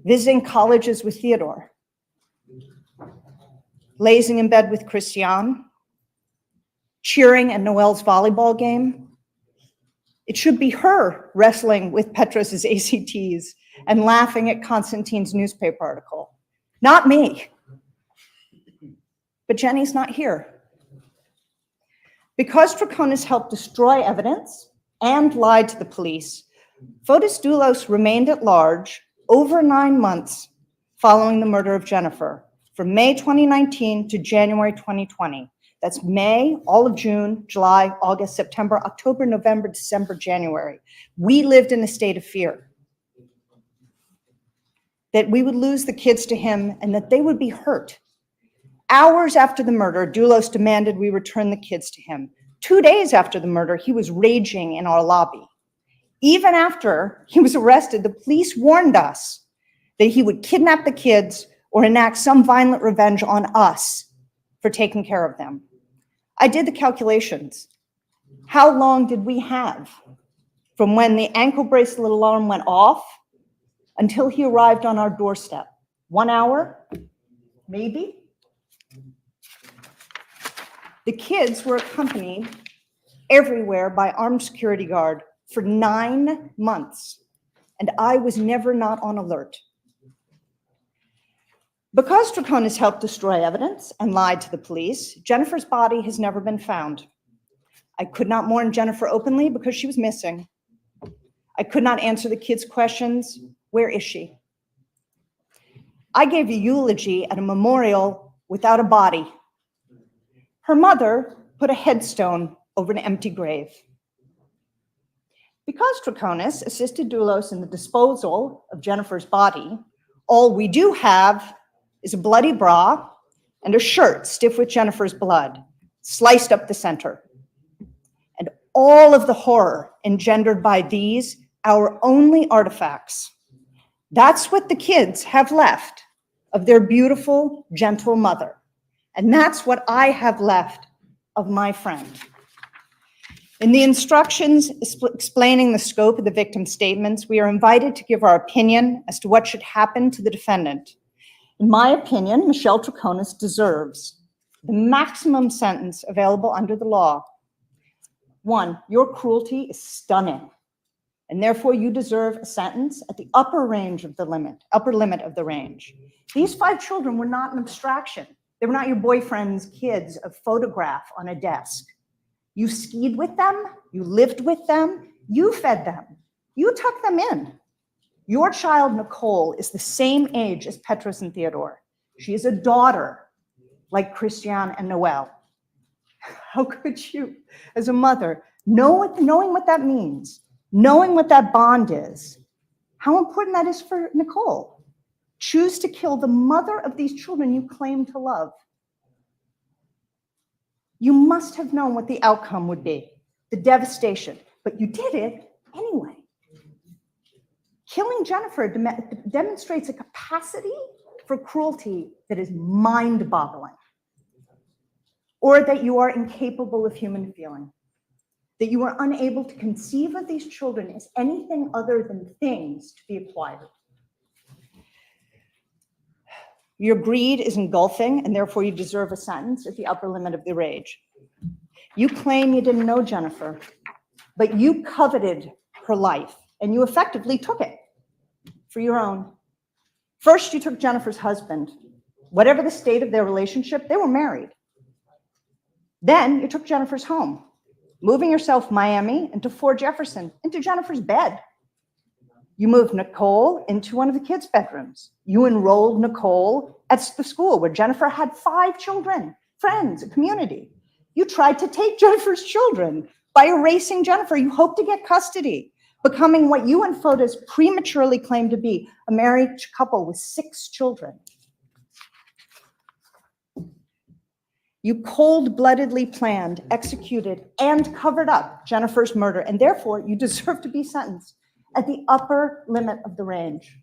visiting colleges with Theodore, lazing in bed with Christiane, cheering at Noel's volleyball game. It should be her wrestling with Petros's ACTs and laughing at Constantine's newspaper article, not me. But Jenny's not here. Because Troconis helped destroy evidence and lied to the police, Fotis Dulos remained at large over 9 months following the murder of Jennifer, from May 2019 to January 2020. That's May, all of June, July, August, September, October, November, December, January. We lived in a state of fear that we would lose the kids to him and that they would be hurt. Hours after the murder, Dulos demanded we return the kids to him. 2 days after the murder, he was raging in our lobby. Even after he was arrested, the police warned us that he would kidnap the kids or enact some violent revenge on us for taking care of them. I did the calculations. How long did we have from when the ankle bracelet alarm went off until he arrived on our doorstep? 1 hour? Maybe? The kids were accompanied everywhere by armed security guard for 9 months, and I was never not on alert. Because Troconis helped destroy evidence and lied to the police, Jennifer's body has never been found. I could not mourn Jennifer openly because she was missing. I could not answer the kids' questions, where is she? I gave a eulogy at a memorial without a body. Her mother put a headstone over an empty grave. Because Troconis assisted Dulos in the disposal of Jennifer's body, all we do have is a bloody bra and a shirt stiff with Jennifer's blood, sliced up the center. And all of the horror engendered by these, our only artifacts. That's what the kids have left of their beautiful, gentle mother. And that's what I have left of my friend. In the instructions explaining the scope of the victim's statements, we are invited to give our opinion as to what should happen to the defendant. In my opinion, Michelle Troconis deserves the maximum sentence available under the law. 1, your cruelty is stunning, and therefore you deserve a sentence at the upper limit of the range. These 5 children were not an abstraction. They were not your boyfriend's kids, a photograph on a desk. You skied with them, you lived with them, you fed them, you tucked them in. Your child, Nicole, is the same age as Petros and Theodore. She is a daughter, like Christiane and Noel. How could you, as a mother, knowing what that means, knowing what that bond is, how important that is for Nicole, choose to kill the mother of these children you claim to love? You must have known what the outcome would be, the devastation, but you did it anyway. Killing Jennifer demonstrates a capacity for cruelty that is mind-boggling, or that you are incapable of human feeling, that you are unable to conceive of these children as anything other than things to be acquired. Your greed is engulfing, and therefore you deserve a sentence at the upper limit of the range. You claim you didn't know Jennifer, but you coveted her life, and you effectively took it for your own. First, you took Jennifer's husband. Whatever the state of their relationship, they were married. Then you took Jennifer's home, moving yourself Miami into Fort Jefferson, into Jennifer's bed. You moved Nicole into one of the kids' bedrooms. You enrolled Nicole at the school where Jennifer had 5 children, friends, a community. You tried to take Jennifer's children. By erasing Jennifer, you hoped to get custody, becoming what you and Fotis prematurely claimed to be, a married couple with 6 children. You cold-bloodedly planned, executed, and covered up Jennifer's murder, and therefore you deserve to be sentenced at the upper limit of the range.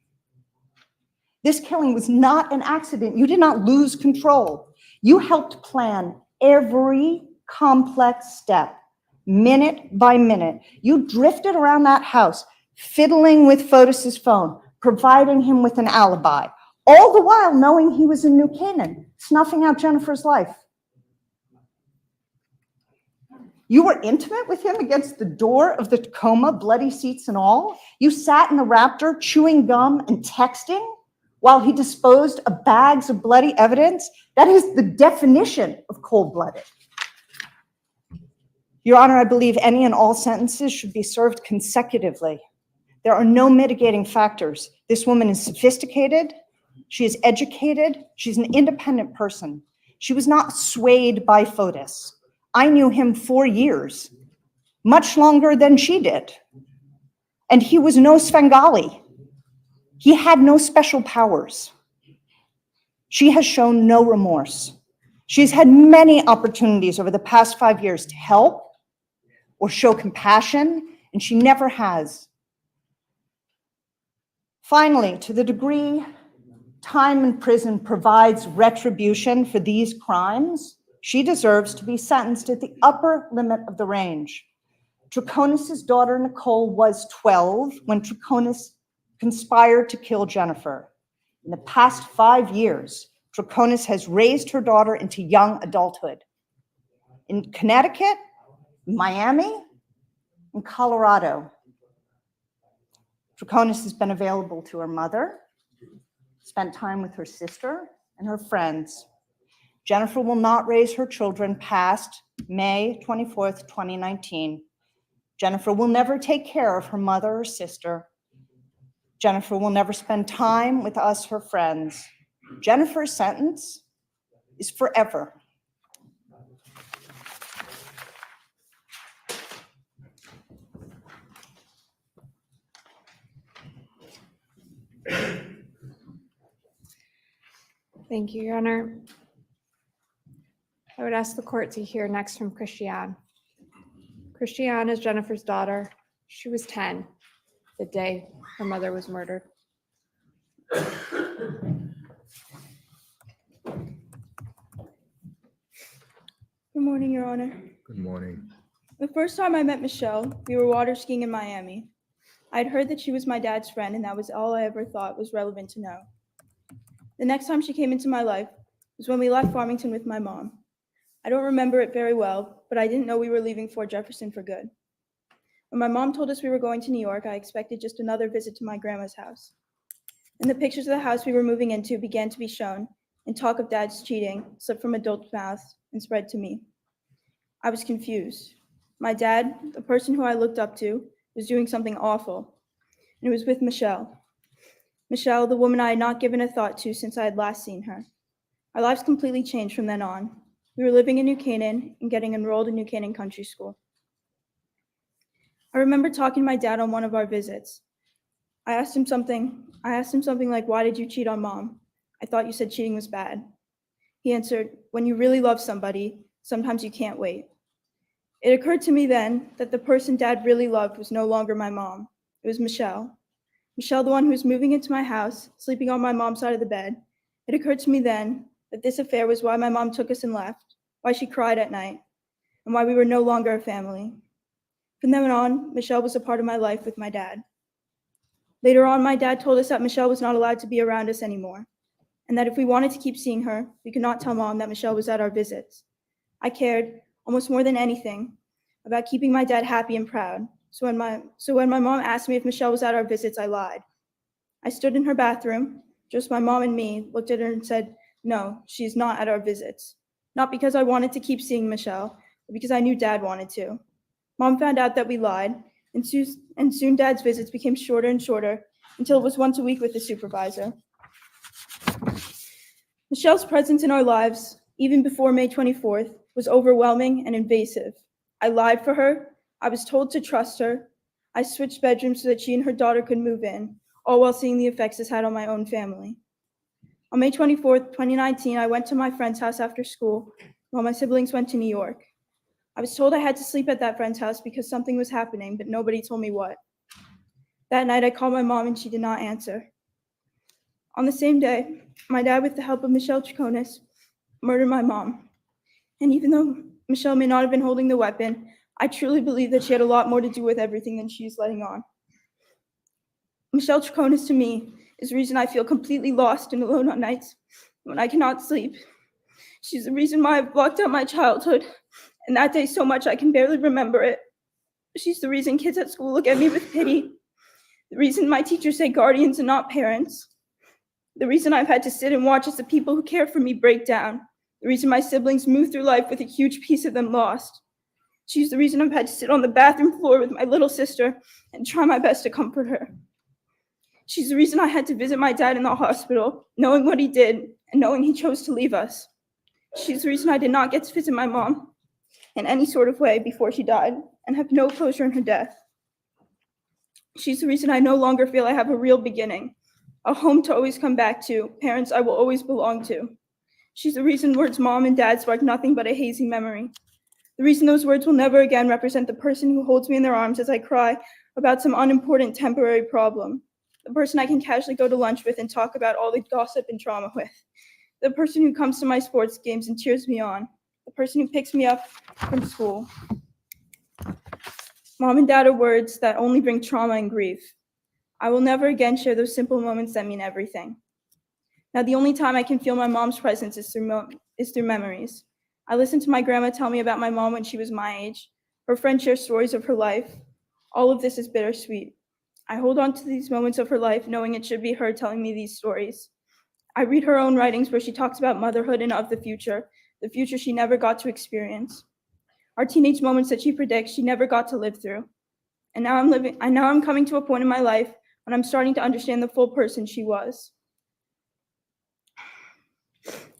This killing was not an accident. You did not lose control. You helped plan every complex step, minute by minute. You drifted around that house, fiddling with Fotis's phone, providing him with an alibi, all the while knowing he was in New Canaan, snuffing out Jennifer's life. You were intimate with him against the door of the Tacoma, bloody seats and all. You sat in the Raptor chewing gum and texting while he disposed of bags of bloody evidence. That is the definition of cold-blooded. Your Honor, I believe any and all sentences should be served consecutively. There are no mitigating factors. This woman is sophisticated, she is educated, she's an independent person. She was not swayed by Fotis. I knew him 4 years, much longer than she did. And he was no Svengali. He had no special powers. She has shown no remorse. She's had many opportunities over the past 5 years to help or show compassion, and she never has. Finally, to the degree time in prison provides retribution for these crimes, she deserves to be sentenced at the upper limit of the range. Troconis' daughter, Nicole, was 12 when Troconis conspired to kill Jennifer. In the past 5 years, Troconis has raised her daughter into young adulthood. In Connecticut, Miami, and Colorado. Troconis has been available to her mother, spent time with her sister and her friends. Jennifer will not raise her children past May 24th, 2019. Jennifer will never take care of her mother or sister. Jennifer will never spend time with us, her friends. Jennifer's sentence is forever. Thank you, Your Honor. I would ask the court to hear next from Christiane. Christiane is Jennifer's daughter. She was 10 the day her mother was murdered. Good morning, Your Honor. Good morning. The first time I met Michelle, we were water skiing in Miami. I'd heard that she was my dad's friend, and that was all I ever thought was relevant to know. The next time she came into my life was when we left Farmington with my mom. I don't remember it very well, but I didn't know we were leaving Fort Jefferson for good. When my mom told us we were going to New York, I expected just another visit to my grandma's house. And the pictures of the house we were moving into began to be shown, and talk of dad's cheating slipped from adult mouths and spread to me. I was confused. My dad, the person who I looked up to, was doing something awful, and it was with Michelle. Michelle, the woman I had not given a thought to since I had last seen her. Our lives completely changed from then on. We were living in New Canaan and getting enrolled in New Canaan Country School. I remember talking to my dad on one of our visits. I asked him something like, "Why did you cheat on Mom? I thought you said cheating was bad." He answered, "When you really love somebody, sometimes you can't wait." It occurred to me then that the person Dad really loved was no longer my mom. It was Michelle. Michelle, the one who was moving into my house, sleeping on my mom's side of the bed. It occurred to me then that this affair was why my mom took us and left, why she cried at night, and why we were no longer a family. From then on, Michelle was a part of my life with my dad. Later on, my dad told us that Michelle was not allowed to be around us anymore, and that if we wanted to keep seeing her, we could not tell Mom that Michelle was at our visits. I cared, almost more than anything, about keeping my dad happy and proud. So when my mom asked me if Michelle was at our visits, I lied. I stood in her bathroom, just my mom and me, looked at her and said, "No, she's not at our visits." Not because I wanted to keep seeing Michelle, but because I knew Dad wanted to. Mom found out that we lied, and soon Dad's visits became shorter and shorter until it was once a week with the supervisor. Michelle's presence in our lives, even before May 24th, was overwhelming and invasive. I lied for her. I was told to trust her. I switched bedrooms so that she and her daughter could move in, all while seeing the effects this had on my own family. On May 24th, 2019, I went to my friend's house after school while my siblings went to New York. I was told I had to sleep at that friend's house because something was happening, but nobody told me what. That night, I called my mom and she did not answer. On the same day, my dad, with the help of Michelle Troconis, murdered my mom. And even though Michelle may not have been holding the weapon, I truly believe that she had a lot more to do with everything than she's letting on. Michelle Troconis to me is the reason I feel completely lost and alone on nights when I cannot sleep. She's the reason why I've blocked out my childhood, and that day so much I can barely remember it. She's the reason kids at school look at me with pity, the reason my teachers say guardians and not parents, the reason I've had to sit and watch as the people who care for me break down, the reason my siblings move through life with a huge piece of them lost. She's the reason I've had to sit on the bathroom floor with my little sister and try my best to comfort her. She's the reason I had to visit my dad in the hospital, knowing what he did and knowing he chose to leave us. She's the reason I did not get to visit my mom in any sort of way before she died and have no closure in her death. She's the reason I no longer feel I have a real beginning, a home to always come back to, parents I will always belong to. She's the reason words mom and dad spark nothing but a hazy memory. The reason those words will never again represent the person who holds me in their arms as I cry about some unimportant temporary problem. The person I can casually go to lunch with and talk about all the gossip and trauma with. The person who comes to my sports games and cheers me on. The person who picks me up from school. Mom and dad are words that only bring trauma and grief. I will never again share those simple moments that mean everything. Now, the only time I can feel my mom's presence is through memories. I listen to my grandma tell me about my mom when she was my age. Her friends share stories of her life. All of this is bittersweet. I hold on to these moments of her life knowing it should be her telling me these stories. I read her own writings where she talks about motherhood and of the future she never got to experience. Our teenage moments that she predicts she never got to live through. And now I'm coming to a point in my life when I'm starting to understand the full person she was.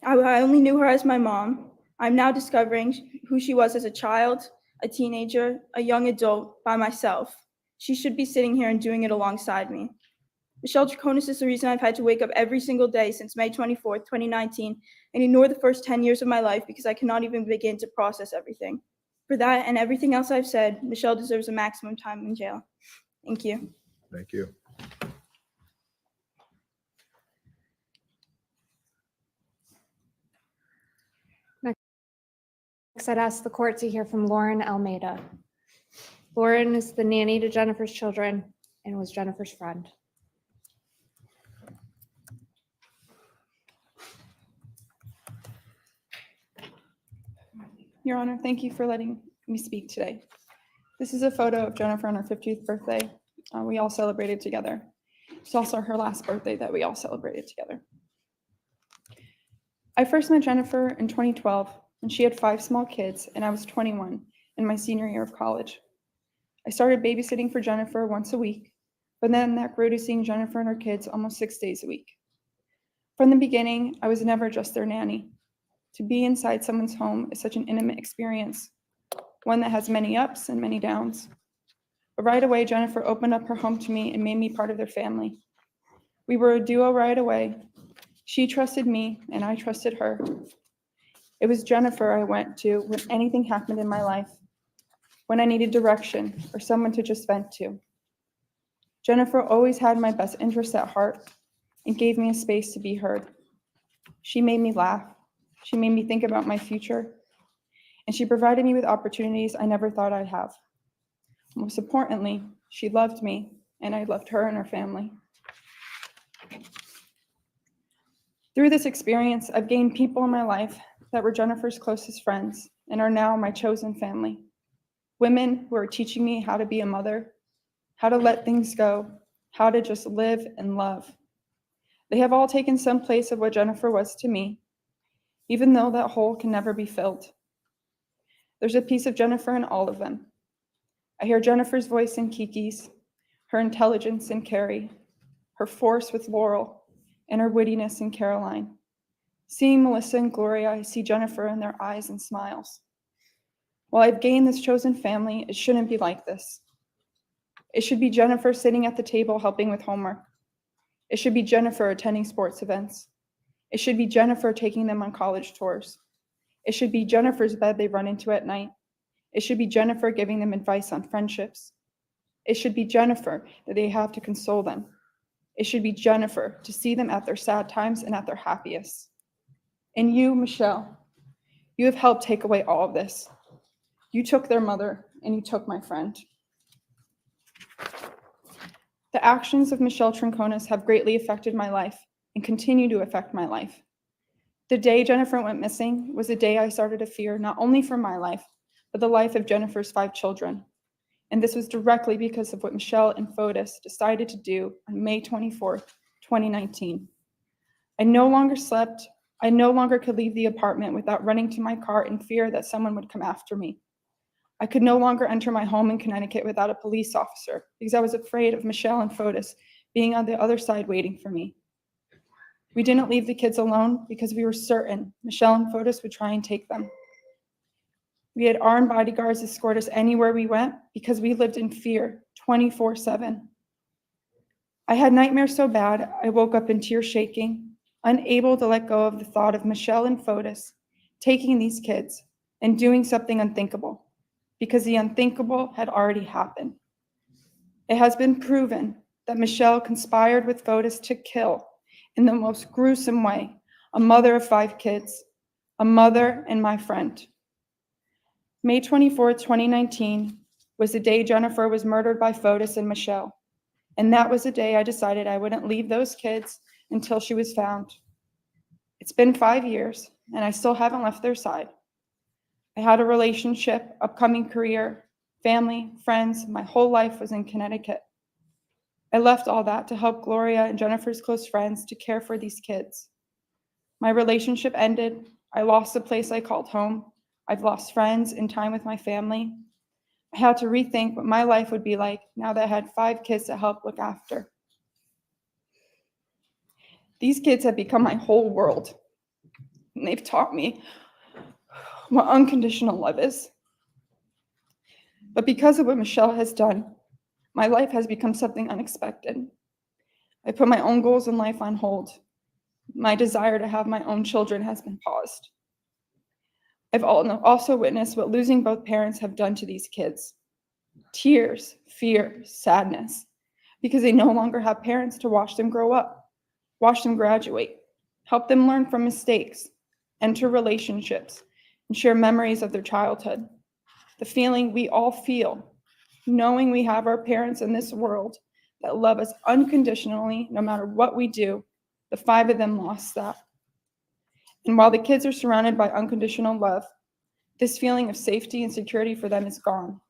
I only knew her as my mom. I'm now discovering who she was as a child, a teenager, a young adult, by myself. She should be sitting here and doing it alongside me. Michelle Troconis is the reason I've had to wake up every single day since May 24th, 2019, and ignore the first 10 years of my life because I cannot even begin to process everything. For that and everything else I've said, Michelle deserves a maximum time in jail. Thank you. Thank you. Next, I'd ask the court to hear from Lauren Almeida. Lauren is the nanny to Jennifer's children and was Jennifer's friend. Your Honor, thank you for letting me speak today. This is a photo of Jennifer on her 50th birthday. We all celebrated together. It's also her last birthday that we all celebrated together. I first met Jennifer in 2012 when she had 5 small kids and I was 21 in my senior year of college. I started babysitting for Jennifer once a week, but then that grew to seeing Jennifer and her kids almost 6 days a week. From the beginning, I was never just their nanny. To be inside someone's home is such an intimate experience, one that has many ups and many downs. But right away, Jennifer opened up her home to me and made me part of their family. We were a duo right away. She trusted me and I trusted her. It was Jennifer I went to when anything happened in my life, when I needed direction or someone to just vent to. Jennifer always had my best interests at heart and gave me a space to be heard. She made me laugh. She made me think about my future, and she provided me with opportunities I never thought I'd have. Most importantly, she loved me, and I loved her and her family. Through this experience, I've gained people in my life that were Jennifer's closest friends and are now my chosen family. Women who are teaching me how to be a mother, how to let things go, how to just live and love. They have all taken some place of what Jennifer was to me, even though that hole can never be filled. There's a piece of Jennifer in all of them. I hear Jennifer's voice in Kiki's, her intelligence in Carrie, her force with Laurel, and her wittiness in Caroline. Seeing Melissa and Gloria, I see Jennifer in their eyes and smiles. While I've gained this chosen family, it shouldn't be like this. It should be Jennifer sitting at the table helping with homework. It should be Jennifer attending sports events. It should be Jennifer taking them on college tours. It should be Jennifer's bed they run into at night. It should be Jennifer giving them advice on friendships. It should be Jennifer that they have to console them. It should be Jennifer to see them at their sad times and at their happiest. And you, Michelle, you have helped take away all of this. You took their mother and you took my friend. The actions of Michelle Troconis have greatly affected my life and continue to affect my life. The day Jennifer went missing was the day I started to fear not only for my life, but the life of Jennifer's 5 children. And this was directly because of what Michelle and Fotis decided to do on May 24th, 2019. I no longer slept. I no longer could leave the apartment without running to my car in fear that someone would come after me. I could no longer enter my home in Connecticut without a police officer because I was afraid of Michelle and Fotis being on the other side waiting for me. We didn't leave the kids alone because we were certain Michelle and Fotis would try and take them. We had armed bodyguards escort us anywhere we went because we lived in fear 24/7. I had nightmares so bad I woke up in tears shaking, unable to let go of the thought of Michelle and Fotis taking these kids and doing something unthinkable, because the unthinkable had already happened. It has been proven that Michelle conspired with Fotis to kill, in the most gruesome way, a mother of 5 kids, a mother and my friend. May 24th, 2019 was the day Jennifer was murdered by Fotis and Michelle. And that was the day I decided I wouldn't leave those kids until she was found. It's been 5 years, and I still haven't left their side. I had a relationship, upcoming career, family, friends. My whole life was in Connecticut. I left all that to help Gloria and Jennifer's close friends to care for these kids. My relationship ended. I lost the place I called home. I've lost friends and time with my family. I had to rethink what my life would be like now that I had 5 kids to help look after. These kids have become my whole world, and they've taught me what unconditional love is. But because of what Michelle has done, my life has become something unexpected. I put my own goals in life on hold. My desire to have my own children has been paused. I've also witnessed what losing both parents have done to these kids. Tears, fear, sadness, because they no longer have parents to watch them grow up, watch them graduate, help them learn from mistakes, enter relationships, and share memories of their childhood. The feeling we all feel, knowing we have our parents in this world that love us unconditionally, no matter what we do. The 5 of them lost that. And while the kids are surrounded by unconditional love, this feeling of safety and security for them is gone.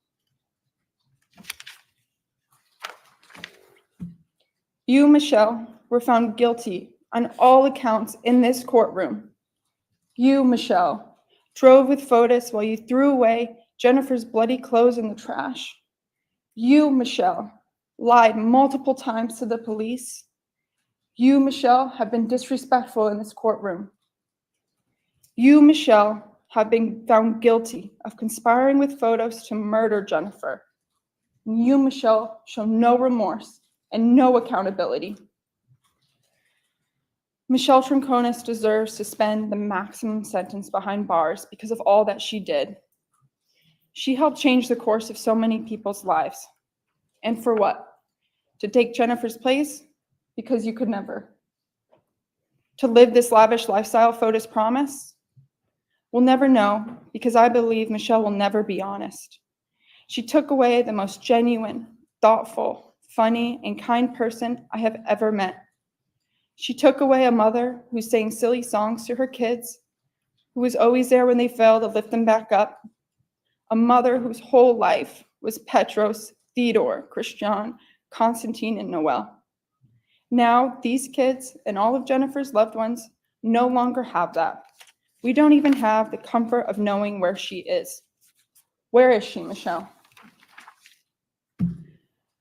You, Michelle, were found guilty on all accounts in this courtroom. You, Michelle, drove with Fotis while you threw away Jennifer's bloody clothes in the trash. You, Michelle, lied multiple times to the police. You, Michelle, have been disrespectful in this courtroom. You, Michelle, have been found guilty of conspiring with Fotis to murder Jennifer. You, Michelle, show no remorse and no accountability. Michelle Troconis deserves to spend the maximum sentence behind bars because of all that she did. She helped change the course of so many people's lives. And for what? To take Jennifer's place? Because you could never. To live this lavish lifestyle Fotis promised? We'll never know, because I believe Michelle will never be honest. She took away the most genuine, thoughtful, funny, and kind person I have ever met. She took away a mother who sang silly songs to her kids, who was always there when they fell to lift them back up. A mother whose whole life was Petros, Theodore, Christian, Constantine, and Noel. Now, these kids and all of Jennifer's loved ones no longer have that. We don't even have the comfort of knowing where she is. Where is she, Michelle?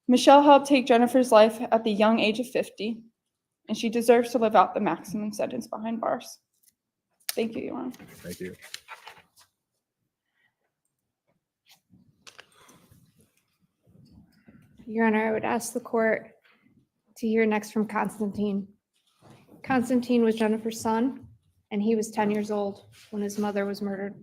Michelle helped take Jennifer's life at the young age of 50, and she deserves to live out the maximum sentence behind bars. Thank you, Your Honor. Thank you. Your Honor, I would ask the court to hear next from Constantine. Constantine was Jennifer's son, and he was 10 years old when his mother was murdered.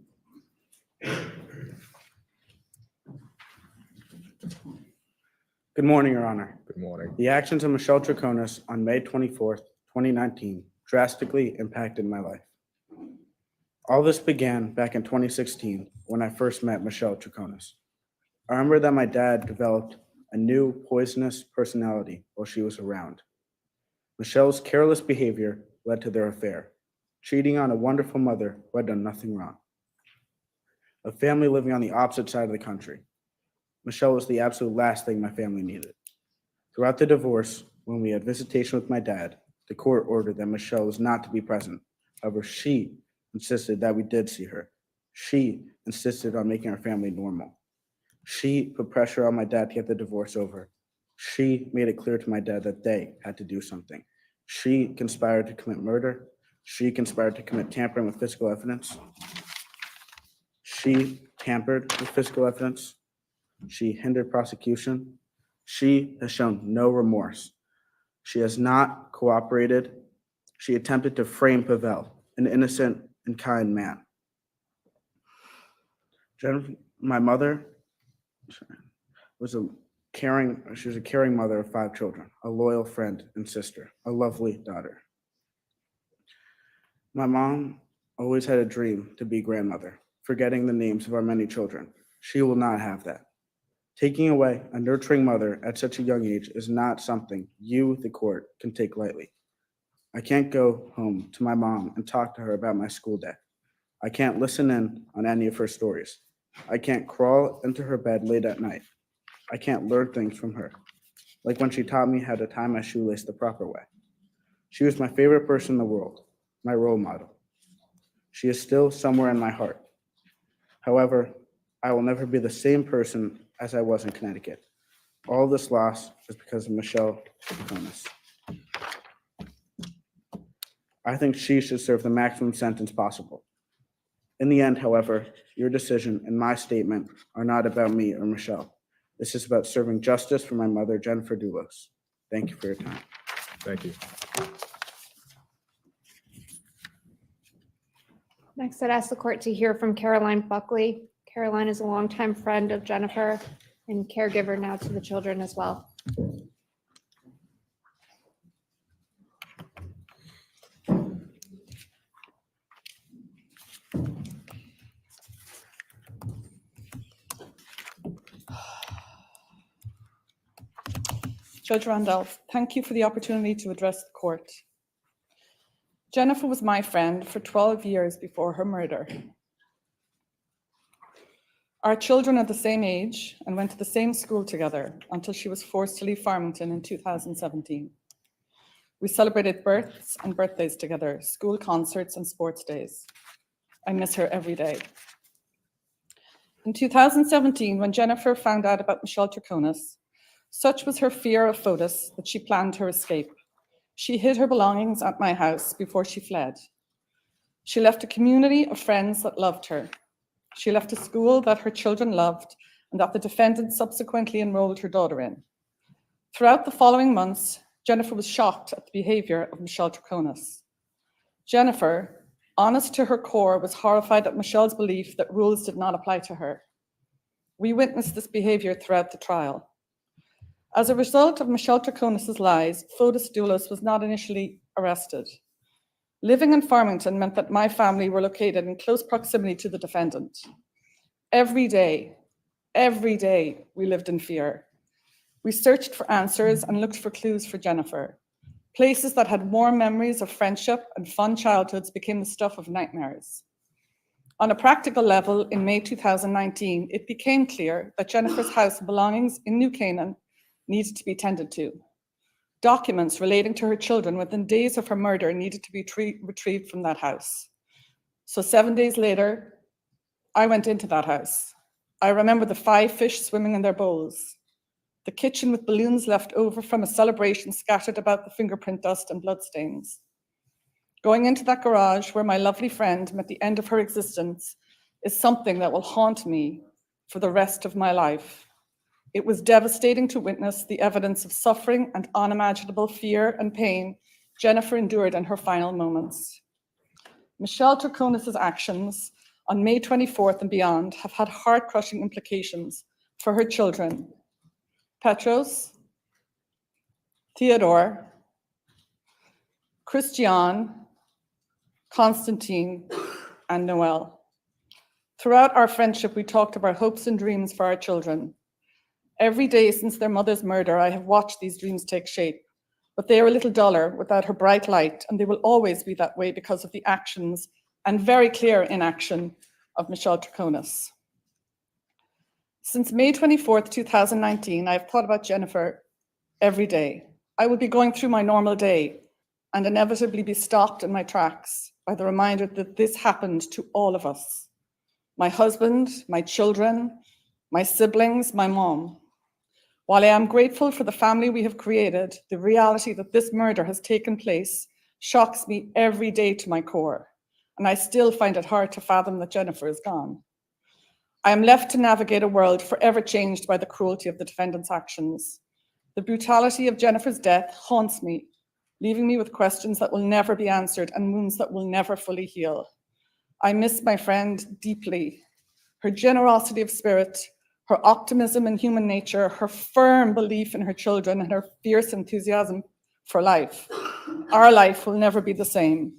Good morning, Your Honor. Good morning. The actions of Michelle Troconis on May 24th, 2019 drastically impacted my life. All this began back in 2016 when I first met Michelle Troconis. I remember that my dad developed a new poisonous personality while she was around. Michelle's careless behavior led to their affair, cheating on a wonderful mother who had done nothing wrong. A family living on the opposite side of the country. Michelle was the absolute last thing my family needed. Throughout the divorce, when we had visitation with my dad, the court ordered that Michelle was not to be present. However, she insisted that we did see her. She insisted on making our family normal. She put pressure on my dad to get the divorce over. She made it clear to my dad that they had to do something. She conspired to commit murder. She conspired to commit tampering with physical evidence. She tampered with physical evidence. She hindered prosecution. She has shown no remorse. She has not cooperated. She attempted to frame Pavel, an innocent and kind man. My mother was a caring mother of 5 children, a loyal friend and sister, a lovely daughter. My mom always had a dream to be grandmother, forgetting the names of our many children. She will not have that. Taking away a nurturing mother at such a young age is not something you, the court, can take lightly. I can't go home to my mom and talk to her about my school day. I can't listen in on any of her stories. I can't crawl into her bed late at night. I can't learn things from her, like when she taught me how to tie my shoelace the proper way. She was my favorite person in the world, my role model. She is still somewhere in my heart. However, I will never be the same person as I was in Connecticut. All this loss is because of Michelle Troconis. I think she should serve the maximum sentence possible. In the end, however, your decision and my statement are not about me or Michelle. This is about serving justice for my mother, Jennifer Dulos. Thank you for your time. Thank you. Next, I'd ask the court to hear from Caroline Buckley. Caroline is a longtime friend of Jennifer and caregiver now to the children as well. Judge Randolph, thank you for the opportunity to address the court. Jennifer was my friend for 12 years before her murder. Our children are the same age and went to the same school together until she was forced to leave Farmington in 2017. We celebrated births and birthdays together, school concerts and sports days. I miss her every day. In 2017, when Jennifer found out about Michelle Troconis, such was her fear of Fotis that she planned her escape. She hid her belongings at my house before she fled. She left a community of friends that loved her. She left a school that her children loved and that the defendant subsequently enrolled her daughter in. Throughout the following months, Jennifer was shocked at the behavior of Michelle Troconis. Jennifer, honest to her core, was horrified at Michelle's belief that rules did not apply to her. We witnessed this behavior throughout the trial. As a result of Michelle Troconis' lies, Fotis Dulos was not initially arrested. Living in Farmington meant that my family were located in close proximity to the defendant. Every day, we lived in fear. We searched for answers and looked for clues for Jennifer. Places that had warm memories of friendship and fun childhoods became the stuff of nightmares. On a practical level, in May 2019, it became clear that Jennifer's house and belongings in New Canaan needed to be tended to. Documents relating to her children within days of her murder needed to be retrieved from that house. So 7 days later, I went into that house. I remember the 5 fish swimming in their bowls, the kitchen with balloons left over from a celebration scattered about the fingerprint dust and bloodstains. Going into that garage where my lovely friend met the end of her existence is something that will haunt me for the rest of my life. It was devastating to witness the evidence of suffering and unimaginable fear and pain Jennifer endured in her final moments. Michelle Troconis' actions on May 24th and beyond have had heart-crushing implications for her children, Petros, Theodore, Christian, Constantine, and Noel. Throughout our friendship, we talked about hopes and dreams for our children. Every day since their mother's murder, I have watched these dreams take shape, but they are a little duller without her bright light, and they will always be that way because of the actions and very clear inaction of Michelle Troconis. Since May 24th, 2019, I have thought about Jennifer every day. I will be going through my normal day and inevitably be stopped in my tracks by the reminder that this happened to all of us. My husband, my children, my siblings, my mom. While I am grateful for the family we have created, the reality that this murder has taken place shocks me every day to my core, and I still find it hard to fathom that Jennifer is gone. I am left to navigate a world forever changed by the cruelty of the defendant's actions. The brutality of Jennifer's death haunts me, leaving me with questions that will never be answered and wounds that will never fully heal. I miss my friend deeply. Her generosity of spirit, her optimism in human nature, her firm belief in her children, and her fierce enthusiasm for life. Our life will never be the same.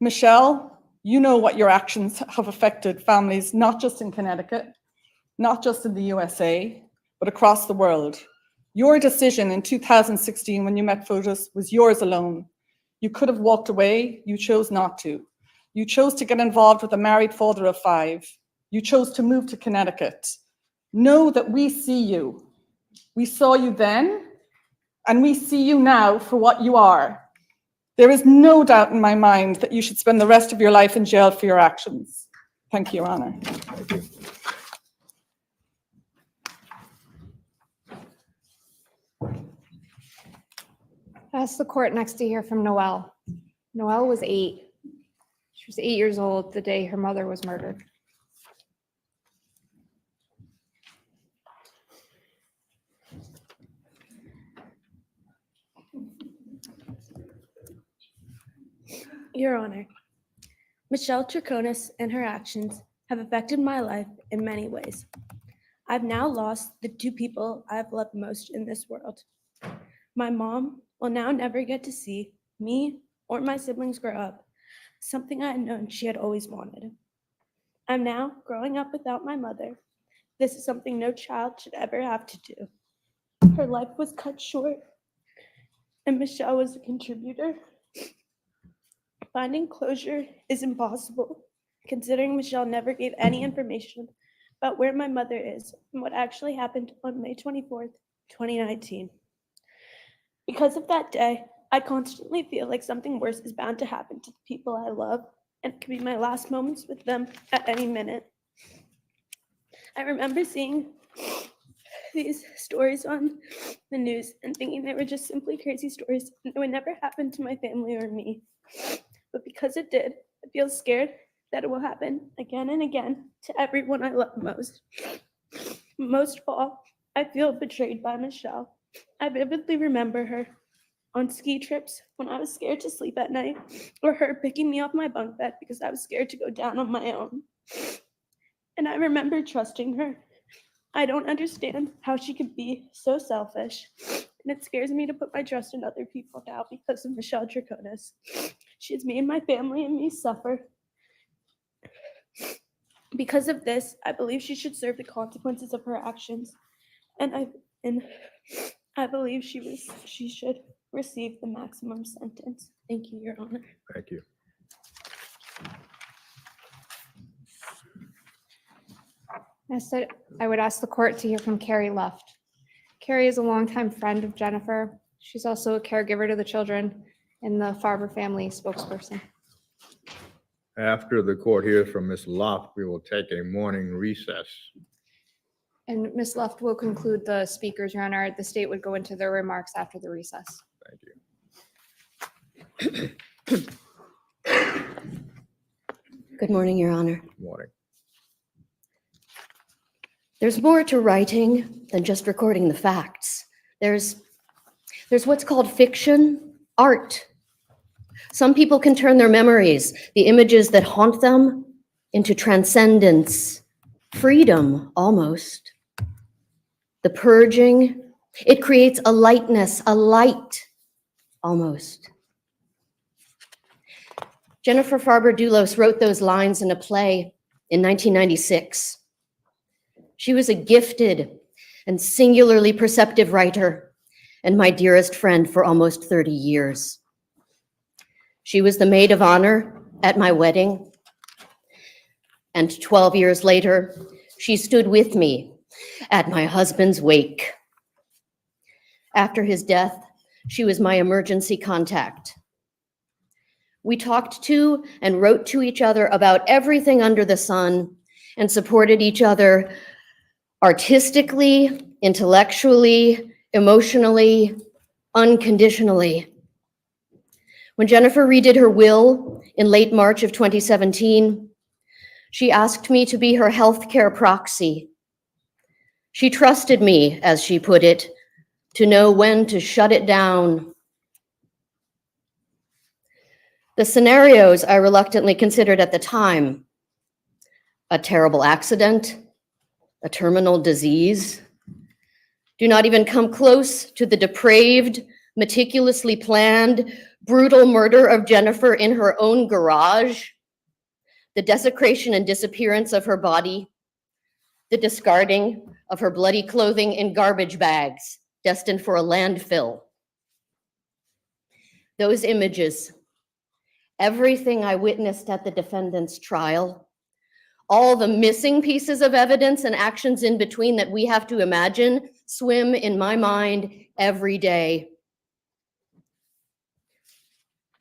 Michelle, you know what your actions have affected families, not just in Connecticut, not just in the USA, but across the world. Your decision in 2016 when you met Fotis was yours alone. You could have walked away, you chose not to. You chose to get involved with a married father of 5. You chose to move to Connecticut. Know that we see you. We saw you then, and we see you now for what you are. There is no doubt in my mind that you should spend the rest of your life in jail for your actions. Thank you, Your Honor. I ask the court next to hear from Noelle. Noelle was 8. She was 8 years old the day her mother was murdered. Your Honor, Michelle Troconis and her actions have affected my life in many ways. I've now lost the 2 people I've loved most in this world. My mom will now never get to see me or my siblings grow up, something I had known she had always wanted. I'm now growing up without my mother. This is something no child should ever have to do. Her life was cut short, and Michelle was a contributor. Finding closure is impossible, considering Michelle never gave any information about where my mother is and what actually happened on May 24th, 2019. Because of that day, I constantly feel like something worse is bound to happen to the people I love, and it could be my last moments with them at any minute. I remember seeing these stories on the news and thinking they were just simply crazy stories and it would never happen to my family or me. But because it did, I feel scared that it will happen again and again to everyone I love most. Most of all, I feel betrayed by Michelle. I vividly remember her on ski trips when I was scared to sleep at night, or her picking me off my bunk bed because I was scared to go down on my own. And I remember trusting her. I don't understand how she could be so selfish, and it scares me to put my trust in other people now because of Michelle Troconis. She has made my family and me suffer. Because of this, I believe she should serve the consequences of her actions, and I believe she should receive the maximum sentence. Thank you, Your Honor. Thank you. I would ask the court to hear from Carrie Luft. Carrie is a longtime friend of Jennifer. She's also a caregiver to the children and the Farber family spokesperson. After the court hears from Ms. Luft, we will take a morning recess. And Ms. Luft will conclude the speakers, Your Honor. The state would go into their remarks after the recess. Thank you. Good morning, Your Honor. Morning. There's more to writing than just recording the facts. There's what's called fiction, art. Some people can turn their memories, the images that haunt them, into transcendence, freedom almost. The purging, it creates a lightness, a light almost. Jennifer Farber Dulos wrote those lines in a play in 1996. She was a gifted and singularly perceptive writer and my dearest friend for almost 30 years. She was the maid of honor at my wedding, and 12 years later, she stood with me at my husband's wake. After his death, she was my emergency contact. We talked to and wrote to each other about everything under the sun and supported each other artistically, intellectually, emotionally, unconditionally. When Jennifer redid her will in late March of 2017, she asked me to be her healthcare proxy. She trusted me, as she put it, to know when to shut it down. The scenarios I reluctantly considered at the time: a terrible accident, a terminal disease, do not even come close to the depraved, meticulously planned, brutal murder of Jennifer in her own garage, the desecration and disappearance of her body, the discarding of her bloody clothing in garbage bags destined for a landfill. Those images, everything I witnessed at the defendant's trial, all the missing pieces of evidence and actions in between that we have to imagine, swim in my mind every day.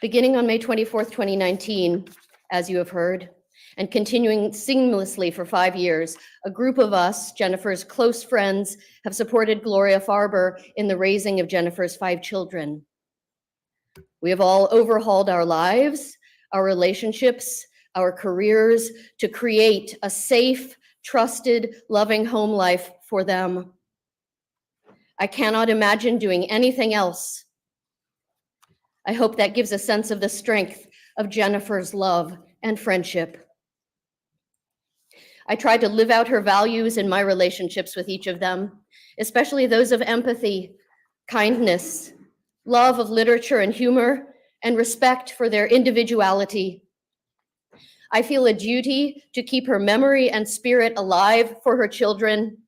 Beginning on May 24th, 2019, as you have heard, and continuing seamlessly for 5 years, a group of us, Jennifer's close friends, have supported Gloria Farber in the raising of Jennifer's 5 children. We have all overhauled our lives, our relationships, our careers to create a safe, trusted, loving home life for them. I cannot imagine doing anything else. I hope that gives a sense of the strength of Jennifer's love and friendship. I tried to live out her values in my relationships with each of them, especially those of empathy, kindness, love of literature and humor, and respect for their individuality. I feel a duty to keep her memory and spirit alive for her children,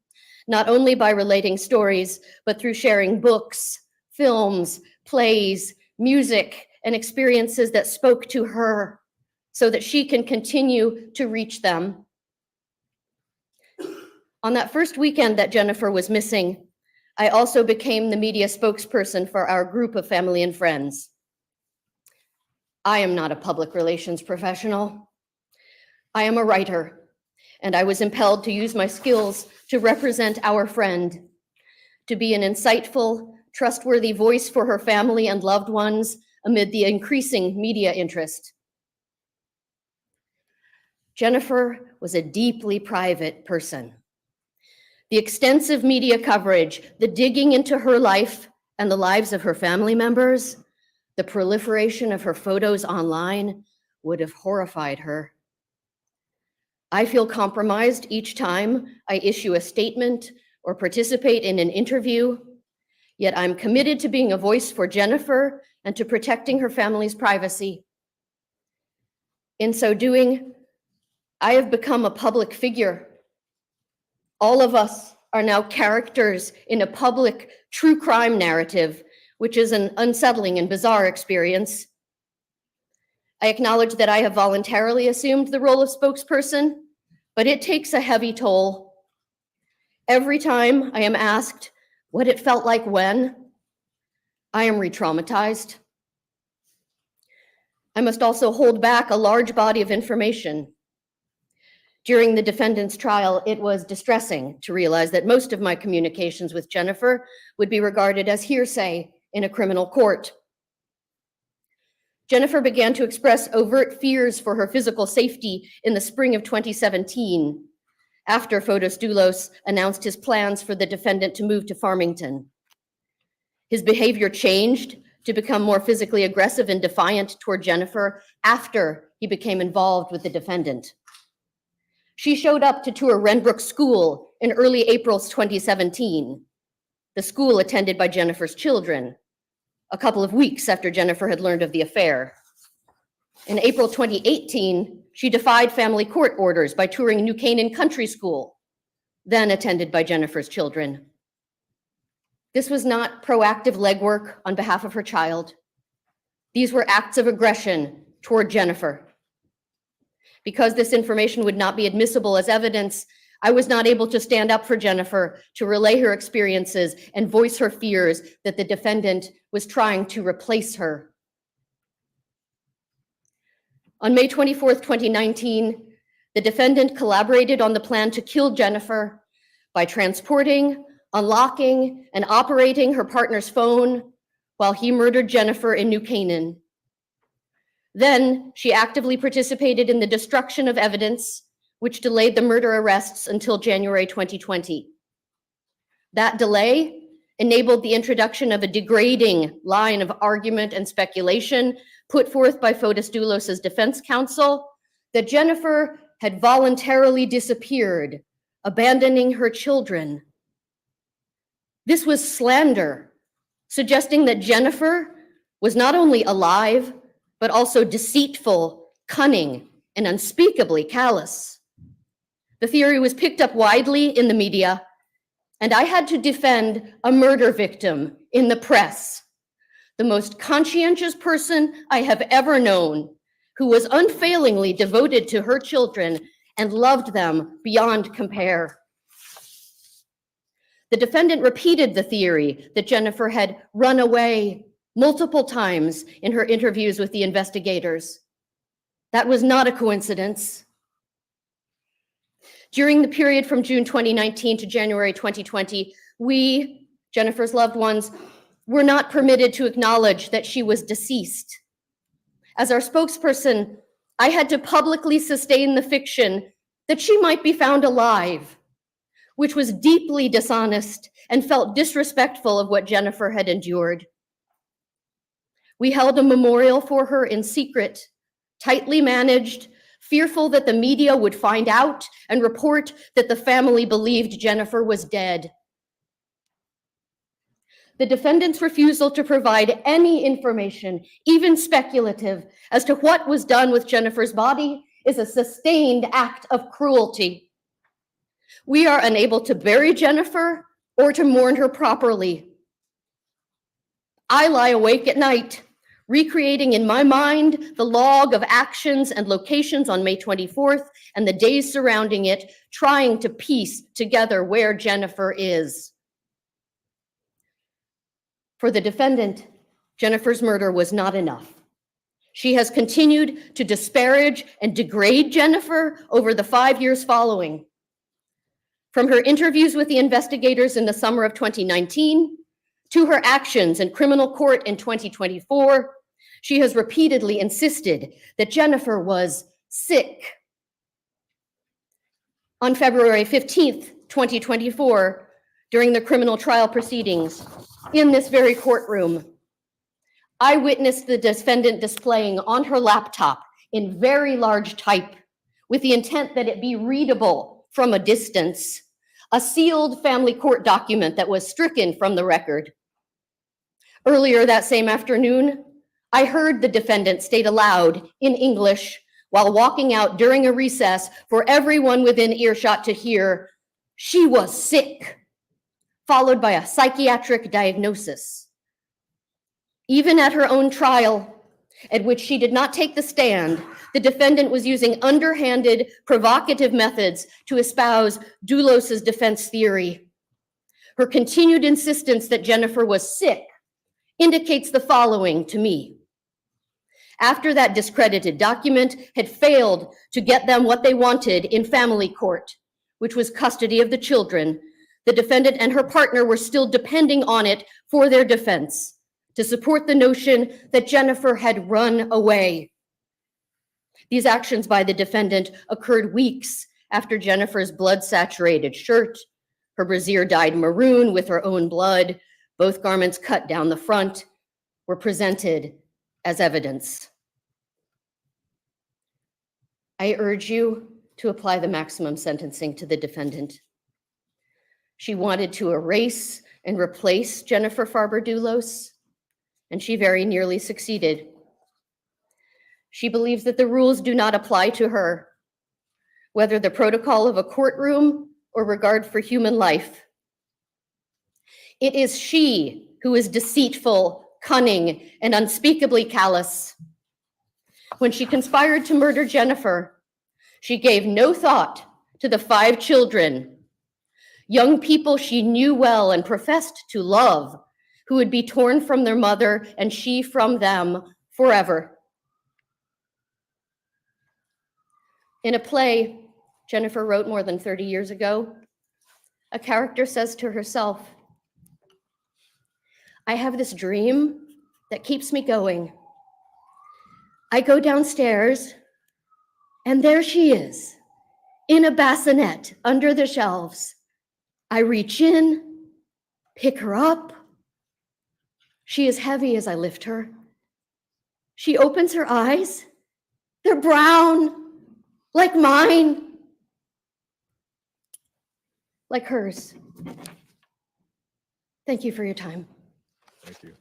not only by relating stories, but through sharing books, films, plays, music, and experiences that spoke to her so that she can continue to reach them. On that first weekend that Jennifer was missing, I also became the media spokesperson for our group of family and friends. I am not a public relations professional. I am a writer, and I was impelled to use my skills to represent our friend, to be an insightful, trustworthy voice for her family and loved ones amid the increasing media interest. Jennifer was a deeply private person. The extensive media coverage, the digging into her life and the lives of her family members, the proliferation of her photos online would have horrified her. I feel compromised each time I issue a statement or participate in an interview, yet I'm committed to being a voice for Jennifer and to protecting her family's privacy. In so doing, I have become a public figure. All of us are now characters in a public true crime narrative, which is an unsettling and bizarre experience. I acknowledge that I have voluntarily assumed the role of spokesperson, but it takes a heavy toll. Every time I am asked what it felt like when, I am re-traumatized. I must also hold back a large body of information. During the defendant's trial, it was distressing to realize that most of my communications with Jennifer would be regarded as hearsay in a criminal court. Jennifer began to express overt fears for her physical safety in the spring of 2017, after Fotis Dulos announced his plans for the defendant to move to Farmington. His behavior changed to become more physically aggressive and defiant toward Jennifer after he became involved with the defendant. She showed up to tour Renbrook School in early April 2017, the school attended by Jennifer's children, a couple of weeks after Jennifer had learned of the affair. In April 2018, she defied family court orders by touring New Canaan Country School, then attended by Jennifer's children. This was not proactive legwork on behalf of her child. These were acts of aggression toward Jennifer. Because this information would not be admissible as evidence, I was not able to stand up for Jennifer to relay her experiences and voice her fears that the defendant was trying to replace her. On May 24th, 2019, the defendant collaborated on the plan to kill Jennifer by transporting, unlocking, and operating her partner's phone while he murdered Jennifer in New Canaan. Then she actively participated in the destruction of evidence, which delayed the murder arrests until January 2020. That delay enabled the introduction of a degrading line of argument and speculation put forth by Fotis Dulos' defense counsel that Jennifer had voluntarily disappeared, abandoning her children. This was slander, suggesting that Jennifer was not only alive, but also deceitful, cunning, and unspeakably callous. The theory was picked up widely in the media, and I had to defend a murder victim in the press, the most conscientious person I have ever known, who was unfailingly devoted to her children and loved them beyond compare. The defendant repeated the theory that Jennifer had run away multiple times in her interviews with the investigators. That was not a coincidence. During the period from June 2019 to January 2020, we, Jennifer's loved ones, were not permitted to acknowledge that she was deceased. As our spokesperson, I had to publicly sustain the fiction that she might be found alive, which was deeply dishonest and felt disrespectful of what Jennifer had endured. We held a memorial for her in secret, tightly managed, fearful that the media would find out and report that the family believed Jennifer was dead. The defendant's refusal to provide any information, even speculative, as to what was done with Jennifer's body is a sustained act of cruelty. We are unable to bury Jennifer or to mourn her properly. I lie awake at night, recreating in my mind the log of actions and locations on May 24th and the days surrounding it, trying to piece together where Jennifer is. For the defendant, Jennifer's murder was not enough. She has continued to disparage and degrade Jennifer over the 5 years following. From her interviews with the investigators in the summer of 2019 to her actions in criminal court in 2024, she has repeatedly insisted that Jennifer was sick. On February 15th, 2024, during the criminal trial proceedings in this very courtroom, I witnessed the defendant displaying on her laptop in very large type, with the intent that it be readable from a distance, a sealed family court document that was stricken from the record. Earlier that same afternoon, I heard the defendant state aloud in English while walking out during a recess for everyone within earshot to hear, "She was sick," followed by a psychiatric diagnosis. Even at her own trial, at which she did not take the stand, the defendant was using underhanded, provocative methods to espouse Dulos's defense theory. Her continued insistence that Jennifer was sick indicates the following to me. After that discredited document had failed to get them what they wanted in family court, which was custody of the children, the defendant and her partner were still depending on it for their defense, to support the notion that Jennifer had run away. These actions by the defendant occurred weeks after Jennifer's blood-saturated shirt, her brassiere dyed maroon with her own blood, both garments cut down the front, were presented as evidence. I urge you to apply the maximum sentencing to the defendant. She wanted to erase and replace Jennifer Farber-Dulos, and she very nearly succeeded. She believes that the rules do not apply to her, whether the protocol of a courtroom or regard for human life. It is she who is deceitful, cunning, and unspeakably callous. When she conspired to murder Jennifer, she gave no thought to the 5 children, young people she knew well and professed to love, who would be torn from their mother and she from them forever. In a play Jennifer wrote more than 30 years ago, a character says to herself, "I have this dream that keeps me going. I go downstairs, and there she is, in a bassinet under the shelves. I reach in, pick her up. She is heavy as I lift her. She opens her eyes. They're brown, like mine, like hers." Thank you for your time. Thank you.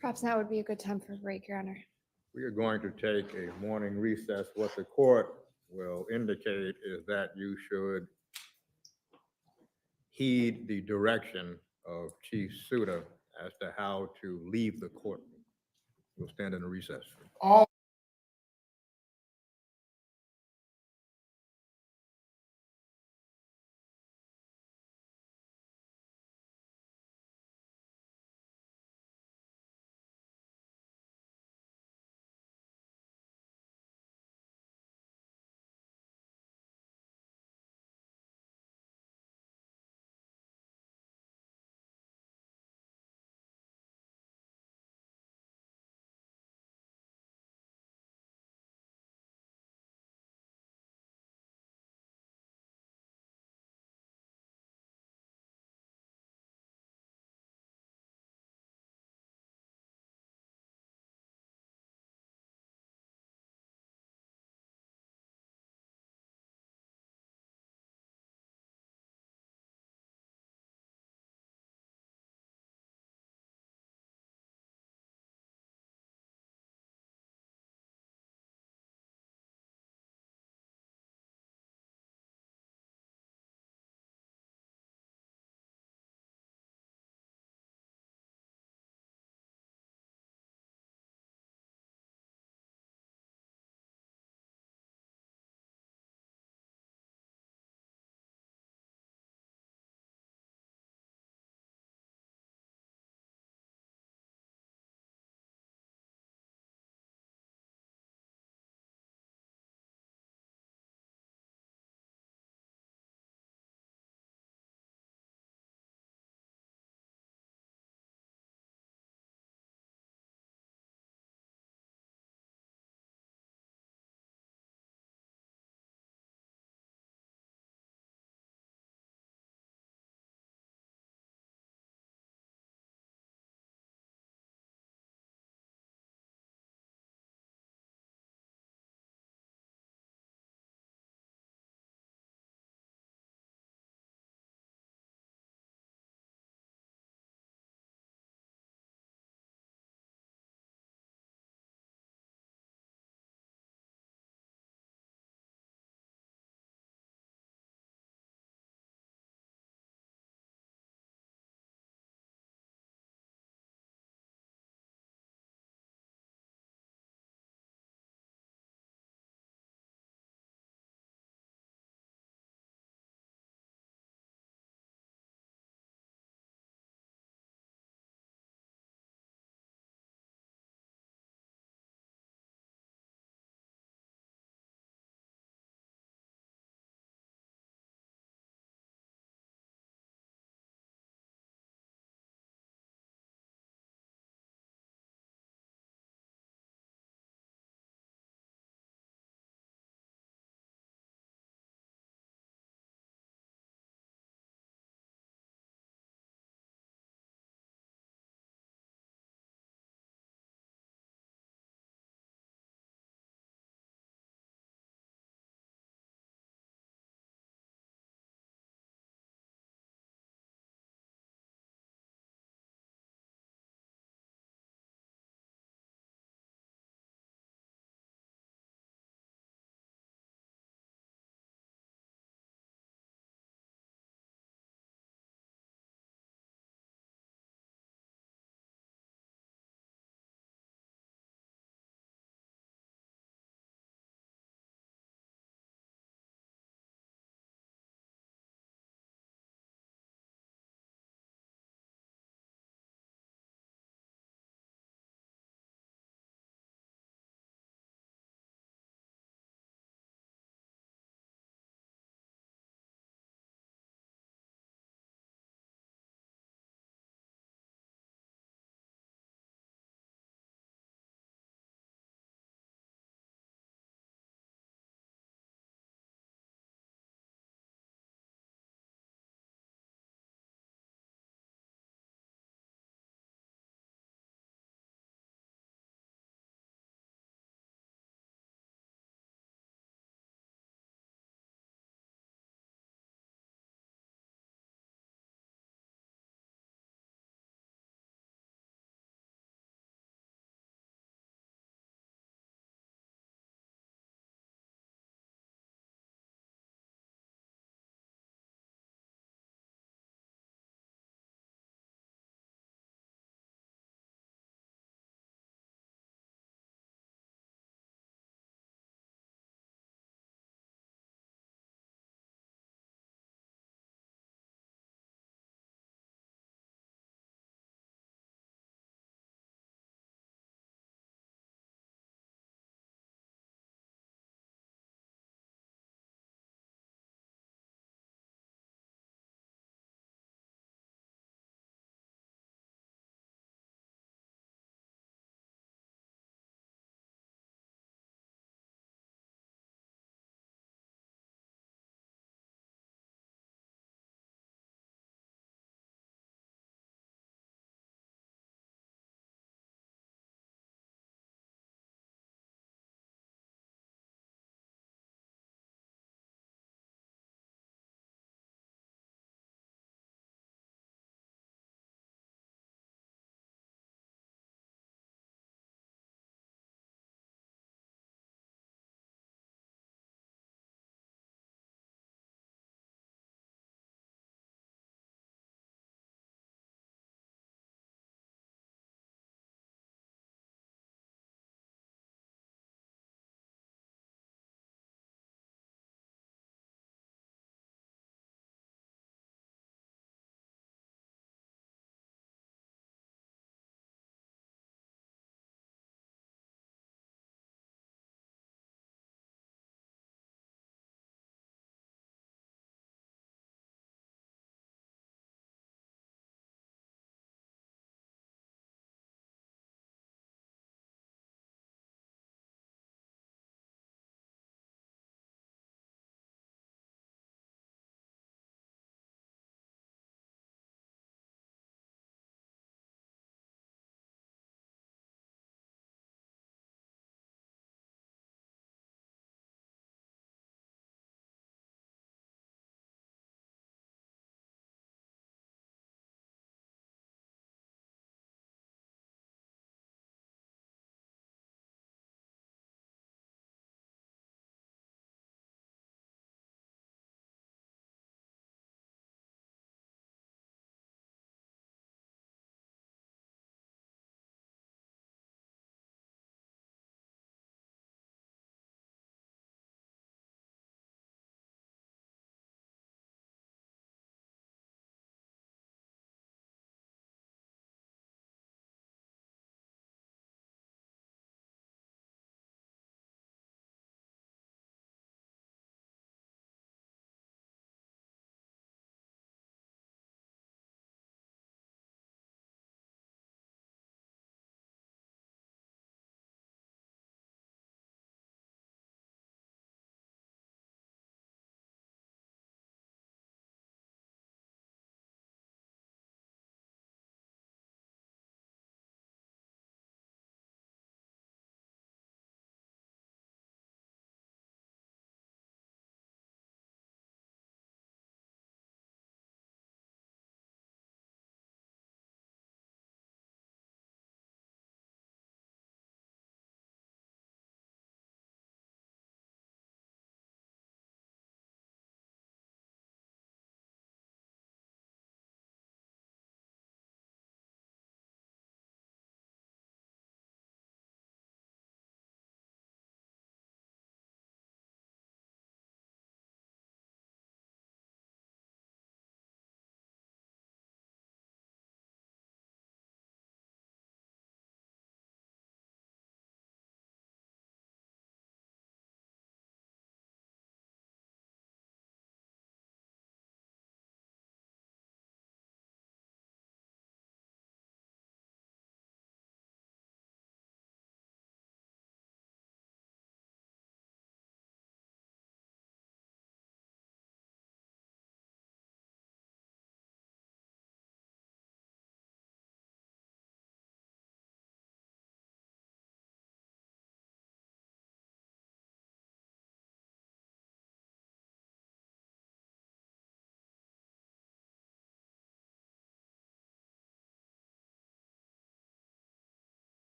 Perhaps now would be a good time for a break, Your Honor. We are going to take a morning recess. What the court will indicate is that you should heed the direction of Chief Suda as to how to leave the courtroom. We'll stand in a recess.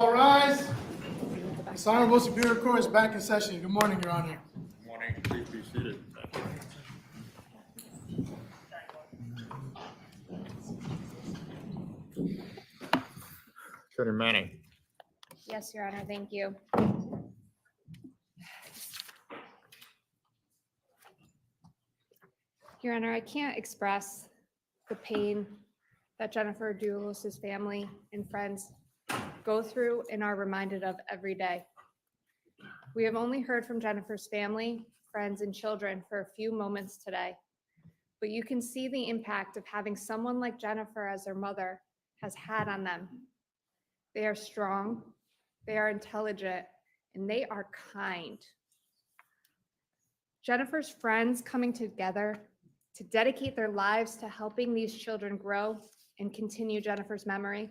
All rise. This Honorable Superior Court is back in session. Good morning, Your Honor. Good morning. Please be seated. Attorney Manning. Yes, Your Honor, thank you. Your Honor, I can't express the pain that Jennifer Dulos' family and friends go through and are reminded of every day. We have only heard from Jennifer's family, friends, and children for a few moments today, but you can see the impact of having someone like Jennifer as their mother has had on them. They are strong, they are intelligent, and they are kind. Jennifer's friends coming together to dedicate their lives to helping these children grow and continue Jennifer's memory.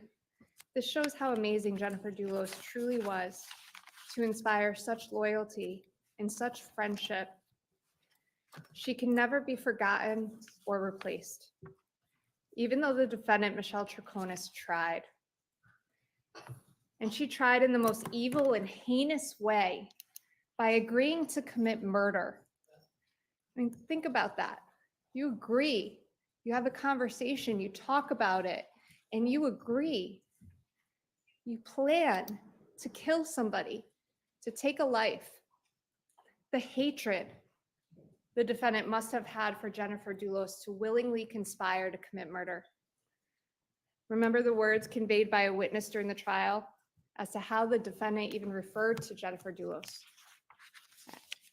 This shows how amazing Jennifer Dulos truly was to inspire such loyalty and such friendship. She can never be forgotten or replaced, even though the defendant, Michelle Troconis, tried. And she tried in the most evil and heinous way by agreeing to commit murder. I mean, think about that. You agree, you have a conversation, you talk about it, and you agree. You plan to kill somebody, to take a life. The hatred the defendant must have had for Jennifer Dulos to willingly conspire to commit murder. Remember the words conveyed by a witness during the trial as to how the defendant even referred to Jennifer Dulos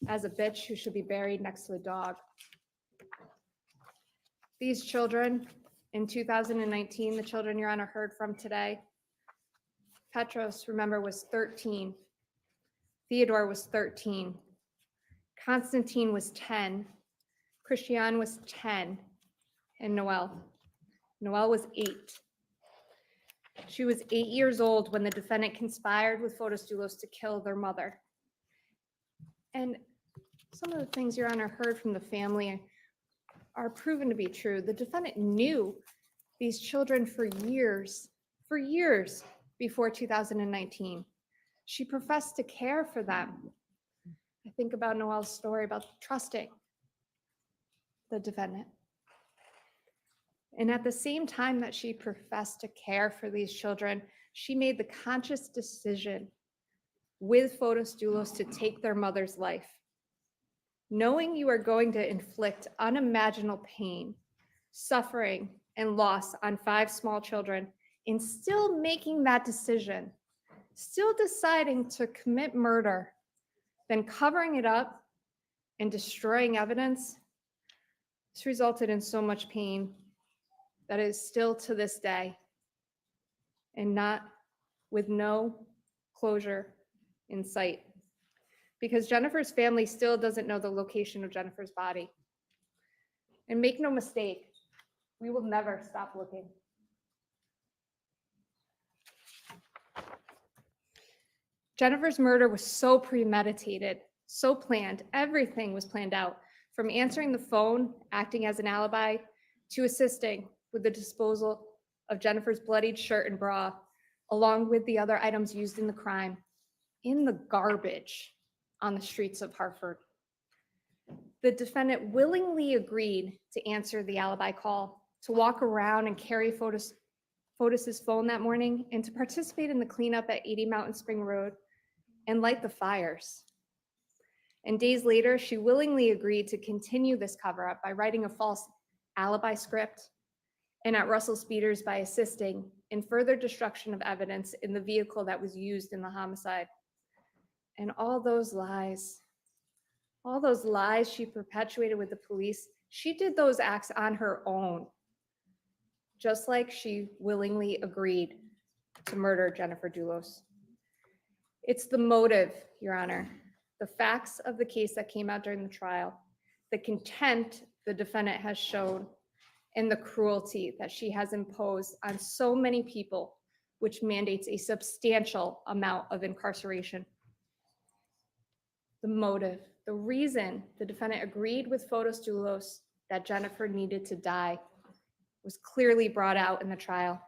as a bitch who should be buried next to the dog. These children in 2019, the children Your Honor heard from today, Petros, remember, was 13. Theodore was 13. Constantine was 10. Christian was 10. And Noelle was 8. She was 8 years old when the defendant conspired with Fotis Dulos to kill their mother. And some of the things Your Honor heard from the family are proven to be true. The defendant knew these children for years before 2019. She professed to care for them. I think about Noelle's story about trusting the defendant. And at the same time that she professed to care for these children, she made the conscious decision with Fotis Dulos to take their mother's life. Knowing you are going to inflict unimaginable pain, suffering, and loss on 5 small children, and still making that decision, still deciding to commit murder, then covering it up and destroying evidence, this resulted in so much pain that is still to this day, and with no closure in sight. Because Jennifer's family still doesn't know the location of Jennifer's body. And make no mistake, we will never stop looking. Jennifer's murder was so premeditated, so planned. Everything was planned out, from answering the phone, acting as an alibi, to assisting with the disposal of Jennifer's bloodied shirt and bra, along with the other items used in the crime, in the garbage on the streets of Hartford. The defendant willingly agreed to answer the alibi call, to walk around and carry Fotis's phone that morning, and to participate in the cleanup at 80 Mountain Spring Road and light the fires. And days later, she willingly agreed to continue this cover-up by writing a false alibi script, and at Russell Speeders by assisting in further destruction of evidence in the vehicle that was used in the homicide. And all those lies she perpetuated with the police, she did those acts on her own, just like she willingly agreed to murder Jennifer Dulos. It's the motive, Your Honor, the facts of the case that came out during the trial, the contempt the defendant has shown, and the cruelty that she has imposed on so many people, which mandates a substantial amount of incarceration. The motive, the reason the defendant agreed with Fotis Dulos that Jennifer needed to die was clearly brought out in the trial.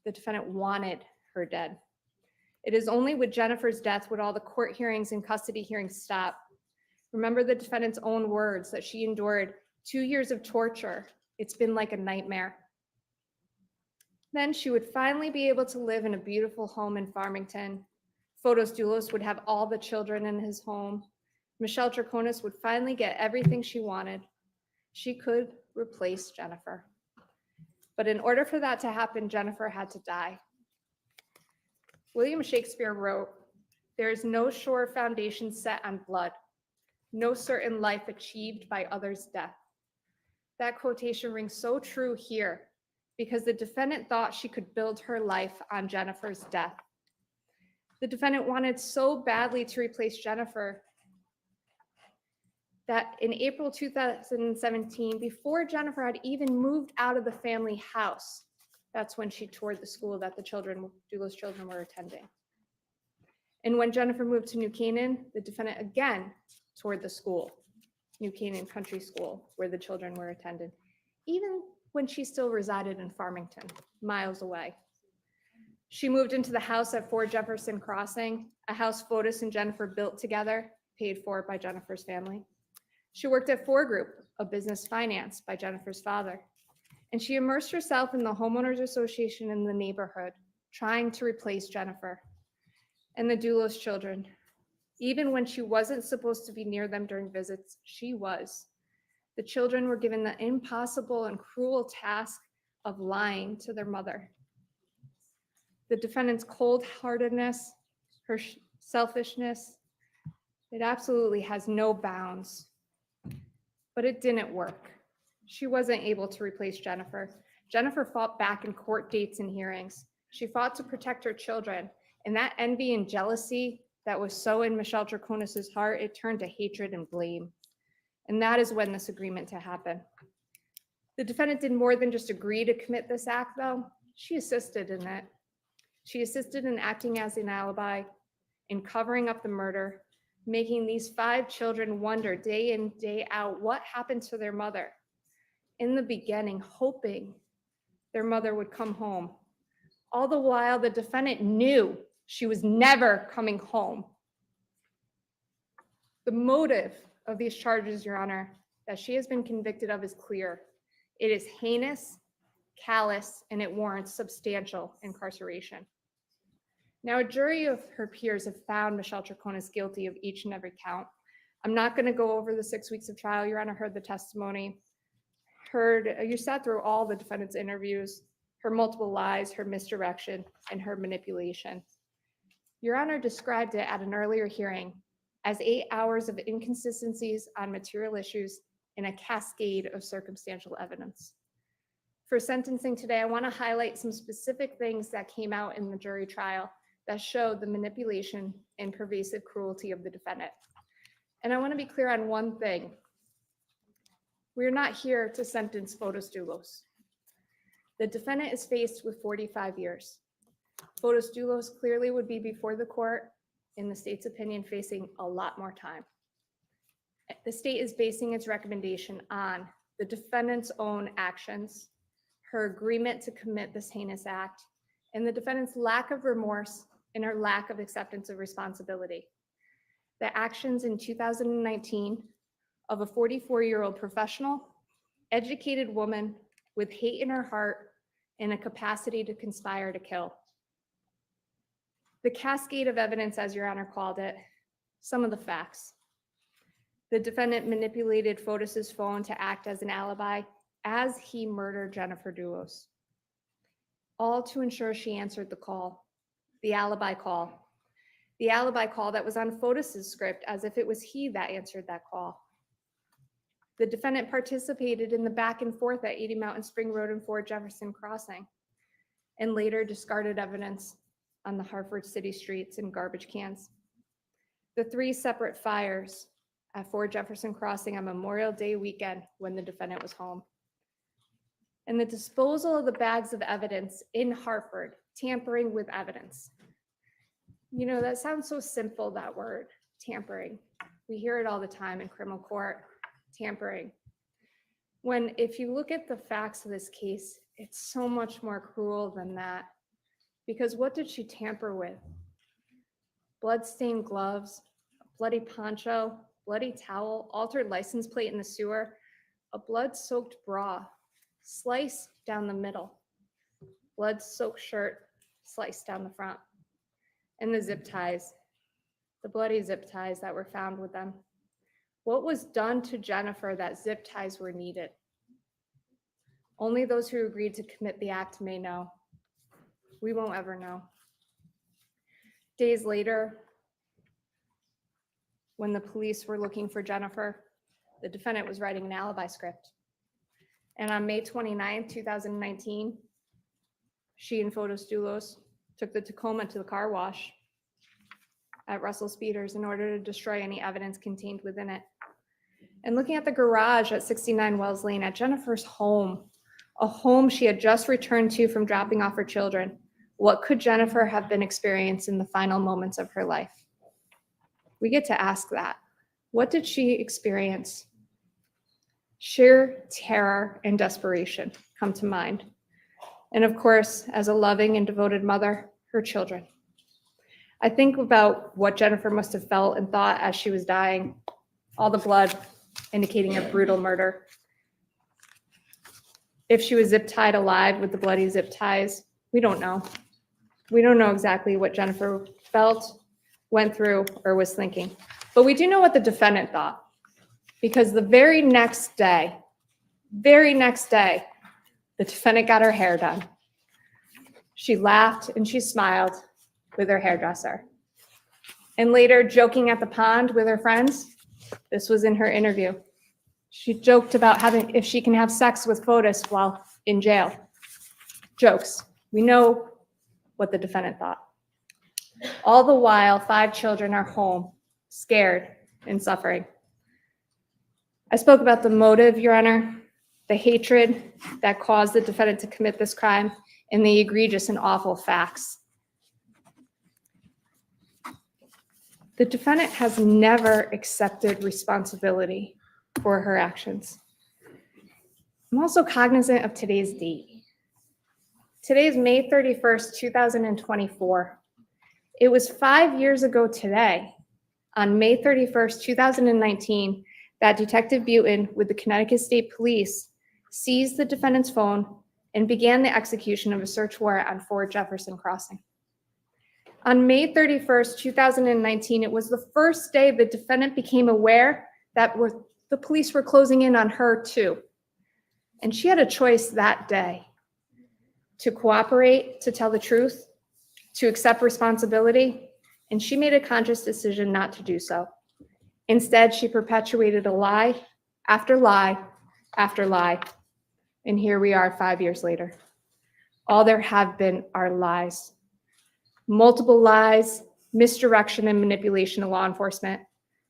The defendant wanted her dead. It is only with Jennifer's death would all the court hearings and custody hearings stop. Remember the defendant's own words that she endured 2 years of torture. It's been like a nightmare. Then she would finally be able to live in a beautiful home in Farmington. Fotis Dulos would have all the children in his home. Michelle Troconis would finally get everything she wanted. She could replace Jennifer. But in order for that to happen, Jennifer had to die. William Shakespeare wrote, "There is no sure foundation set on blood, no certain life achieved by others' death." That quotation rings so true here because the defendant thought she could build her life on Jennifer's death. The defendant wanted so badly to replace Jennifer that in April 2017, before Jennifer had even moved out of the family house, that's when she toured the school that the Dulos children were attending. And when Jennifer moved to New Canaan, the defendant again toured the school, New Canaan Country School, where the children were attended, even when she still resided in Farmington, miles away. She moved into the house at 4 Jefferson Crossing, a house Fotis and Jennifer built together, paid for by Jennifer's family. She worked at 4 Group, a business financed by Jennifer's father. And she immersed herself in the homeowners association in the neighborhood, trying to replace Jennifer and the Dulos children. Even when she wasn't supposed to be near them during visits, she was. The children were given the impossible and cruel task of lying to their mother. The defendant's cold-heartedness, her selfishness, it absolutely has no bounds. But it didn't work. She wasn't able to replace Jennifer. Jennifer fought back in court dates and hearings. She fought to protect her children. And that envy and jealousy that was so in Michelle Troconis' heart, it turned to hatred and blame. And that is when this agreement to happen. The defendant did more than just agree to commit this act, though. She assisted in it. She assisted in acting as an alibi, in covering up the murder, making these 5 children wonder day in, day out what happened to their mother. In the beginning, hoping their mother would come home. All the while, the defendant knew she was never coming home. The motive of these charges, Your Honor, that she has been convicted of is clear. It is heinous, callous, and it warrants substantial incarceration. Now, a jury of her peers have found Michelle Troconis guilty of each and every count. I'm not going to go over the 6 weeks of trial. Your Honor heard the testimony, you sat through all the defendant's interviews, her multiple lies, her misdirection, and her manipulation. Your Honor described it at an earlier hearing as 8 hours of inconsistencies on material issues in a cascade of circumstantial evidence. For sentencing today, I want to highlight some specific things that came out in the jury trial that showed the manipulation and pervasive cruelty of the defendant. And I want to be clear on one thing. We're not here to sentence Fotis Dulos. The defendant is faced with 45 years. Fotis Dulos clearly would be before the court, in the state's opinion, facing a lot more time. The state is basing its recommendation on the defendant's own actions, her agreement to commit this heinous act, and the defendant's lack of remorse and her lack of acceptance of responsibility. The actions in 2019 of a 44-year-old professional, educated woman with hate in her heart and a capacity to conspire to kill. The cascade of evidence, as Your Honor called it, some of the facts. The defendant manipulated Fotis' phone to act as an alibi as he murdered Jennifer Dulos, all to ensure she answered the call, the alibi call that was on Fotis' script as if it was he that answered that call. The defendant participated in the back and forth at 80 Mountain Spring Road and 4 Jefferson Crossing, and later discarded evidence on the Hartford city streets in garbage cans. The 3 separate fires at 4 Jefferson Crossing on Memorial Day weekend when the defendant was home. And the disposal of the bags of evidence in Hartford, tampering with evidence. You know, that sounds so simple, that word, tampering. We hear it all the time in criminal court, tampering. When, if you look at the facts of this case, it's so much more cruel than that. Because what did she tamper with? blood-stained gloves, a bloody poncho, bloody towel, altered license plate in the sewer, a blood-soaked bra, sliced down the middle, blood-soaked shirt, sliced down the front, and the zip ties, the bloody zip ties that were found with them. What was done to Jennifer that zip ties were needed? Only those who agreed to commit the act may know. We won't ever know. Days later, when the police were looking for Jennifer, the defendant was writing an alibi script. And on May 29, 2019, she and Dulos took the Tacoma to the car wash at Russell Speeders in order to destroy any evidence contained within it. And looking at the garage at 69 Wells Lane at Jennifer's home, a home she had just returned to from dropping off her children, what could Jennifer have been experiencing in the final moments of her life? We get to ask that. What did she experience? Sheer terror and desperation come to mind. And of course, as a loving and devoted mother, her children. I think about what Jennifer must have felt and thought as she was dying, all the blood indicating a brutal murder. If she was zip tied alive with the bloody zip ties, we don't know. We don't know exactly what Jennifer felt, went through, or was thinking. But we do know what the defendant thought, because the very next day, the defendant got her hair done. She laughed and she smiled with her hairdresser. And later, joking at the pond with her friends, this was in her interview. She joked about if she can have sex with Fotis while in jail. Jokes. We know what the defendant thought. All the while, 5 children are home, scared and suffering. I spoke about the motive, Your Honor, the hatred that caused the defendant to commit this crime, and the egregious and awful facts. The defendant has never accepted responsibility for her actions. I'm also cognizant of today's date. Today is May 31st, 2024. It was 5 years ago today, on May 31st, 2019, that Detective Butin with the Connecticut State Police seized the defendant's phone and began the execution of a search warrant on Fort Jefferson Crossing. On May 31st, 2019, it was the first day the defendant became aware that the police were closing in on her too. And she had a choice that day to cooperate, to tell the truth, to accept responsibility, and she made a conscious decision not to do so. Instead, she perpetuated a lie after lie after lie. And here we are 5 years later. All there have been are lies. Multiple lies, misdirection, and manipulation of law enforcement.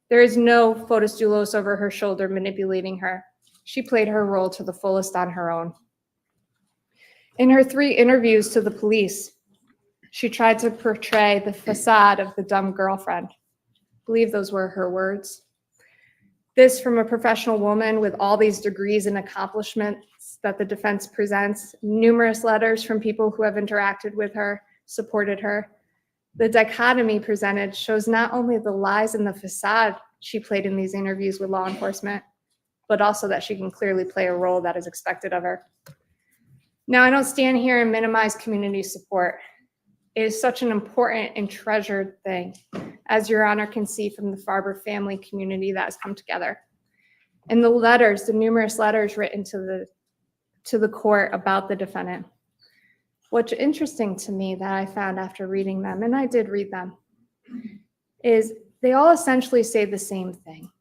There is no Dulos over her shoulder manipulating her. She played her role to the fullest on her own. In her 3 interviews to the police, she tried to portray the facade of the dumb girlfriend. I believe those were her words. This from a professional woman with all these degrees and accomplishments that the defense presents, numerous letters from people who have interacted with her, supported her. The dichotomy presented shows not only the lies and the facade she played in these interviews with law enforcement, but also that she can clearly play a role that is expected of her. Now, I don't stand here and minimize community support. It is such an important and treasured thing, as Your Honor can see from the Farber family community that has come together. And the letters, the numerous letters written to the court about the defendant. What's interesting to me that I found after reading them, and I did read them, is they all essentially say the same thing.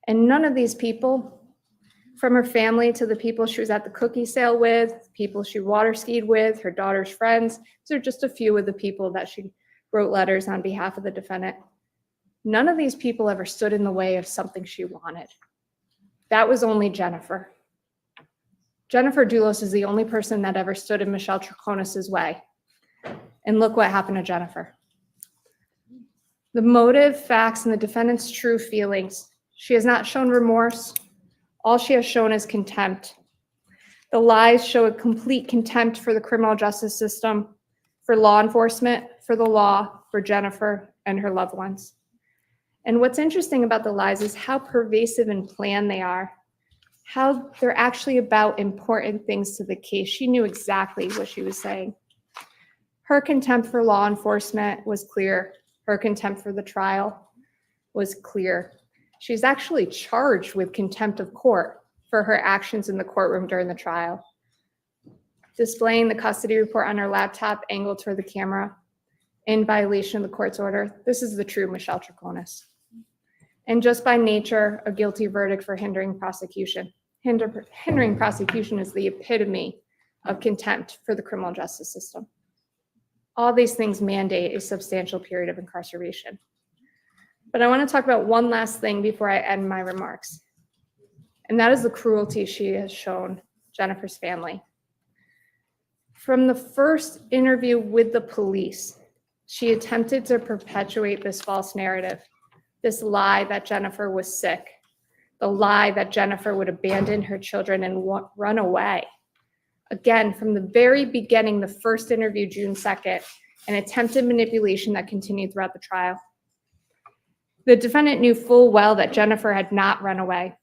And none of these people, from her family to the people she was at the cookie sale with, people she water skied with, her daughter's friends, these are just a few of the people that she wrote letters on behalf of the defendant. None of these people ever stood in the way of something she wanted. That was only Jennifer. Jennifer Dulos is the only person that ever stood in Michelle Troconis' way. And look what happened to Jennifer. The motive, facts, and the defendant's true feelings. She has not shown remorse. All she has shown is contempt. The lies show a complete contempt for the criminal justice system, for law enforcement, for the law, for Jennifer, and her loved ones. And what's interesting about the lies is how pervasive and planned they are, how they're actually about important things to the case. She knew exactly what she was saying. Her contempt for law enforcement was clear. Her contempt for the trial was clear. She's actually charged with contempt of court for her actions in the courtroom during the trial. Displaying the custody report on her laptop angled toward the camera in violation of the court's order. This is the true Michelle Troconis. And just by nature, a guilty verdict for hindering prosecution. Hindering prosecution is the epitome of contempt for the criminal justice system. All these things mandate a substantial period of incarceration. But I want to talk about one last thing before I end my remarks. And that is the cruelty she has shown Jennifer's family. From the first interview with the police, she attempted to perpetuate this false narrative, this lie that Jennifer was sick, the lie that Jennifer would abandon her children and run away. Again, from the very beginning, the first interview, June 2nd, an attempted manipulation that continued throughout the trial. The defendant knew full well that Jennifer had not run away.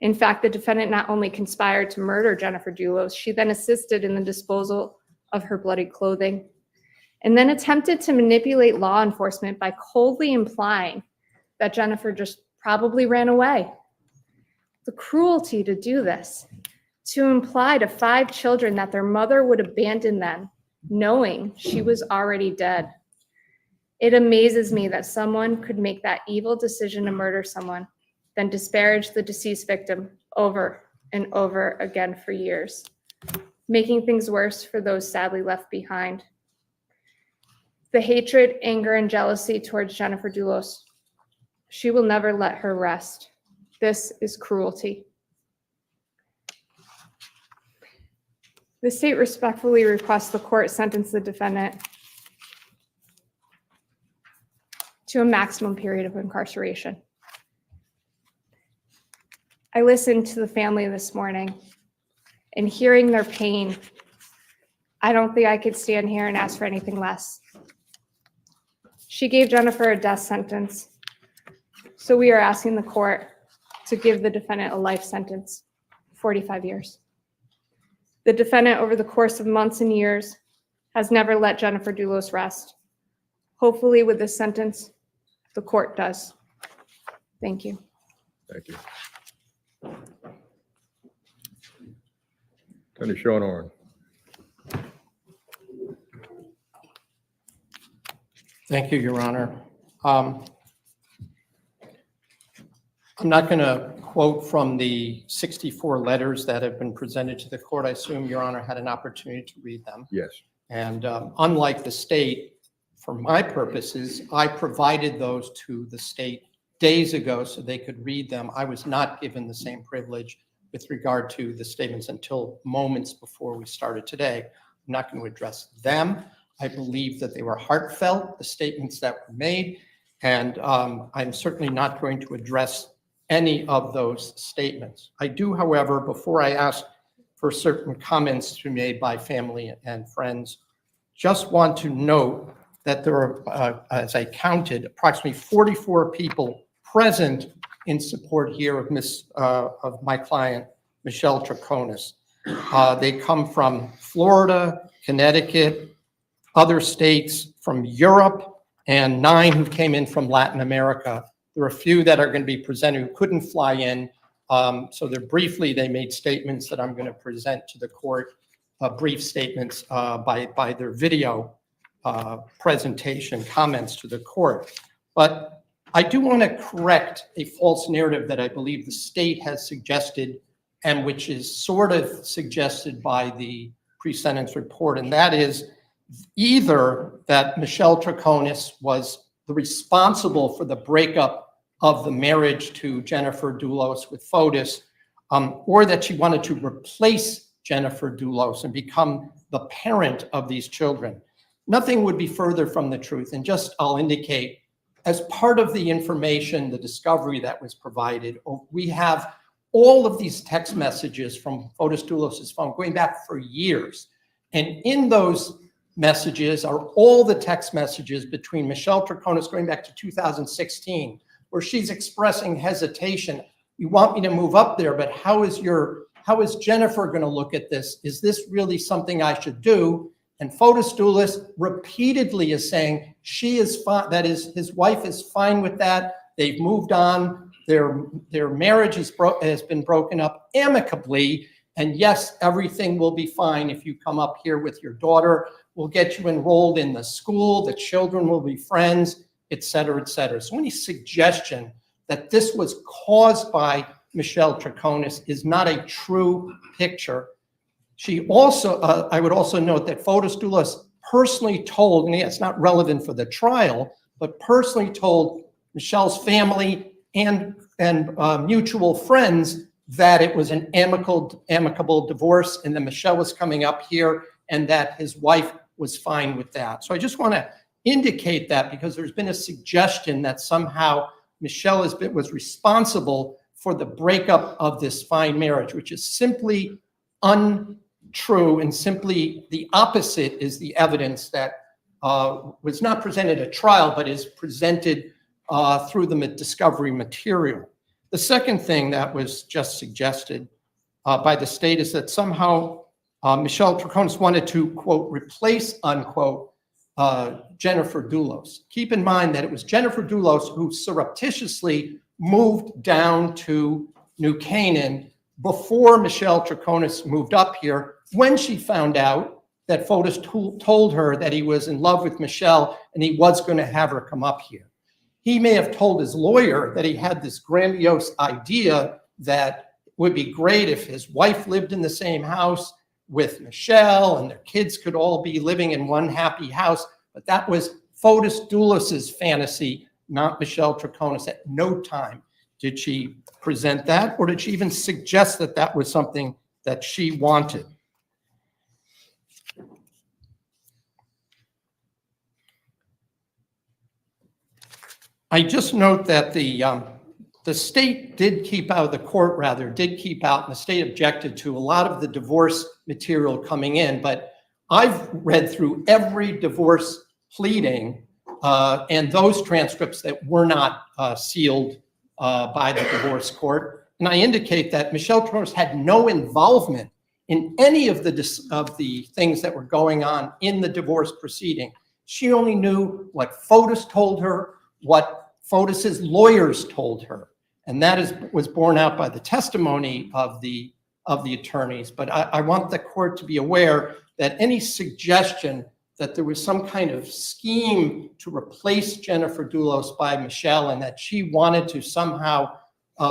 In fact, the defendant not only conspired to murder Jennifer Dulos, she then assisted in the disposal of her bloody clothing, and then attempted to manipulate law enforcement by coldly implying that Jennifer just probably ran away. The cruelty to do this, to imply to 5 children that their mother would abandon them, knowing she was already dead. It amazes me that someone could make that evil decision to murder someone, then disparage the deceased victim over and over again for years, making things worse for those sadly left behind. The hatred, anger, and jealousy towards Jennifer Dulos, she will never let her rest. This is cruelty. The state respectfully requests the court sentence the defendant to a maximum period of incarceration. I listened to the family this morning, and hearing their pain, I don't think I could stand here and ask for anything less. She gave Jennifer a death sentence, so we are asking the court to give the defendant a life sentence, 45 years. The defendant, over the course of months and years, has never let Jennifer Dulos rest. Hopefully, with this sentence, the court does. Thank you. Thank you. Attorney Shornorn. Thank you, Your Honor. I'm not going to quote from the 64 letters that have been presented to the court. I assume Your Honor had an opportunity to read them. Yes. And unlike the state, for my purposes, I provided those to the state days ago so they could read them. I was not given the same privilege with regard to the statements until moments before we started today. I'm not going to address them. I believe that they were heartfelt, the statements that were made, and I'm certainly not going to address any of those statements. I do, however, before I ask for certain comments to be made by family and friends, just want to note that there are, as I counted, approximately 44 people present in support here of my client, Michelle Troconis. They come from Florida, Connecticut, other states, from Europe, and 9 who came in from Latin America. There are a few that are going to be presented who couldn't fly in. So briefly, they made statements that I'm going to present to the court, brief statements by their video presentation comments to the court. But I do want to correct a false narrative that I believe the state has suggested, and which is sort of suggested by the pre-sentence report, and that is either that Michelle Troconis was the responsible for the breakup of the marriage to Jennifer Dulos with Fotis, or that she wanted to replace Jennifer Dulos and become the parent of these children. Nothing would be further from the truth. And just I'll indicate, as part of the information, the discovery that was provided, we have all of these text messages from Fotis Dulos's phone going back for years. And in those messages are all the text messages between Michelle Troconis going back to 2016, where she's expressing hesitation. You want me to move up there, but how is Jennifer going to look at this? Is this really something I should do? And Fotis Dulos repeatedly is saying she is fine, that is, his wife is fine with that. They've moved on. Their marriage has been broken up amicably. And yes, everything will be fine if you come up here with your daughter. We'll get you enrolled in the school. The children will be friends, et cetera, et cetera. So any suggestion that this was caused by Michelle Troconis is not a true picture. She also, I would also note that Fotis Dulos personally told, and it's not relevant for the trial, but personally told Michelle's family and mutual friends that it was an amicable divorce and that Michelle was coming up here and that his wife was fine with that. So I just want to indicate that because there's been a suggestion that somehow Michelle was responsible for the breakup of this fine marriage, which is simply untrue, and simply the opposite is the evidence that was not presented at trial, but is presented through the discovery material. The second thing that was just suggested by the state is that somehow Michelle Troconis wanted to, quote, replace, unquote, Jennifer Dulos. Keep in mind that it was Jennifer Dulos who surreptitiously moved down to New Canaan before Michelle Troconis moved up here, when she found out that Fotis told her that he was in love with Michelle and he was going to have her come up here. He may have told his lawyer that he had this grandiose idea that it would be great if his wife lived in the same house with Michelle and their kids could all be living in one happy house. But that was Fotis Dulos's fantasy, not Michelle Troconis. At no time did she present that, or did she even suggest that that was something that she wanted. I just note that the state did keep out, the court rather, did keep out, and the state objected to a lot of the divorce material coming in, but I've read through every divorce pleading and those transcripts that were not sealed by the divorce court. And I indicate that Michelle Troconis had no involvement in any of the things that were going on in the divorce proceeding. She only knew what Fotis told her, what Fotis's lawyers told her. And that was borne out by the testimony of the attorneys. But I want the court to be aware that any suggestion that there was some kind of scheme to replace Jennifer Dulos by Michelle and that she wanted to somehow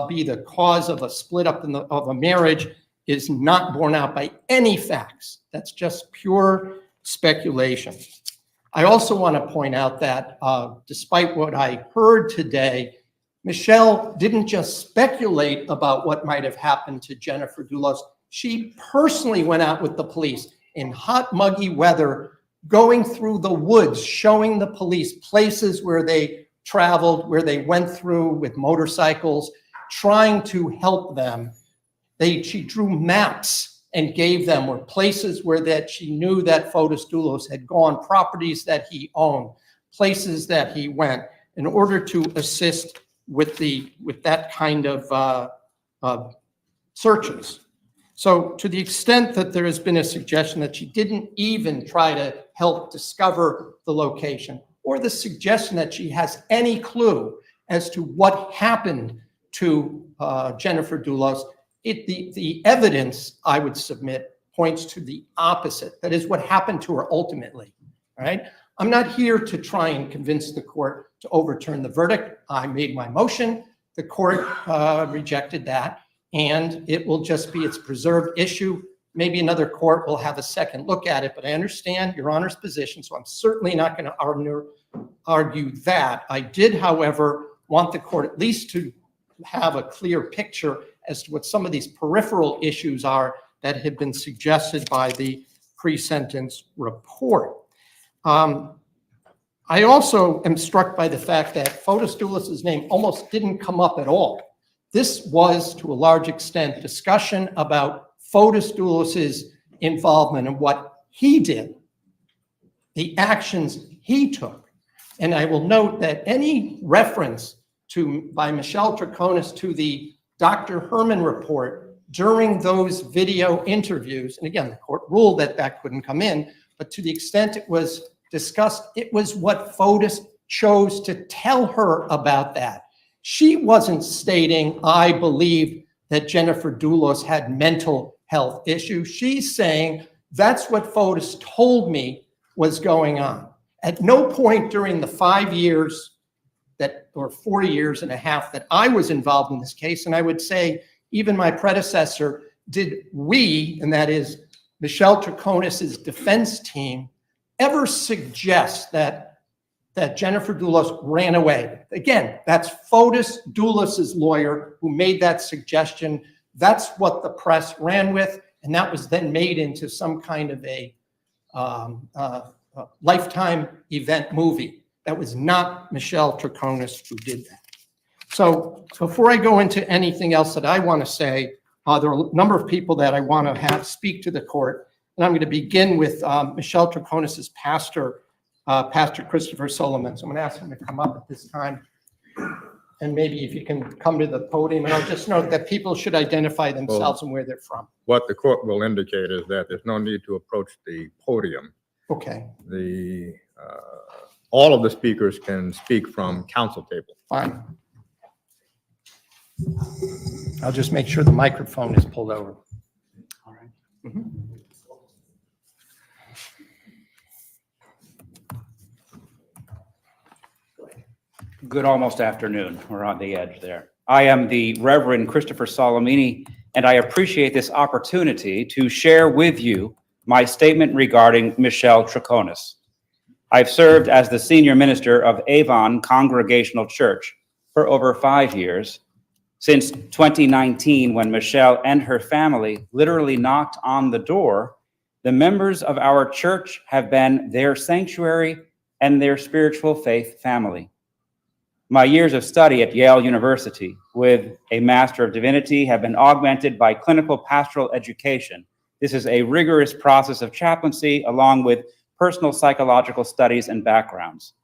be the cause of a split up of a marriage is not borne out by any facts. That's just pure speculation. I also want to point out that despite what I heard today, Michelle didn't just speculate about what might have happened to Jennifer Dulos. She personally went out with the police in hot, muggy weather, going through the woods, showing the police places where they traveled, where they went through with motorcycles, trying to help them. She drew maps and gave them were places where that she knew that Fotis Dulos had gone, properties that he owned, places that he went, in order to assist with that kind of searches. So to the extent that there has been a suggestion that she didn't even try to help discover the location, or the suggestion that she has any clue as to what happened to Jennifer Dulos, the evidence I would submit points to the opposite. That is what happened to her ultimately, right? I'm not here to try and convince the court to overturn the verdict. I made my motion. The court rejected that, and it will just be its preserved issue. Maybe another court will have a second look at it, but I understand Your Honor's position, so I'm certainly not going to argue that. I did, however, want the court at least to have a clear picture as to what some of these peripheral issues are that have been suggested by the pre-sentence report. I also am struck by the fact that Fotis Dulos' name almost didn't come up at all. This was, to a large extent, discussion about Fotis Dulos' involvement and what he did. the actions he took. And I will note that any reference by Michelle Troconis to the Dr. Herman report during those video interviews, and again, the court ruled that that couldn't come in, but to the extent it was discussed, it was what FOTUS chose to tell her about that. She wasn't stating, I believe that Jennifer Dulos had mental health issues. She's saying, that's what FOTUS told me was going on. At no point during the 5 years or 4 years and a half that I was involved in this case, and I would say even my predecessor, did we, and that is Michelle Troconis's defense team, ever suggest that Jennifer Dulos ran away. Again, that's FOTUS Dulos's lawyer who made that suggestion. That's what the press ran with, and that was then made into some kind of a Lifetime event movie. That was not Michelle Troconis who did that. So before I go into anything else that I want to say, there are a number of people that I want to have speak to the court, and I'm going to begin with Michelle Troconis's pastor, Pastor Christopher Solomon. So I'm going to ask him to come up at this time. And maybe if you can come to the podium, and I'll just note that people should identify themselves and where they're from. What the court will indicate is that there's no need to approach the podium. Okay, All of the speakers can speak from council table. fine. I'll just make sure the microphone is pulled over. All right. Mhm. Good almost afternoon. We're on the edge there. I am the Reverend Christopher Solomini, and I appreciate this opportunity to share with you my statement regarding Michelle Troconis. I've served as the senior minister of Avon Congregational Church for over 5 years, since 2019, when Michelle and her family literally knocked on the door. The members of our church have been their sanctuary and their spiritual faith family. My years of study at Yale University with a Master of Divinity have been augmented by clinical pastoral education. This is a rigorous process of chaplaincy along with personal psychological studies and backgrounds.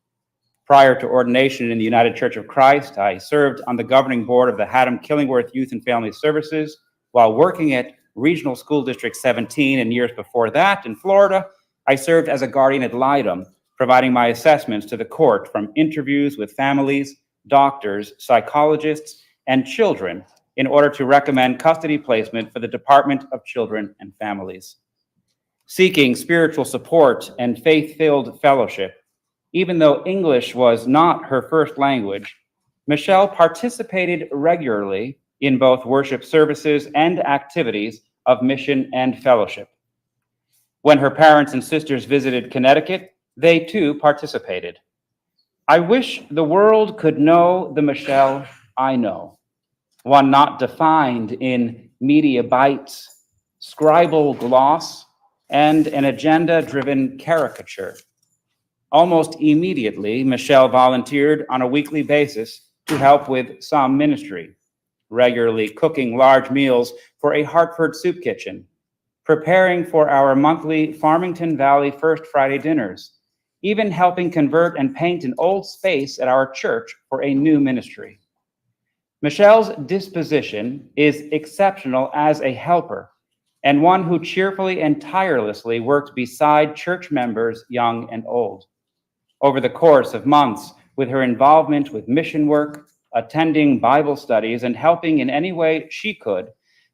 Prior to ordination in the United Church of Christ, I served on the governing board of the Haddam-Killingworth Youth and Family Services. While working at Regional School District 17 and years before that in Florida, I served as a guardian ad litem, providing my assessments to the court from interviews with families, doctors, psychologists, and children in order to recommend custody placement for the Department of Children and Families. Seeking spiritual support and faith-filled fellowship, even though English was not her first language, Michelle participated regularly in both worship services and activities of mission and fellowship. When her parents and sisters visited Connecticut, they too participated. I wish the world could know the Michelle I know, one not defined in media bites, scribal gloss, and an agenda-driven caricature. Almost immediately, Michelle volunteered on a weekly basis to help with some ministry, regularly cooking large meals for a Hartford soup kitchen, preparing for our monthly Farmington Valley First Friday dinners, even helping convert and paint an old space at our church for a new ministry. Michelle's disposition is exceptional as a helper, and one who cheerfully and tirelessly worked beside church members, young and old. Over the course of months, with her involvement with mission work, attending Bible studies, and helping in any way she could,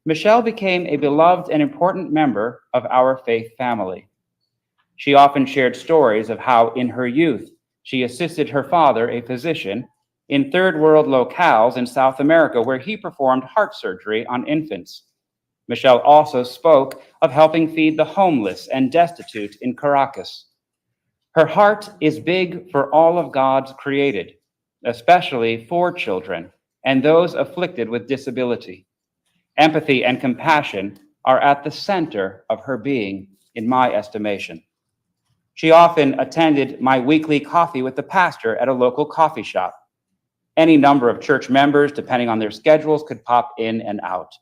Michelle became a beloved and important member of our faith family. She often shared stories of how in her youth, she assisted her father, a physician, in third world locales in South America, where he performed heart surgery on infants. Michelle also spoke of helping feed the homeless and destitute in Caracas. Her heart is big for all of God's created, especially for children and those afflicted with disability. Empathy and compassion are at the center of her being, in my estimation. She often attended my weekly coffee with the pastor at a local coffee shop. Any number of church members, depending on their schedules, could pop in and out.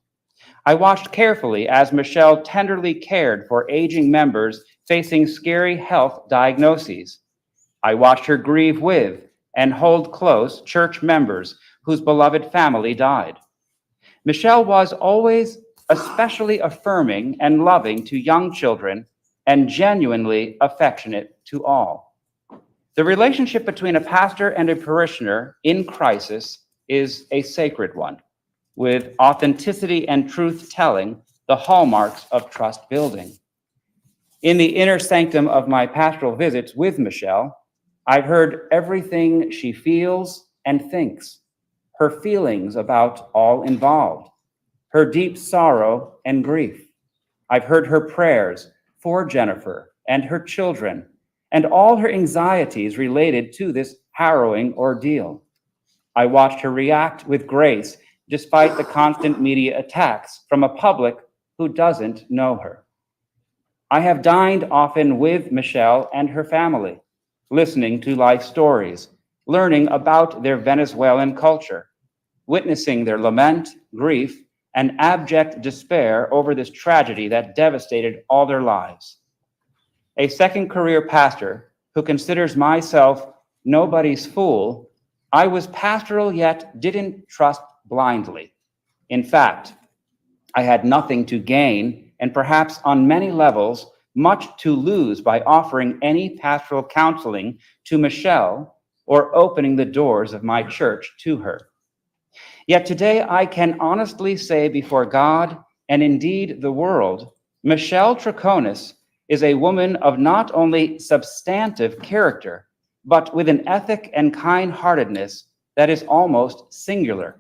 I watched carefully as Michelle tenderly cared for aging members facing scary health diagnoses. I watched her grieve with and hold close church members whose beloved family died. Michelle was always especially affirming and loving to young children and genuinely affectionate to all. The relationship between a pastor and a parishioner in crisis is a sacred one, with authenticity and truth-telling the hallmarks of trust building. In the inner sanctum of my pastoral visits with Michelle, I've heard everything she feels and thinks, her feelings about all involved, her deep sorrow and grief. I've heard her prayers for Jennifer and her children and all her anxieties related to this harrowing ordeal. I watched her react with grace despite the constant media attacks from a public who doesn't know her. I have dined often with Michelle and her family, listening to life stories, learning about their Venezuelan culture, witnessing their lament, grief, and abject despair over this tragedy that devastated all their lives. A second career pastor who considers myself nobody's fool, I was pastoral yet didn't trust blindly. In fact, I had nothing to gain and perhaps on many levels, much to lose by offering any pastoral counseling to Michelle or opening the doors of my church to her. Yet today I can honestly say before God and indeed the world, Michelle Troconis is a woman of not only substantive character, but with an ethic and kind-heartedness that is almost singular.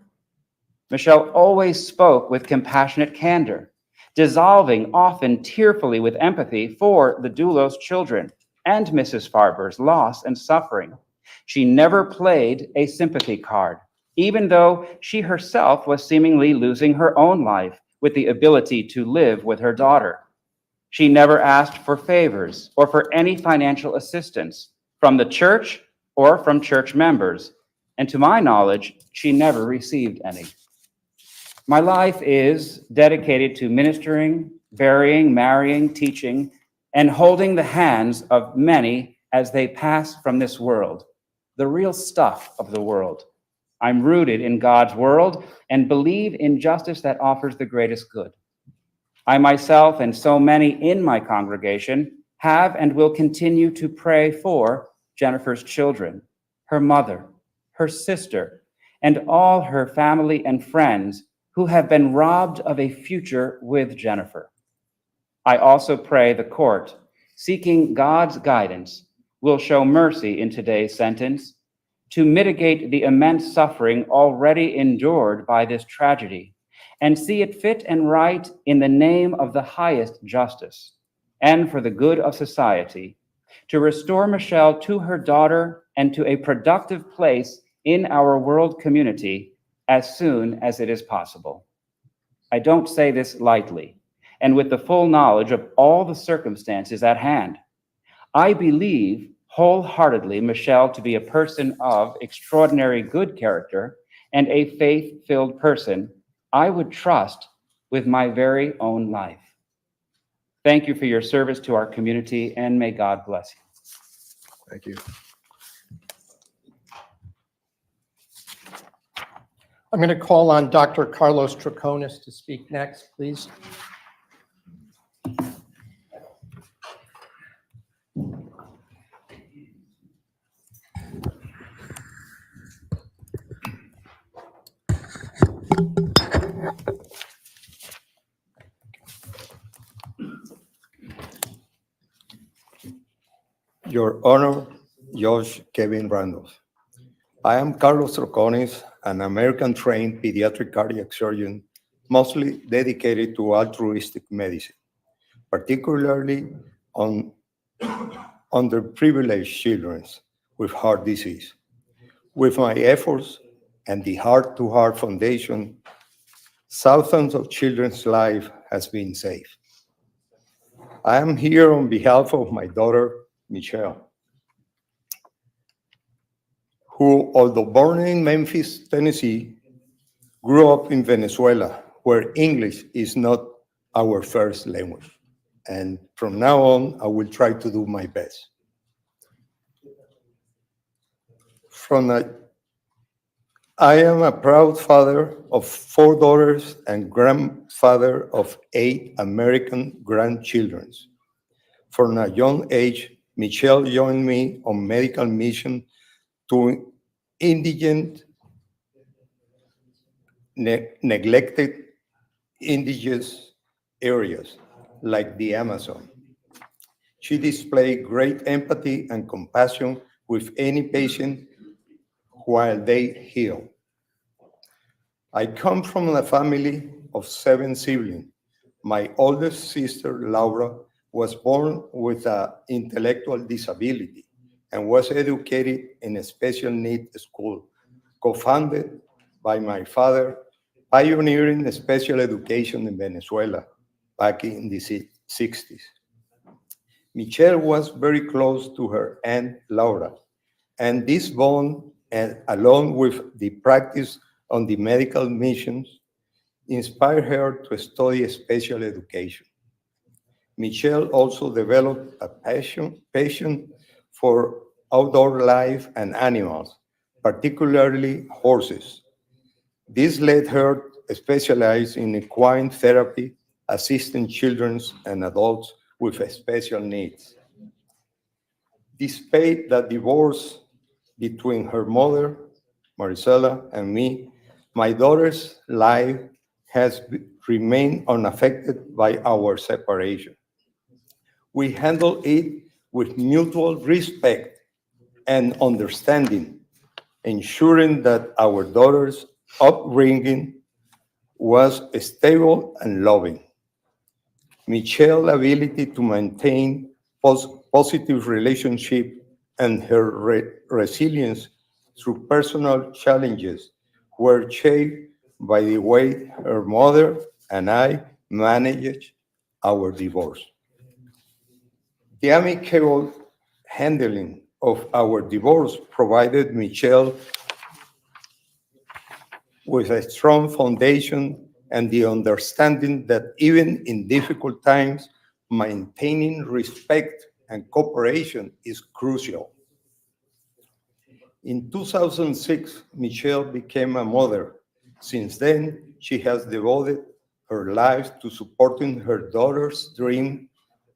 Michelle always spoke with compassionate candor, dissolving often tearfully with empathy for the Dulos children and Mrs. Farber's loss and suffering. She never played a sympathy card, even though she herself was seemingly losing her own life with the ability to live with her daughter. She never asked for favors or for any financial assistance from the church or from church members, and to my knowledge, she never received any. My life is dedicated to ministering, burying, marrying, teaching, and holding the hands of many as they pass from this world, the real stuff of the world. I'm rooted in God's world and believe in justice that offers the greatest good. I myself and so many in my congregation have and will continue to pray for Jennifer's children, her mother, her sister, and all her family and friends who have been robbed of a future with Jennifer. I also pray the court, seeking God's guidance, will show mercy in today's sentence to mitigate the immense suffering already endured by this tragedy and see it fit and right in the name of the highest justice and for the good of society to restore Michelle to her daughter and to a productive place in our world community as soon as it is possible. I don't say this lightly and with the full knowledge of all the circumstances at hand. I believe wholeheartedly Michelle to be a person of extraordinary good character and a faith-filled person I would trust with my very own life. Thank you for your service to our community, and may God bless you. Thank you. I'm going to call on Dr. Carlos Troconis to speak next, please. Your Honor, Judge Kevin Randolph. I am Carlos Troconis, an American-trained pediatric cardiac surgeon, mostly dedicated to altruistic medicine, particularly on underprivileged children with heart disease. With my efforts and the Heart to Heart Foundation, thousands of children's lives has been saved. I am here on behalf of my daughter, Michelle, who, although born in Memphis, Tennessee, grew up in Venezuela, where English is not our first language. And from now on, I will try to do my best. I am a proud father of 4 daughters and grandfather of 8 American grandchildren. From a young age, Michelle joined me on medical mission to indigent, neglected indigenous areas like the Amazon. She displayed great empathy and compassion with any patient while they heal. I come from a family of 7 siblings. My oldest sister, Laura, was born with an intellectual disability and was educated in a special needs school, co-founded by my father, pioneering special education in Venezuela back in the 60s. Michelle was very close to her aunt, Laura, and this bond, along with the practice on the medical missions, inspired her to study special education. Michelle also developed a passion for outdoor life and animals, particularly horses. This led her to specialize in equine therapy, assisting children and adults with special needs. Despite the divorce between her mother, Maricela, and me, my daughter's life has remained unaffected by our separation. We handle it with mutual respect and understanding, ensuring that our daughter's upbringing was stable and loving. Michelle's ability to maintain positive relationship and her resilience through personal challenges were shaped by the way her mother and I managed our divorce. The amicable handling of our divorce provided Michelle with a strong foundation and the understanding that even in difficult times, maintaining respect and cooperation is crucial. In 2006, Michelle became a mother. Since then, she has devoted her life to supporting her daughter's dream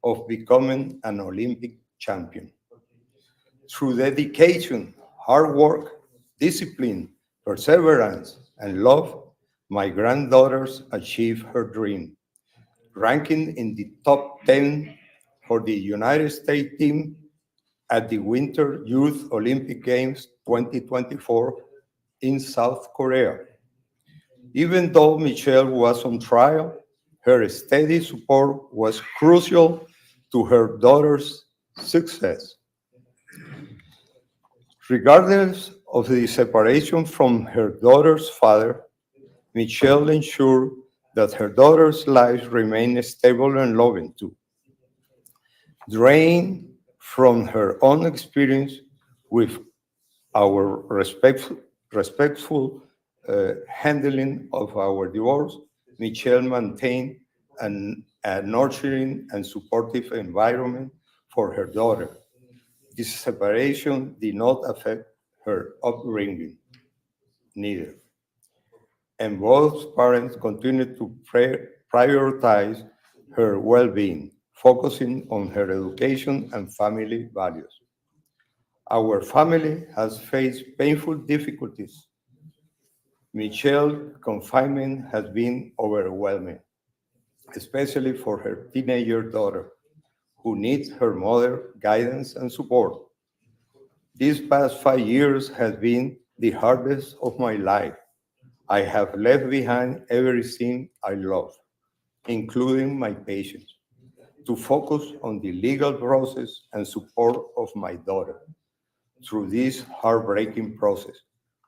of becoming an Olympic champion. Through dedication, hard work, discipline, perseverance, and love, my granddaughters achieved her dream, ranking in the top 10 for the United States team at the Winter Youth Olympic Games 2024 in South Korea. Even though Michelle was on trial, her steady support was crucial to her daughter's success. Regardless of the separation from her daughter's father, Michelle ensured that her daughter's life remained stable and loving too. Drained from her own experience with our respectful handling of our divorce, Michelle maintained a nurturing and supportive environment for her daughter. This separation did not affect her upbringing, neither. And both parents continued to prioritize her well-being, focusing on her education and family values. Our family has faced painful difficulties. Michelle's confinement has been overwhelming, especially for her teenager daughter, who needs her mother's guidance and support. These past 5 years has been the hardest of my life. I have left behind everything I love, including my patients, to focus on the legal process and support of my daughter through this heartbreaking process,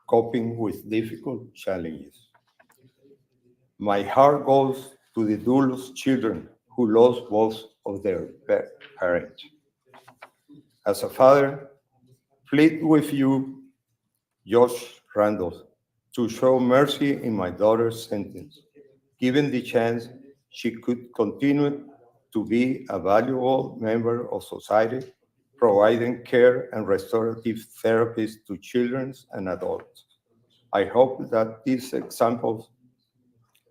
coping with difficult challenges. My heart goes to the Dulos children who lost both of their parents. As a father, plead with you, Josh Randolph, to show mercy in my daughter's sentence. Given the chance, she could continue to be a valuable member of society, providing care and restorative therapies to children and adults. I hope that these examples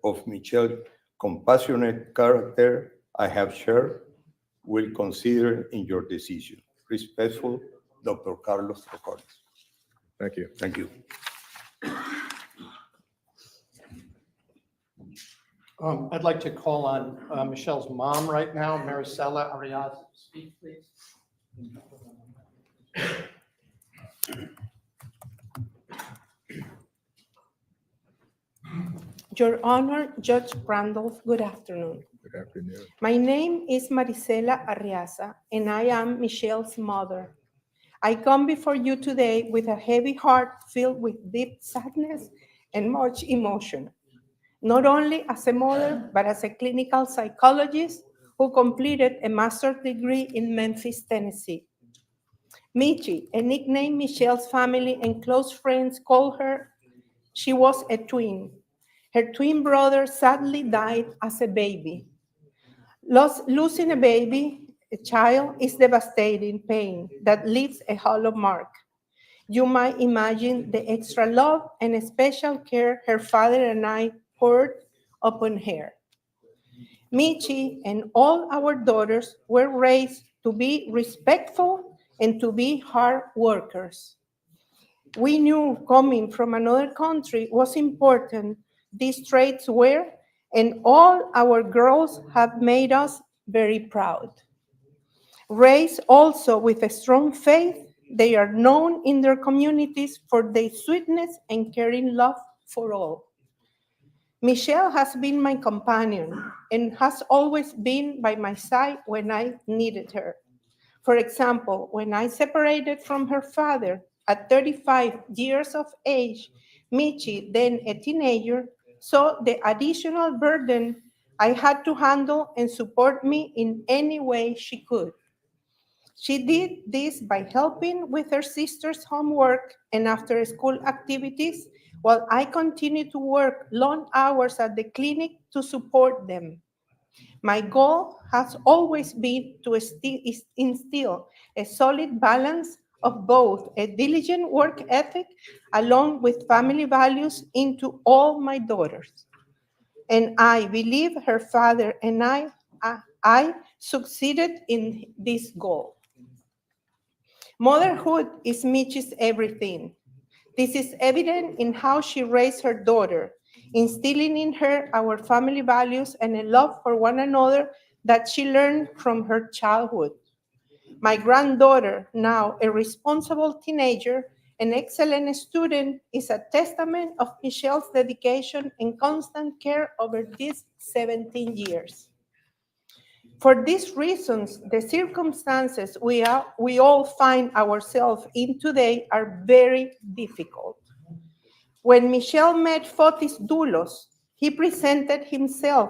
of Michelle's compassionate character I have shared will consider in your decision. Respectful, Dr. Carlos Troconis. Thank you. Thank you. I'd like to call on Michelle's mom right now, Maricela Arias, to speak, please. Your Honor, Judge Randolph, good afternoon. Good afternoon. My name is Maricela Arriaza, and I am Michelle's mother. I come before you today with a heavy heart filled with deep sadness and much emotion, not only as a mother, but as a clinical psychologist who completed a master's degree in Memphis, Tennessee. Michi, a nickname Michelle's family and close friends call her, she was a twin. Her twin brother sadly died as a baby. Losing a baby, a child, is devastating pain that leaves a hollow mark. You might imagine the extra love and special care her father and I poured upon her. Michi and all our daughters were raised to be respectful and to be hard workers. We knew coming from another country was important. These traits were, and all our girls have made us very proud. Raised also with a strong faith, they are known in their communities for their sweetness and caring love for all. Michelle has been my companion and has always been by my side when I needed her. For example, when I separated from her father at 35 years of age, Michi, then a teenager, saw the additional burden I had to handle and support me in any way she could. She did this by helping with her sister's homework and after school activities, while I continued to work long hours at the clinic to support them. My goal has always been to instill a solid balance of both a diligent work ethic along with family values into all my daughters. And I believe her father and I succeeded in this goal. Motherhood is Michi's everything. This is evident in how she raised her daughter, instilling in her our family values and a love for one another that she learned from her childhood. My granddaughter, now a responsible teenager, an excellent student, is a testament of Michelle's dedication and constant care over these 17 years. For these reasons, the circumstances we all find ourselves in today are very difficult. When Michelle met Fotis Dulos, he presented himself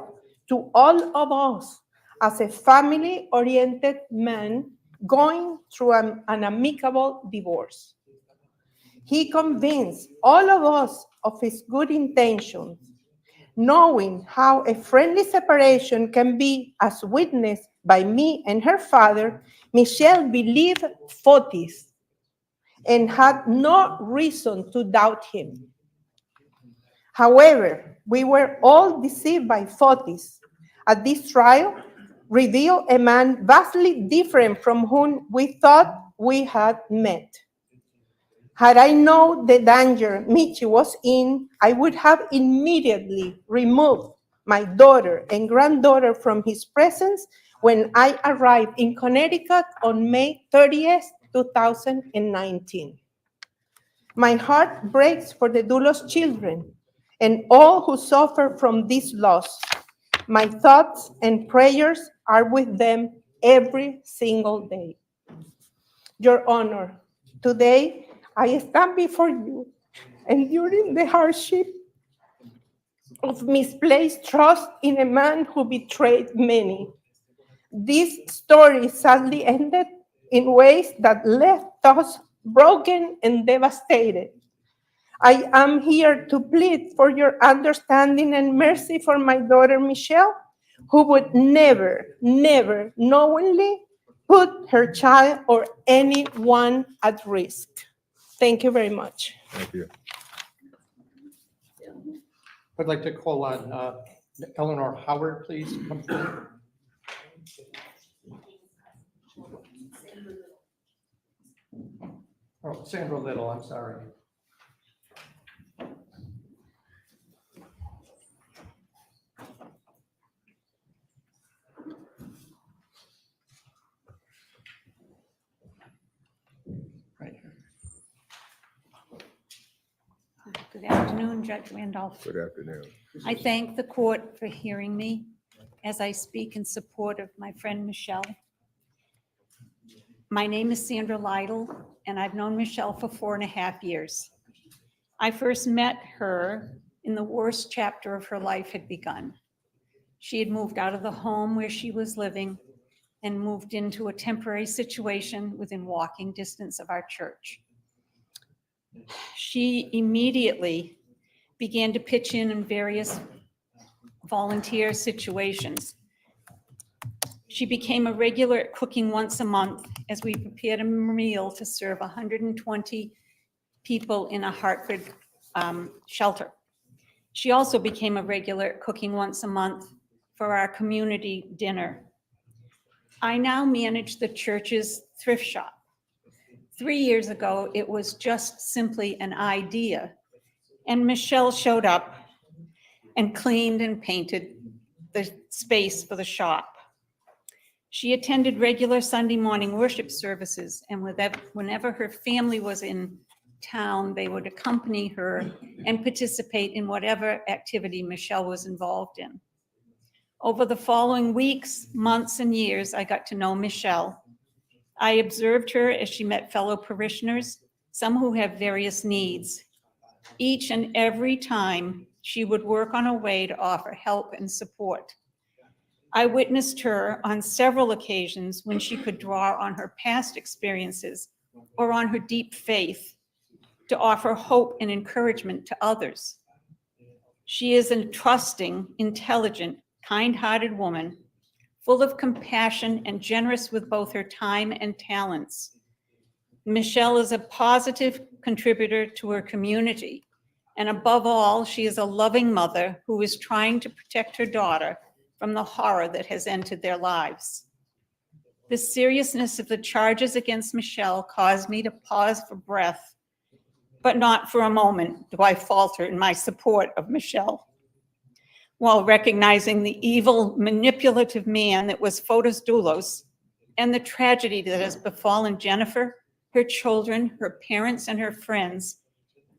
to all of us as a family-oriented man going through an amicable divorce. He convinced all of us of his good intentions, knowing how a friendly separation can be as witnessed by me and her father. Michelle believed Fotis and had no reason to doubt him. However, we were all deceived by Fotis. At this trial, revealed a man vastly different from whom we thought we had met. Had I known the danger Michi was in, I would have immediately removed my daughter and granddaughter from his presence when I arrived in Connecticut on May 30th, 2019. My heart breaks for the Dulos children and all who suffer from this loss. My thoughts and prayers are with them every single day. Your Honor, today I stand before you, enduring the hardship of misplaced trust in a man who betrayed many. This story sadly ended in ways that left us broken and devastated. I am here to plead for your understanding and mercy for my daughter, Michelle, who would never, never knowingly put her child or anyone at risk. Thank you very much. Thank you. I'd like to call on Eleanor Howard, please, to come forward. Oh, Sandra Little, I'm sorry. Right here. Good afternoon, Judge Randolph. Good afternoon. I thank the court for hearing me as I speak in support of my friend Michelle. My name is Sandra Lytle, and I've known Michelle for 4.5 years. I first met her in the worst chapter of her life had begun. She had moved out of the home where she was living and moved into a temporary situation within walking distance of our church. She immediately began to pitch in various volunteer situations. She became a regular at cooking once a month as we prepared a meal to serve 120 people in a Hartford shelter. She also became a regular at cooking once a month for our community dinner. I now manage the church's thrift shop. 3 years ago, it was just simply an idea, and Michelle showed up and cleaned and painted the space for the shop. She attended regular Sunday morning worship services, and whenever her family was in town, they would accompany her and participate in whatever activity Michelle was involved in. Over the following weeks, months, and years, I got to know Michelle. I observed her as she met fellow parishioners, some who have various needs. Each and every time, she would work on a way to offer help and support. I witnessed her on several occasions when she could draw on her past experiences or on her deep faith to offer hope and encouragement to others. She is a trusting, intelligent, kind-hearted woman, full of compassion and generous with both her time and talents. Michelle is a positive contributor to her community, and above all, she is a loving mother who is trying to protect her daughter from the horror that has entered their lives. The seriousness of the charges against Michelle caused me to pause for breath, but not for a moment do I falter in my support of Michelle. While recognizing the evil, manipulative man that was Dulos and the tragedy that has befallen Jennifer, her children, her parents, and her friends,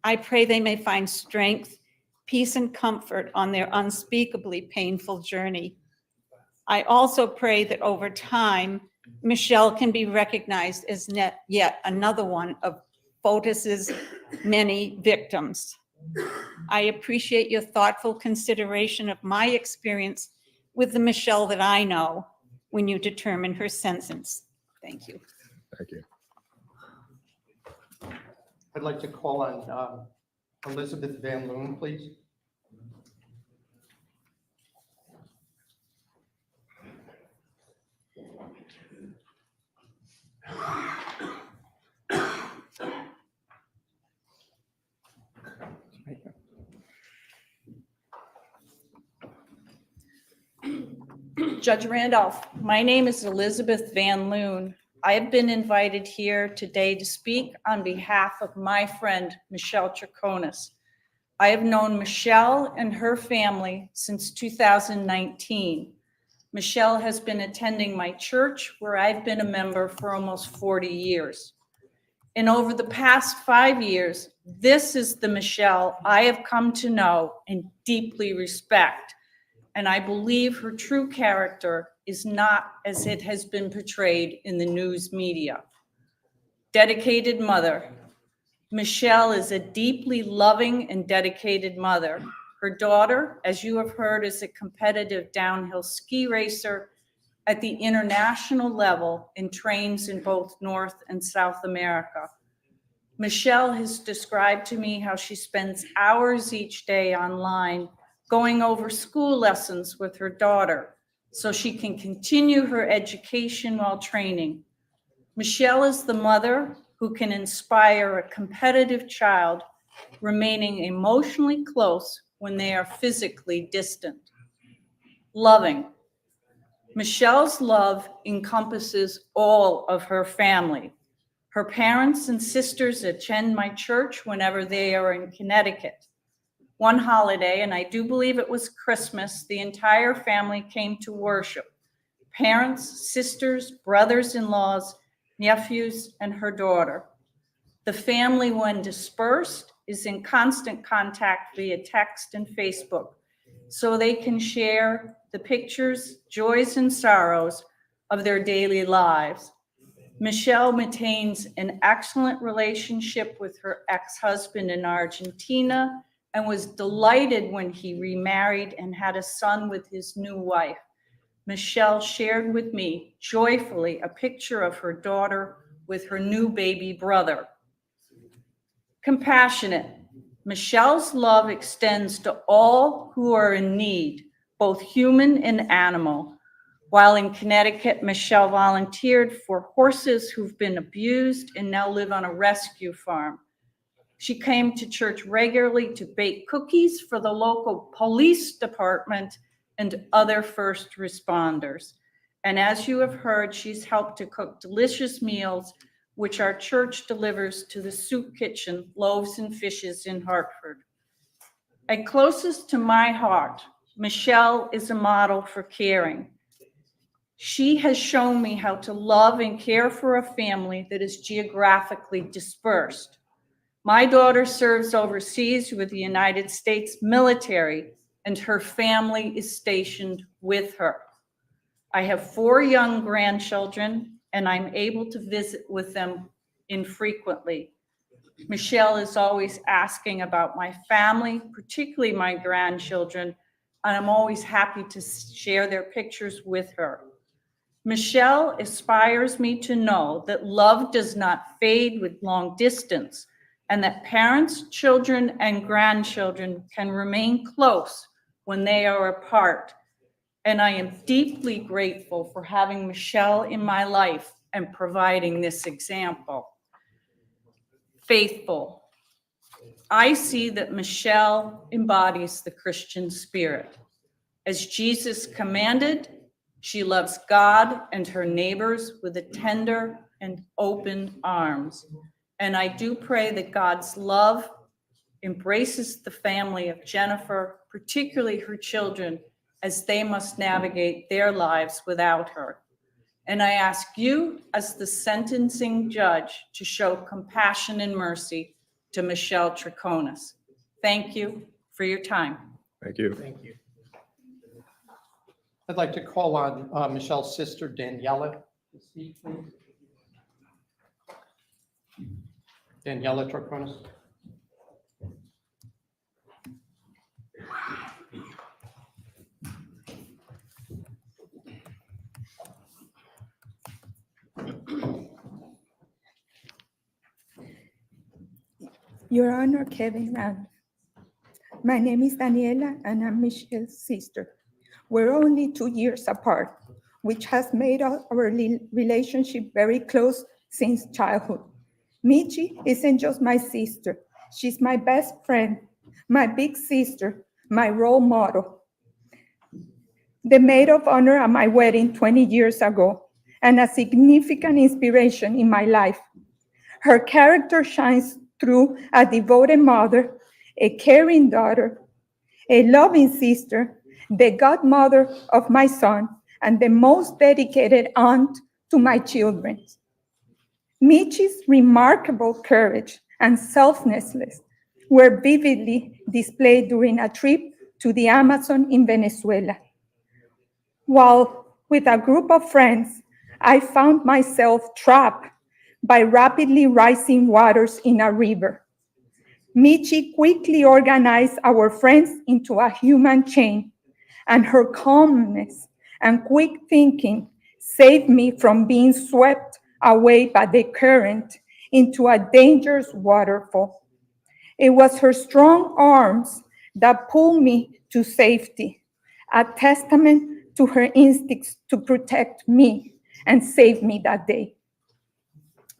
I pray they may find strength, peace, and comfort on their unspeakably painful journey. I also pray that over time, Michelle can be recognized as yet another one of Fotis's many victims. I appreciate your thoughtful consideration of my experience with the Michelle that I know when you determine her sentence. Thank you. Thank you. I'd like to call on Elizabeth Van Loon, please. Judge Randolph, my name is Elizabeth Van Loon. I have been invited here today to speak on behalf of my friend, Michelle Troconis. I have known Michelle and her family since 2019. Michelle has been attending my church, where I've been a member for almost 40 years. And over the past 5 years, this is the Michelle I have come to know and deeply respect. And I believe her true character is not as it has been portrayed in the news media. Dedicated mother. Michelle is a deeply loving and dedicated mother. Her daughter, as you have heard, is a competitive downhill ski racer at the international level and trains in both North and South America. Michelle has described to me how she spends hours each day online going over school lessons with her daughter so she can continue her education while training. Michelle is the mother who can inspire a competitive child, remaining emotionally close when they are physically distant. Loving. Michelle's love encompasses all of her family. Her parents and sisters attend my church whenever they are in Connecticut. One holiday, and I do believe it was Christmas, the entire family came to worship. Parents, sisters, brothers-in-laws, nephews, and her daughter. The family, when dispersed, is in constant contact via text and Facebook, so they can share the pictures, joys, and sorrows of their daily lives. Michelle maintains an excellent relationship with her ex-husband in Argentina and was delighted when he remarried and had a son with his new wife. Michelle shared with me joyfully a picture of her daughter with her new baby brother. Compassionate. Michelle's love extends to all who are in need, both human and animal. While in Connecticut, Michelle volunteered for horses who've been abused and now live on a rescue farm. She came to church regularly to bake cookies for the local police department and other first responders. And as you have heard, she's helped to cook delicious meals, which our church delivers to the soup kitchen, Loaves and Fishes in Hartford. And closest to my heart, Michelle is a model for caring. She has shown me how to love and care for a family that is geographically dispersed. My daughter serves overseas with the United States military, and her family is stationed with her. I have 4 young grandchildren, and I'm able to visit with them infrequently. Michelle is always asking about my family, particularly my grandchildren, and I'm always happy to share their pictures with her. Michelle inspires me to know that love does not fade with long distance, and that parents, children, and grandchildren can remain close when they are apart. And I am deeply grateful for having Michelle in my life and providing this example. Faithful. I see that Michelle embodies the Christian spirit. As Jesus commanded, she loves God and her neighbors with a tender and open arms. And I do pray that God's love embraces the family of Jennifer, particularly her children, as they must navigate their lives without her. And I ask you, as the sentencing judge, to show compassion and mercy to Michelle Troconis. Thank you for your time. Thank you. Thank you. I'd like to call on Michelle's sister, Daniela, to speak, please. Daniela Troconis. Your Honor, Kevin, my name is Daniela and I'm Michelle's sister. We're only 2 years apart, which has made our relationship very close since childhood. Michi isn't just my sister. She's my best friend, my big sister, my role model. The maid of honor at my wedding 20 years ago, and a significant inspiration in my life. Her character shines through a devoted mother, a caring daughter, a loving sister, the godmother of my son, and the most dedicated aunt to my children. Michi's remarkable courage and selflessness were vividly displayed during a trip to the Amazon in Venezuela. While with a group of friends, I found myself trapped by rapidly rising waters in a river. Michi quickly organized our friends into a human chain, and her calmness and quick thinking saved me from being swept away by the current into a dangerous waterfall. It was her strong arms that pulled me to safety, a testament to her instincts to protect me and save me that day.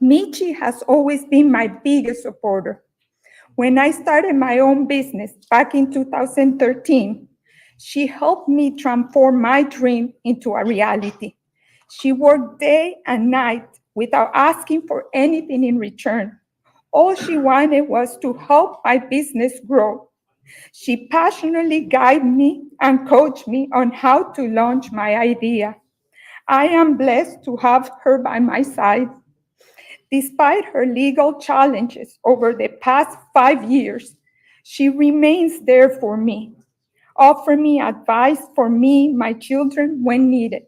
Michi has always been my biggest supporter. When I started my own business back in 2013, she helped me transform my dream into a reality. She worked day and night without asking for anything in return. All she wanted was to help my business grow. She passionately guided me and coached me on how to launch my idea. I am blessed to have her by my side. Despite her legal challenges over the past 5 years, she remains there for me, offering me advice for me, my children, when needed.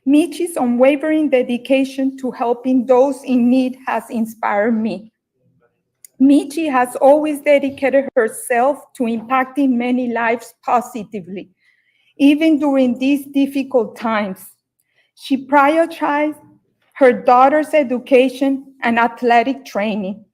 Michi's unwavering dedication to helping those in need has inspired me. Michi has always dedicated herself to impacting many lives positively, even during these difficult times. She prioritized her daughter's education and athletic training.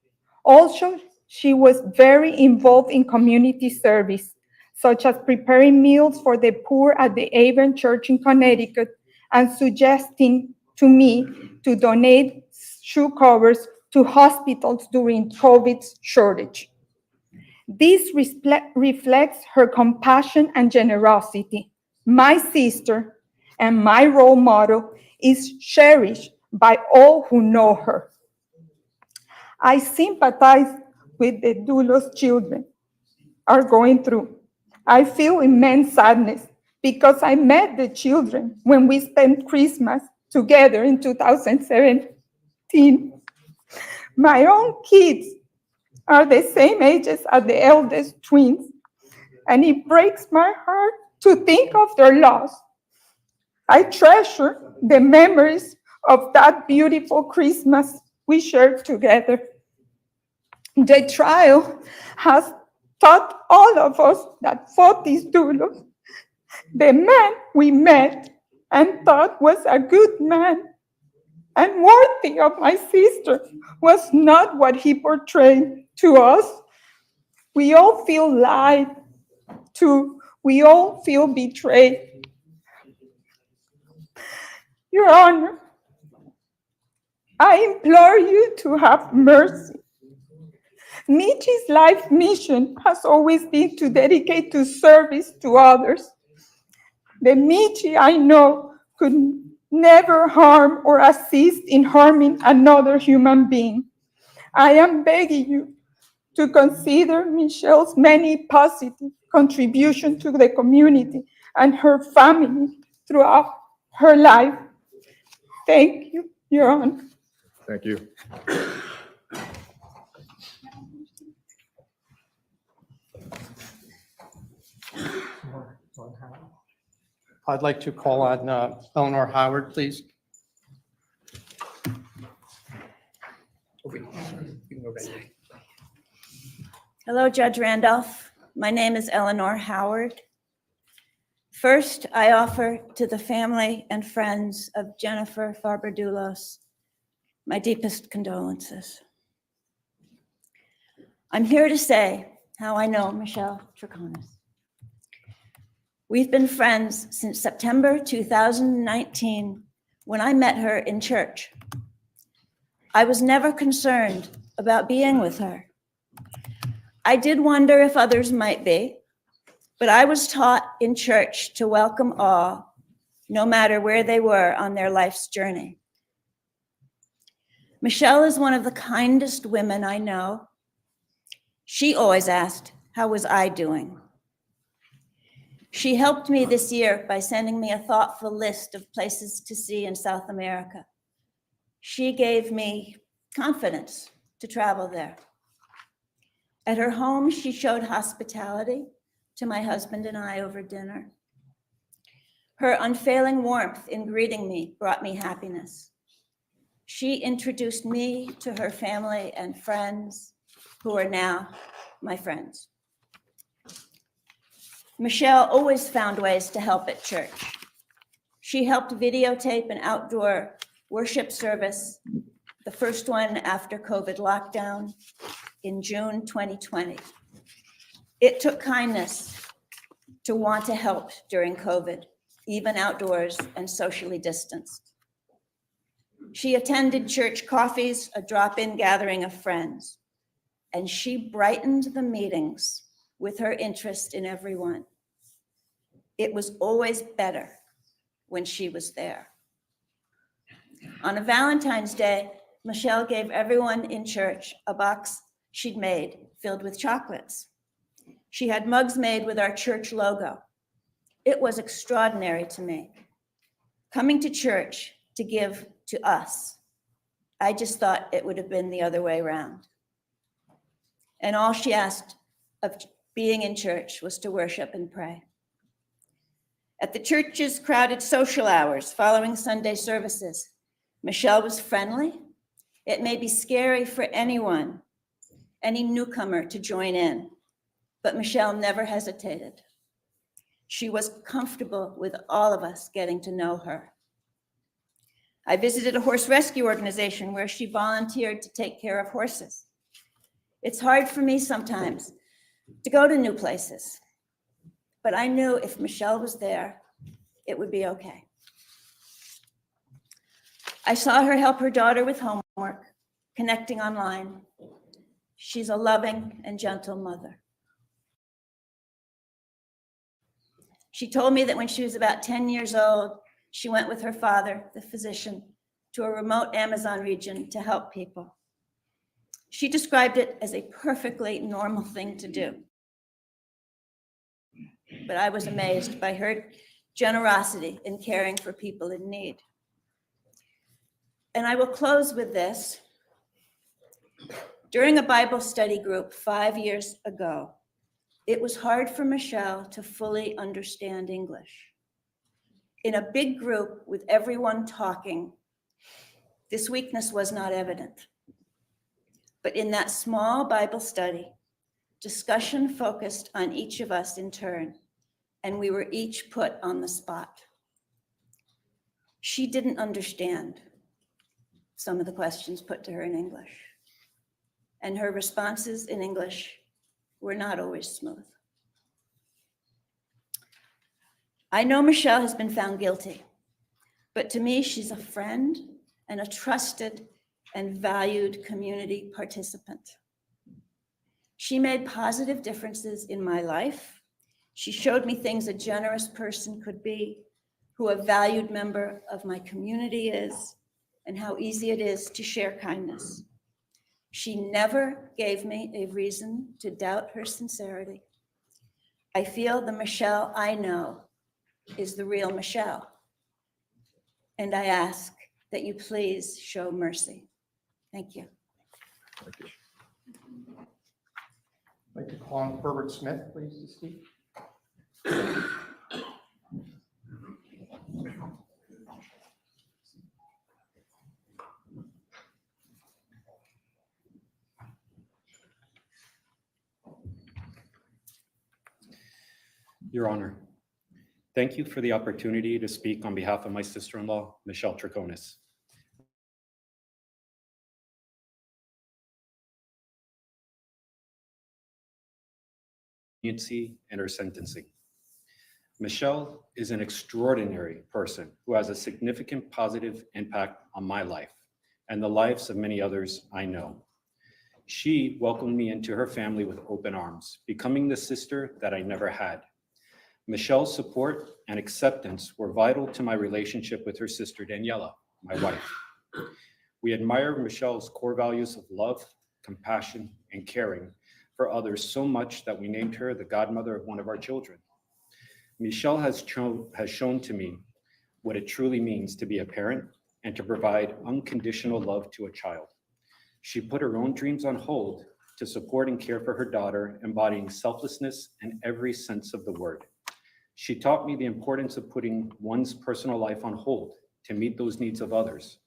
Also, she was very involved in community service, such as preparing meals for the poor at the Avon Church in Connecticut and suggesting to me to donate shoe covers to hospitals during COVID's shortage. This reflects her compassion and generosity. My sister and my role model is cherished by all who know her. I sympathize with the Dulos children are going through. I feel immense sadness because I met the children when we spent Christmas together in 2017. My own kids are the same ages as the eldest twins, and it breaks my heart to think of their loss. I treasure the memories of that beautiful Christmas we shared together. The trial has taught all of us that Fotis Dulos, the man we met and thought was a good man and worthy of my sister, was not what he portrayed to us. We all feel lied to. We all feel betrayed. Your Honor, I implore you to have mercy. Michi's life mission has always been to dedicate to service to others. The Michi I know could never harm or assist in harming another human being. I am begging you to consider Michelle's many positive contributions to the community and her family throughout her life. Thank you, Your Honor. Thank you. I'd like to call on Eleanor Howard, please. Hello, Judge Randolph. My name is Eleanor Howard. First, I offer to the family and friends of Jennifer Dulos my deepest condolences. I'm here to say how I know Michelle Troconis. We've been friends since September 2019, when I met her in church. I was never concerned about being with her. I did wonder if others might be, but I was taught in church to welcome all, no matter where they were on their life's journey. Michelle is one of the kindest women I know. She always asked, how was I doing? She helped me this year by sending me a thoughtful list of places to see in South America. She gave me confidence to travel there. At her home, she showed hospitality to my husband and I over dinner. Her unfailing warmth in greeting me brought me happiness. She introduced me to her family and friends, who are now my friends. Michelle always found ways to help at church. She helped videotape an outdoor worship service the first one after COVID lockdown in June 2020. It took kindness to want to help during COVID, even outdoors and socially distanced. She attended church coffees, a drop-in gathering of friends, and she brightened the meetings with her interest in everyone. It was always better when she was there. On a Valentine's Day, Michelle gave everyone in church a box she'd made filled with chocolates. She had mugs made with our church logo. It was extraordinary to me. Coming to church to give to us, I just thought it would have been the other way around. And all she asked of being in church was to worship and pray. At the church's crowded social hours following Sunday services, Michelle was friendly. It may be scary for anyone, any newcomer to join in, but Michelle never hesitated. She was comfortable with all of us getting to know her. I visited a horse rescue organization where she volunteered to take care of horses. It's hard for me sometimes to go to new places, but I knew if Michelle was there, it would be okay. I saw her help her daughter with homework, connecting online. She's a loving and gentle mother. She told me that when she was about 10 years old, she went with her father, the physician, to a remote Amazon region to help people. She described it as a perfectly normal thing to do. But I was amazed by her generosity in caring for people in need. And I will close with this. During a Bible study group 5 years ago, it was hard for Michelle to fully understand English. In a big group with everyone talking, this weakness was not evident. But in that small Bible study, discussion focused on each of us in turn, and we were each put on the spot. She didn't understand some of the questions put to her in English, and her responses in English were not always smooth. I know Michelle has been found guilty, but to me, she's a friend and a trusted and valued community participant. She made positive differences in my life. She showed me things a generous person could be, who a valued member of my community is, and how easy it is to share kindness. She never gave me a reason to doubt her sincerity. I feel the Michelle I know is the real Michelle. And I ask that you please show mercy. Thank you. Thank you. I'd like to call on Herbert Smith, please, to speak. Your Honor, thank you for the opportunity to speak on behalf of my sister-in-law, Michelle Troconis. And her sentencing. Michelle is an extraordinary person who has a significant positive impact on my life and the lives of many others I know. She welcomed me into her family with open arms, becoming the sister that I never had. Michelle's support and acceptance were vital to my relationship with her sister Daniela, my wife. We admire Michelle's core values of love, compassion, and caring for others so much that we named her the godmother of one of our children. Michelle has shown to me what it truly means to be a parent and to provide unconditional love to a child. She put her own dreams on hold to support and care for her daughter, embodying selflessness in every sense of the word. She taught me the importance of putting one's personal life on hold to meet those needs of others.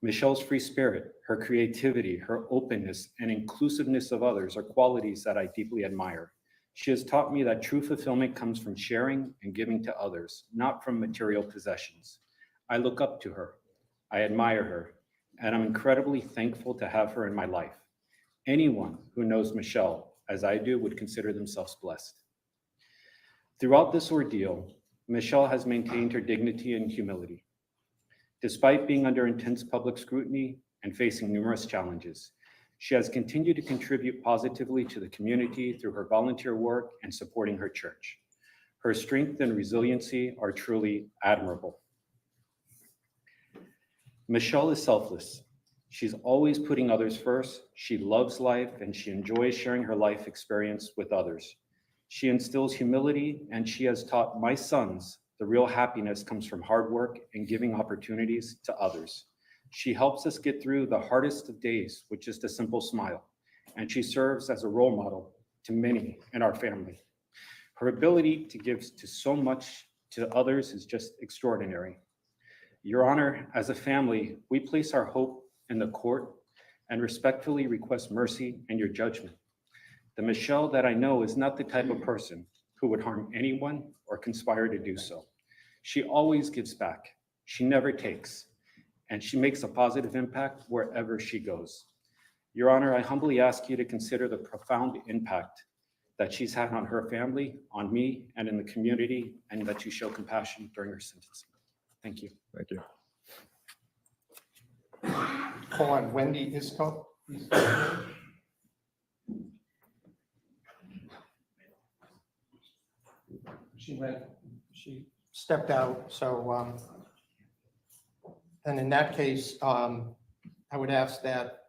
Michelle's free spirit, her creativity, her openness, and inclusiveness of others are qualities that I deeply admire. She has taught me that true fulfillment comes from sharing and giving to others, not from material possessions. I look up to her. I admire her. and I'm incredibly thankful to have her in my life. Anyone who knows Michelle, as I do, would consider themselves blessed. Throughout this ordeal, Michelle has maintained her dignity and humility. Despite being under intense public scrutiny and facing numerous challenges, she has continued to contribute positively to the community through her volunteer work and supporting her church. Her strength and resiliency are truly admirable. Michelle is selfless. She's always putting others first. She loves life and she enjoys sharing her life experience with others. She instills humility, and she has taught my sons the real happiness comes from hard work and giving opportunities to others. She helps us get through the hardest of days with just a simple smile, and she serves as a role model to many in our family. Her ability to give to so much to others is just extraordinary. Your Honor, as a family, we place our hope in the court and respectfully request mercy and your judgment. The Michelle that I know is not the type of person who would harm anyone or conspire to do so. She always gives back. She never takes, and she makes a positive impact wherever she goes. Your Honor, I humbly ask you to consider the profound impact that she's had on her family, on me, and in the community, and that you show compassion during her sentencing. Thank you. Thank you. Call on Wendy Isco. She stepped out, so then in that case, I would ask that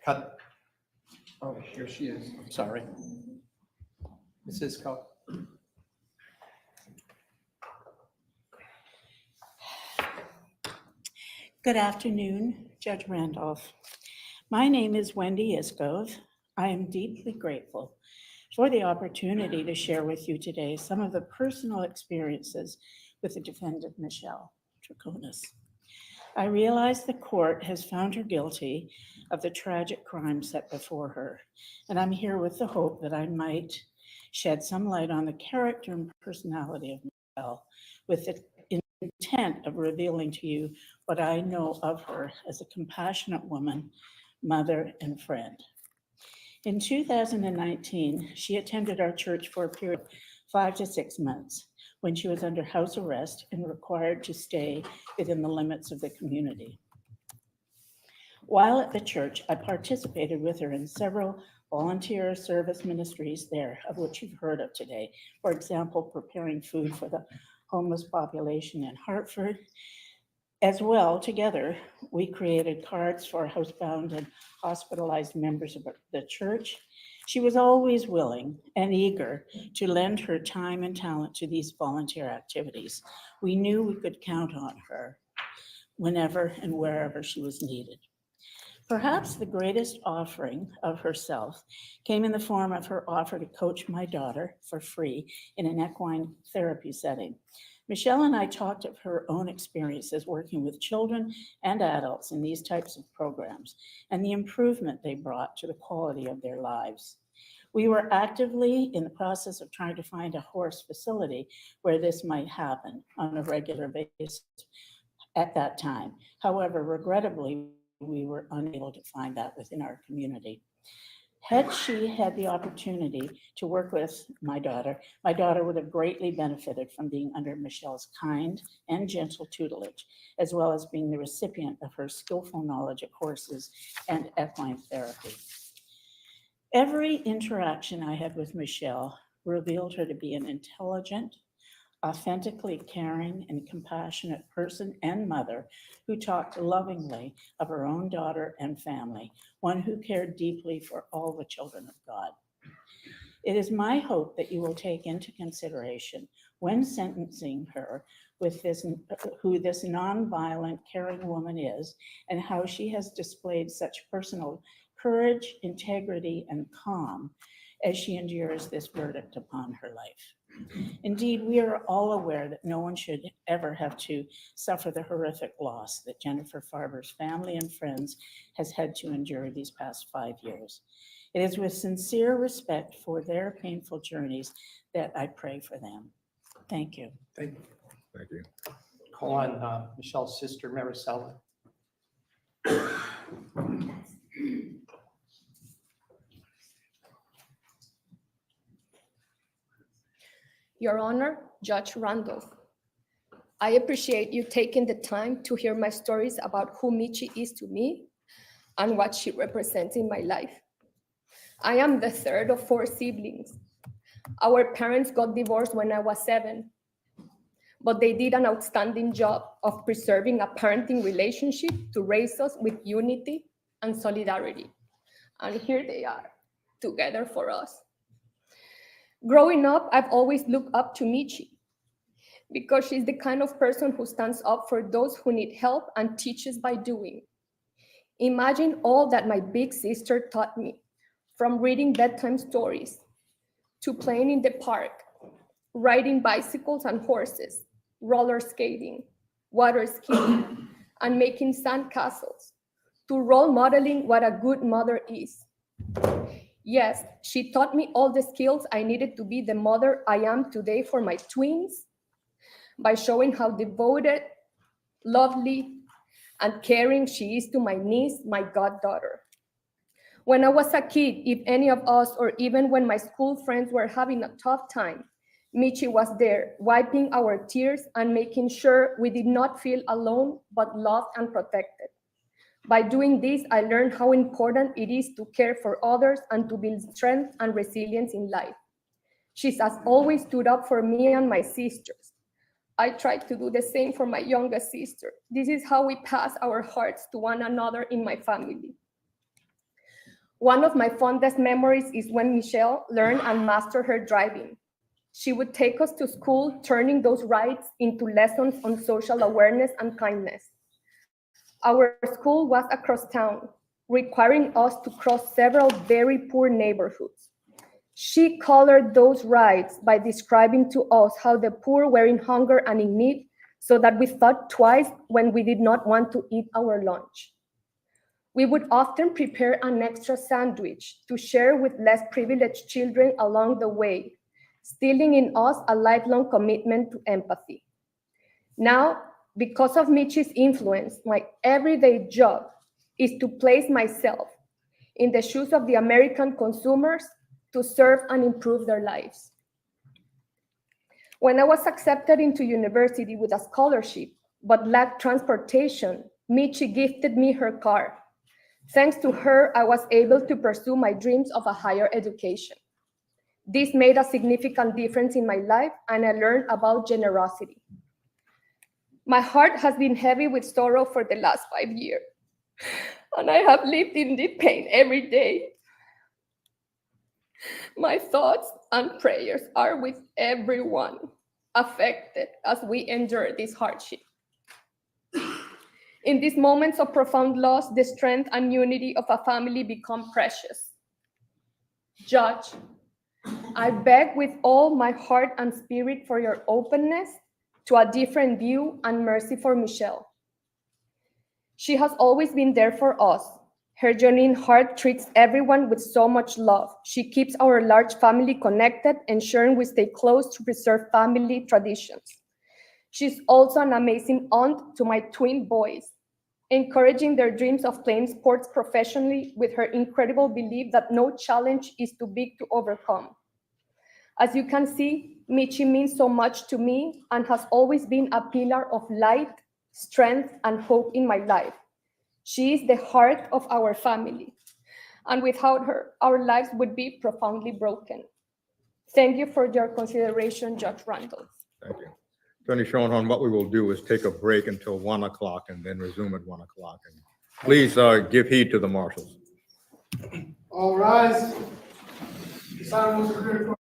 cut. Oh, here she is. I'm sorry. Ms. Isco. Good afternoon, Judge Randolph. My name is Wendy Iskov. I am deeply grateful for the opportunity to share with you today some of the personal experiences with the defendant, Michelle Troconis. I realize the court has found her guilty of the tragic crime set before her, and I'm here with the hope that I might shed some light on the character and personality of Michelle with the intent of revealing to you what I know of her as a compassionate woman, mother, and friend. In 2019, she attended our church for a period of 5 to 6 months when she was under house arrest and required to stay within the limits of the community. While at the church, I participated with her in several volunteer service ministries there, of which you've heard of today. For example, preparing food for the homeless population in Hartford. As well, together, we created cards for housebound and hospitalized members of the church. She was always willing and eager to lend her time and talent to these volunteer activities. We knew we could count on her whenever and wherever she was needed. Perhaps the greatest offering of herself came in the form of her offer to coach my daughter for free in an equine therapy setting. Michelle and I talked of her own experiences working with children and adults in these types of programs and the improvement they brought to the quality of their lives. We were actively in the process of trying to find a horse facility where this might happen on a regular basis at that time. However, regrettably, we were unable to find that within our community. Had she had the opportunity to work with my daughter would have greatly benefited from being under Michelle's kind and gentle tutelage, as well as being the recipient of her skillful knowledge of horses and equine therapy. Every interaction I had with Michelle revealed her to be an intelligent, authentically caring and compassionate person and mother who talked lovingly of her own daughter and family, one who cared deeply for all the children of God. It is my hope that you will take into consideration when sentencing her with who this nonviolent, caring woman is and how she has displayed such personal courage, integrity, and calm as she endures this verdict upon her life. Indeed, we are all aware that no one should ever have to suffer the horrific loss that Jennifer Farber's family and friends has had to endure these past 5 years. It is with sincere respect for their painful journeys that I pray for them. Thank you. Thank you. Call on Michelle's sister, Maricela. Your Honor, Judge Randolph, I appreciate you taking the time to hear my stories about who Michi is to me and what she represents in my life. I am the third of 4 siblings. Our parents got divorced when I was 7, but they did an outstanding job of preserving a parenting relationship to raise us with unity and solidarity. And here they are, together for us. Growing up, I've always looked up to Michi because she's the kind of person who stands up for those who need help and teaches by doing. Imagine all that my big sister taught me, from reading bedtime stories to playing in the park, riding bicycles and horses, roller skating, water skiing, and making sand castles, to role modeling what a good mother is. Yes, she taught me all the skills I needed to be the mother I am today for my twins by showing how devoted, lovely, and caring she is to my niece, my goddaughter. When I was a kid, if any of us, or even when my school friends were having a tough time, Michi was there, wiping our tears and making sure we did not feel alone, but loved and protected. By doing this, I learned how important it is to care for others and to build strength and resilience in life. She has always stood up for me and my sisters. I tried to do the same for my youngest sister. This is how we pass our hearts to one another in my family. One of my fondest memories is when Michelle learned and mastered her driving. She would take us to school, turning those rides into lessons on social awareness and kindness. Our school was across town, requiring us to cross several very poor neighborhoods. She colored those rides by describing to us how the poor were in hunger and in need, so that we thought twice when we did not want to eat our lunch. We would often prepare an extra sandwich to share with less privileged children along the way, instilling in us a lifelong commitment to empathy. Now, because of Michi's influence, my everyday job is to place myself in the shoes of the American consumers to serve and improve their lives. When I was accepted into university with a scholarship, but lacked transportation, Michi gifted me her car. Thanks to her, I was able to pursue my dreams of a higher education. This made a significant difference in my life, and I learned about generosity. My heart has been heavy with sorrow for the last 5 years, and I have lived in deep pain every day. My thoughts and prayers are with everyone affected as we endure this hardship. In these moments of profound loss, the strength and unity of a family become precious. Judge, I beg with all my heart and spirit for your openness to a different view and mercy for Michelle. She has always been there for us. Her genuine heart treats everyone with so much love. She keeps our large family connected, ensuring we stay close to preserve family traditions. She's also an amazing aunt to my twin boys, encouraging their dreams of playing sports professionally with her incredible belief that no challenge is too big to overcome. As you can see, Michi means so much to me and has always been a pillar of light, strength, and hope in my life. She is the heart of our family, and without her, our lives would be profoundly broken. Thank you for your consideration, Judge Randall. Thank you. Attorney Schoenhorn, what we will do is take a break until 1 o'clock and then resume at 1 o'clock. And please give heed to the marshals. All rise. This Honorable Superior Court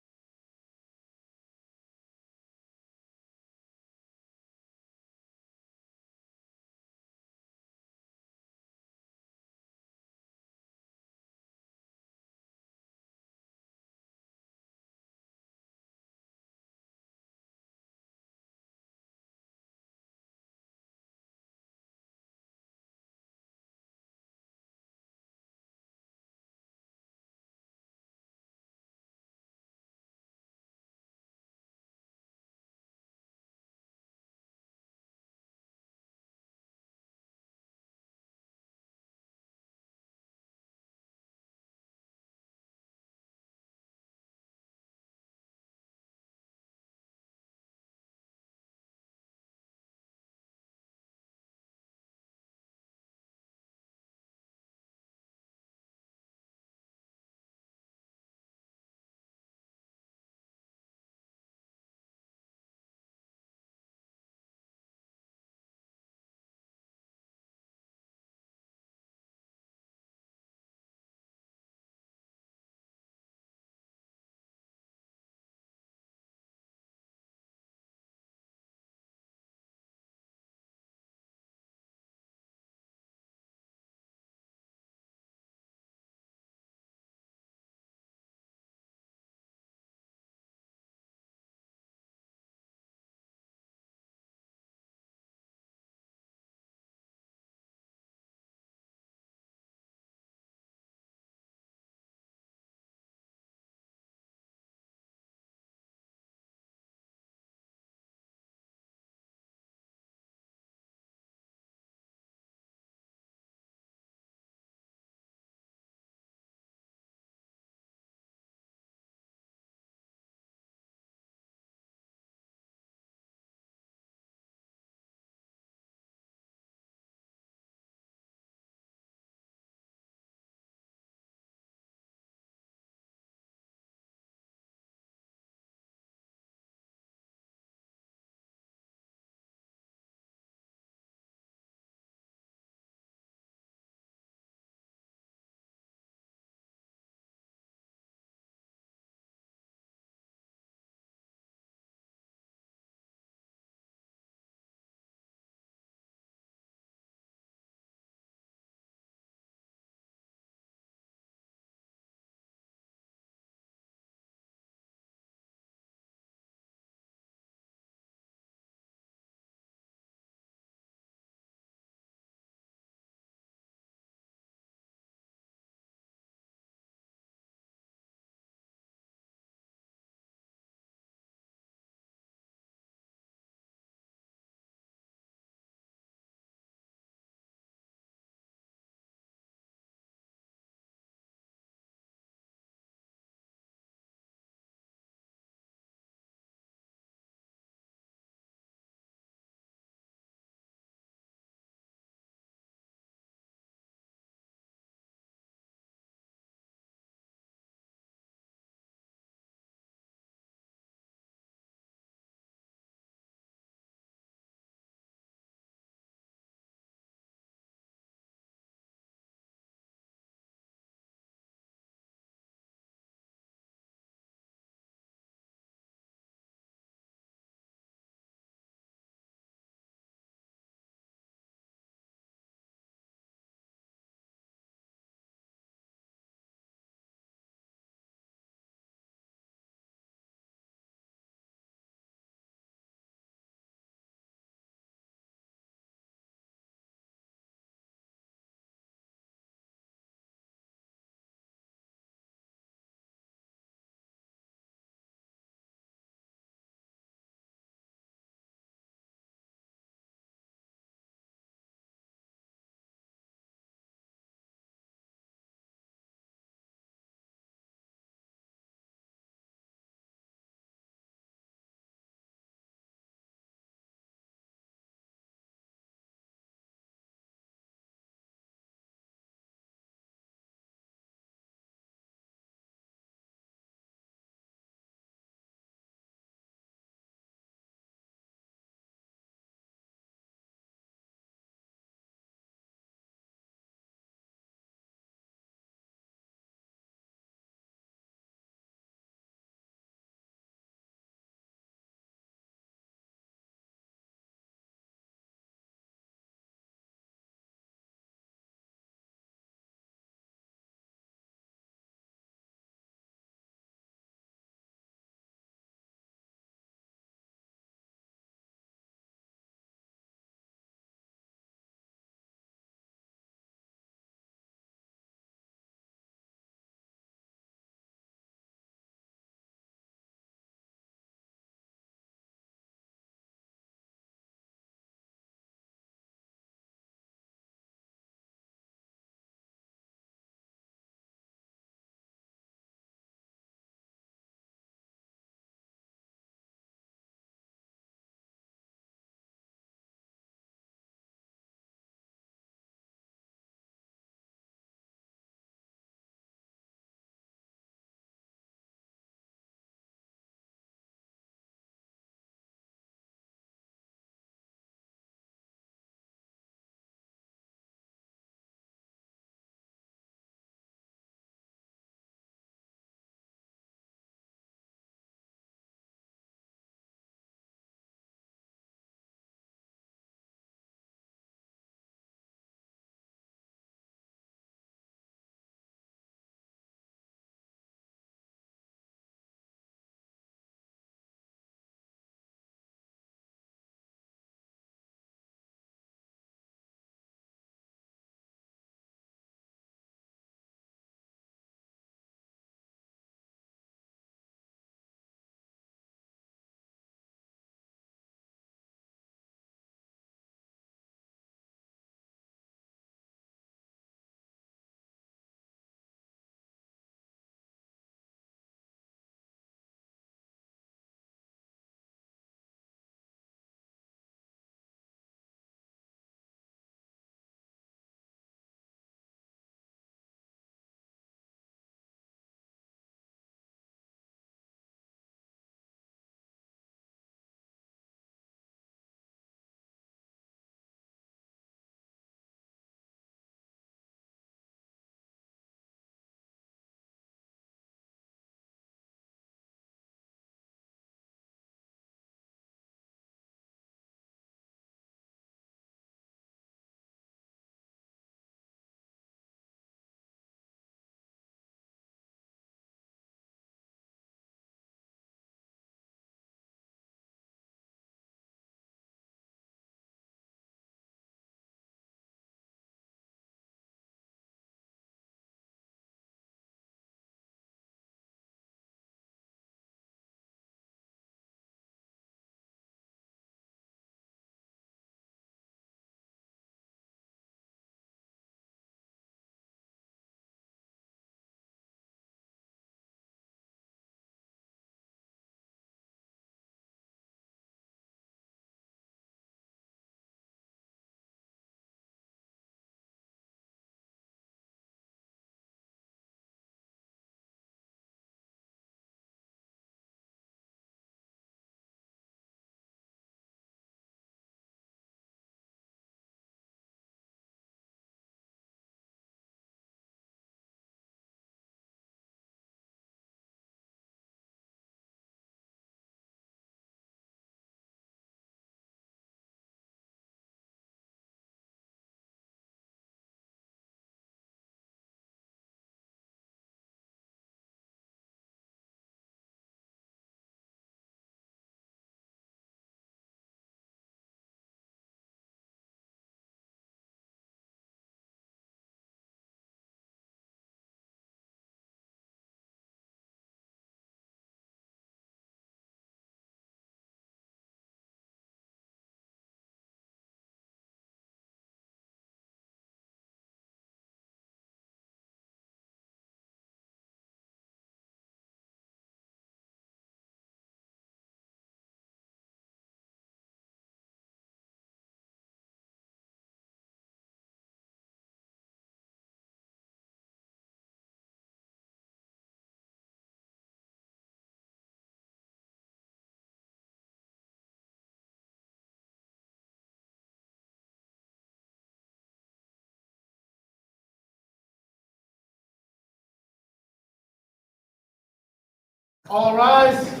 All rise.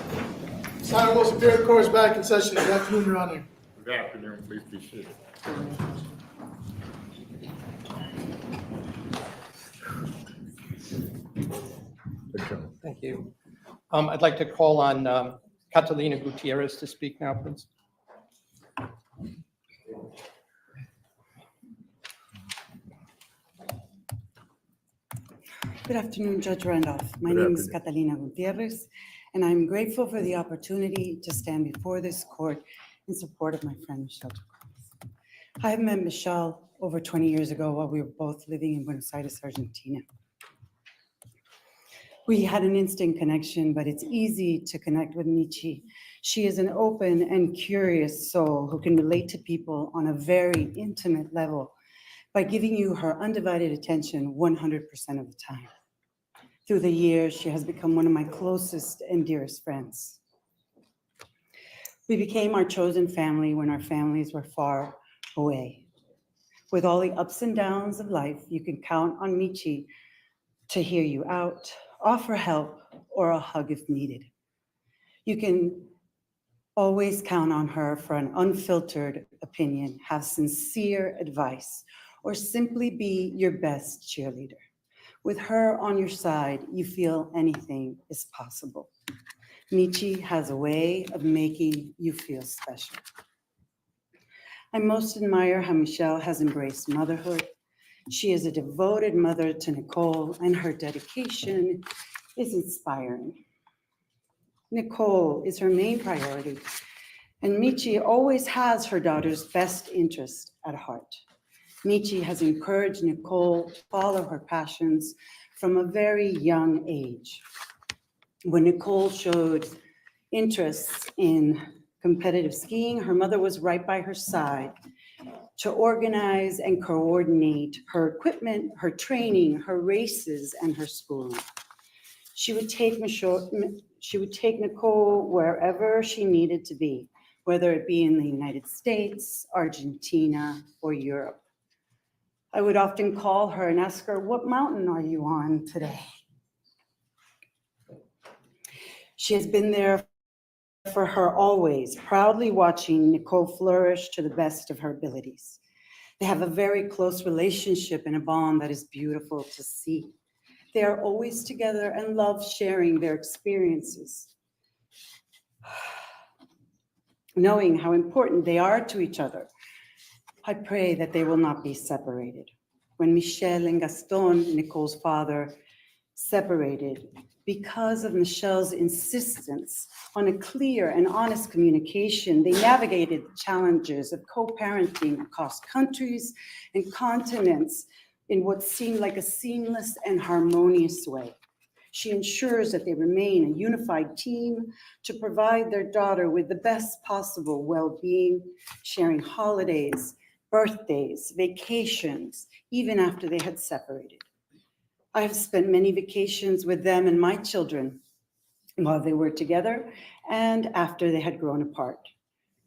This Honorable Superior Court is back in session. Good afternoon, Your Honor. Good afternoon, please be seated. Thank you. I'd like to call on Catalina Gutierrez to speak now, please. Good afternoon, Judge Randolph. My name is Catalina Gutierrez, and I'm grateful for the opportunity to stand before this court in support of my friend, Michelle Troconis. I met Michelle over 20 years ago while we were both living in Buenos Aires, Argentina. We had an instant connection, but it's easy to connect with Michi. She is an open and curious soul who can relate to people on a very intimate level by giving you her undivided attention 100% of the time. Through the years, she has become one of my closest and dearest friends. We became our chosen family when our families were far away. With all the ups and downs of life, you can count on Michi to hear you out, offer help, or a hug if needed. You can always count on her for an unfiltered opinion, have sincere advice, or simply be your best cheerleader. With her on your side, you feel anything is possible. Michi has a way of making you feel special. I most admire how Michelle has embraced motherhood. She is a devoted mother to Nicole, and her dedication is inspiring. Nicole is her main priority, and Michi always has her daughter's best interest at heart. Michi has encouraged Nicole to follow her passions from a very young age. When Nicole showed interest in competitive skiing, her mother was right by her side to organize and coordinate her equipment, her training, her races, and her schooling. She would take Nicole wherever she needed to be, whether it be in the United States, Argentina, or Europe. I would often call her and ask her, "What mountain are you on today?" She has been there for her always, proudly watching Nicole flourish to the best of her abilities. They have a very close relationship and a bond that is beautiful to see. They are always together and love sharing their experiences. Knowing how important they are to each other, I pray that they will not be separated. When Michel and Gaston, Nicole's father, separated, because of Michelle's insistence on a clear and honest communication, they navigated the challenges of co-parenting across countries and continents in what seemed like a seamless and harmonious way. She ensures that they remain a unified team to provide their daughter with the best possible well-being, sharing holidays, birthdays, vacations, even after they had separated. I have spent many vacations with them and my children while they were together and after they had grown apart.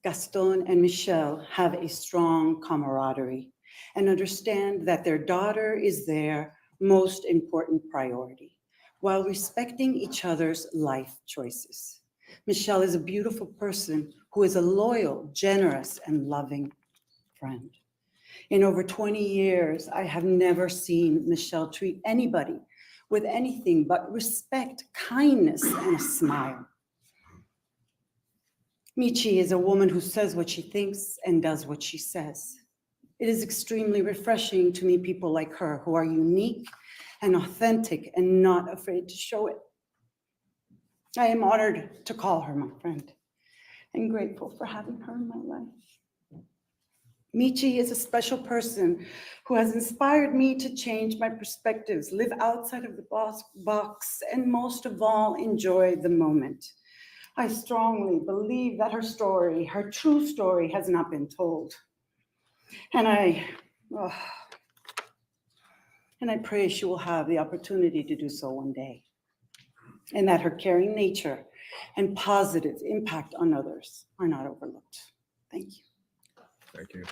Gaston and Michelle have a strong camaraderie and understand that their daughter is their most important priority, while respecting each other's life choices. Michelle is a beautiful person who is a loyal, generous, and loving friend. In over 20 years, I have never seen Michelle treat anybody with anything but respect, kindness, and a smile. Michi is a woman who says what she thinks and does what she says. It is extremely refreshing to meet people like her who are unique and authentic and not afraid to show it. I am honored to call her my friend and grateful for having her in my life. Michi is a special person who has inspired me to change my perspectives, live outside of the box, and most of all, enjoy the moment. I strongly believe that her story, her true story, has not been told. And I pray she will have the opportunity to do so one day, and that her caring nature and positive impact on others are not overlooked. Thank you. Thank you.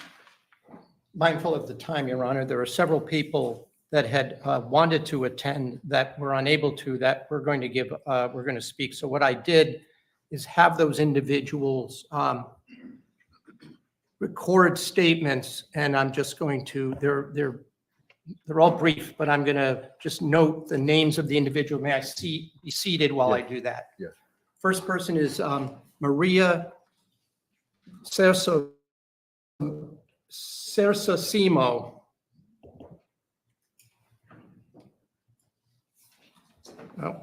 Mindful of the time, Your Honor, there are several people that had wanted to attend that were unable to, that we're going to speak. So what I did is have those individuals record statements, and I'm just going to, they're all brief, but I'm going to just note the names of the individual. May I be seated while I do that? Yes. First person is Maria Cersosimo. Oh.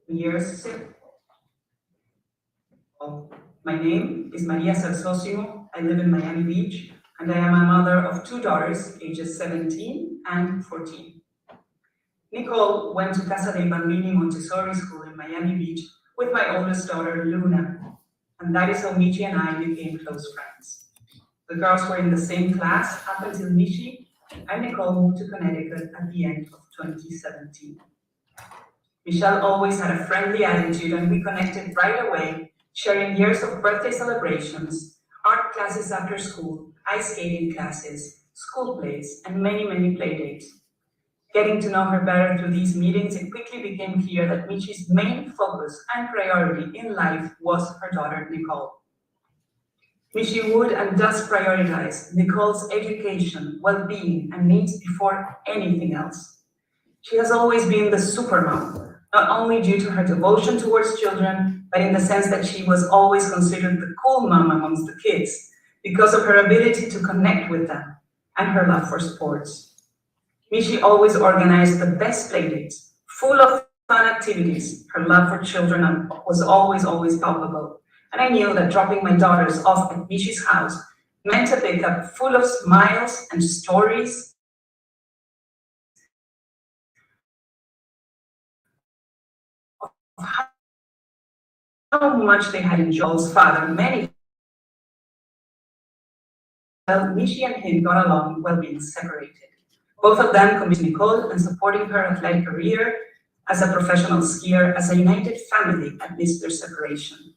Years. My name is Maria Cersosimo. I live in Miami Beach, and I am a mother of 2 daughters, ages 17 and 14. Nicole went to Casa dei Bambini Montessori School in Miami Beach with my oldest daughter, Luna, and that is how Michi and I became close friends. The girls were in the same class up until Michi and Nicole moved to Connecticut at the end of 2017. Michelle always had a friendly attitude, and we connected right away, sharing years of birthday celebrations, art classes after school, ice skating classes, school plays, and many, many play dates. Getting to know her better through these meetings, it quickly became clear that Michi's main focus and priority in life was her daughter, Nicole. Michi would and does prioritize Nicole's education, well-being, and needs before anything else. She has always been the supermom, not only due to her devotion towards children, but in the sense that she was always considered the cool mom amongst the kids because of her ability to connect with them and her love for sports. Michi always organized the best playdates, full of fun activities. Her love for children was always palpable. And I knew that dropping my daughters off at Michi's house meant a pickup full of smiles and stories of how much they had enjoyed Joel's father. Michi and him got along while being separated. Both of them committed Nicole and supporting her athletic career as a professional skier as a united family amidst their separation.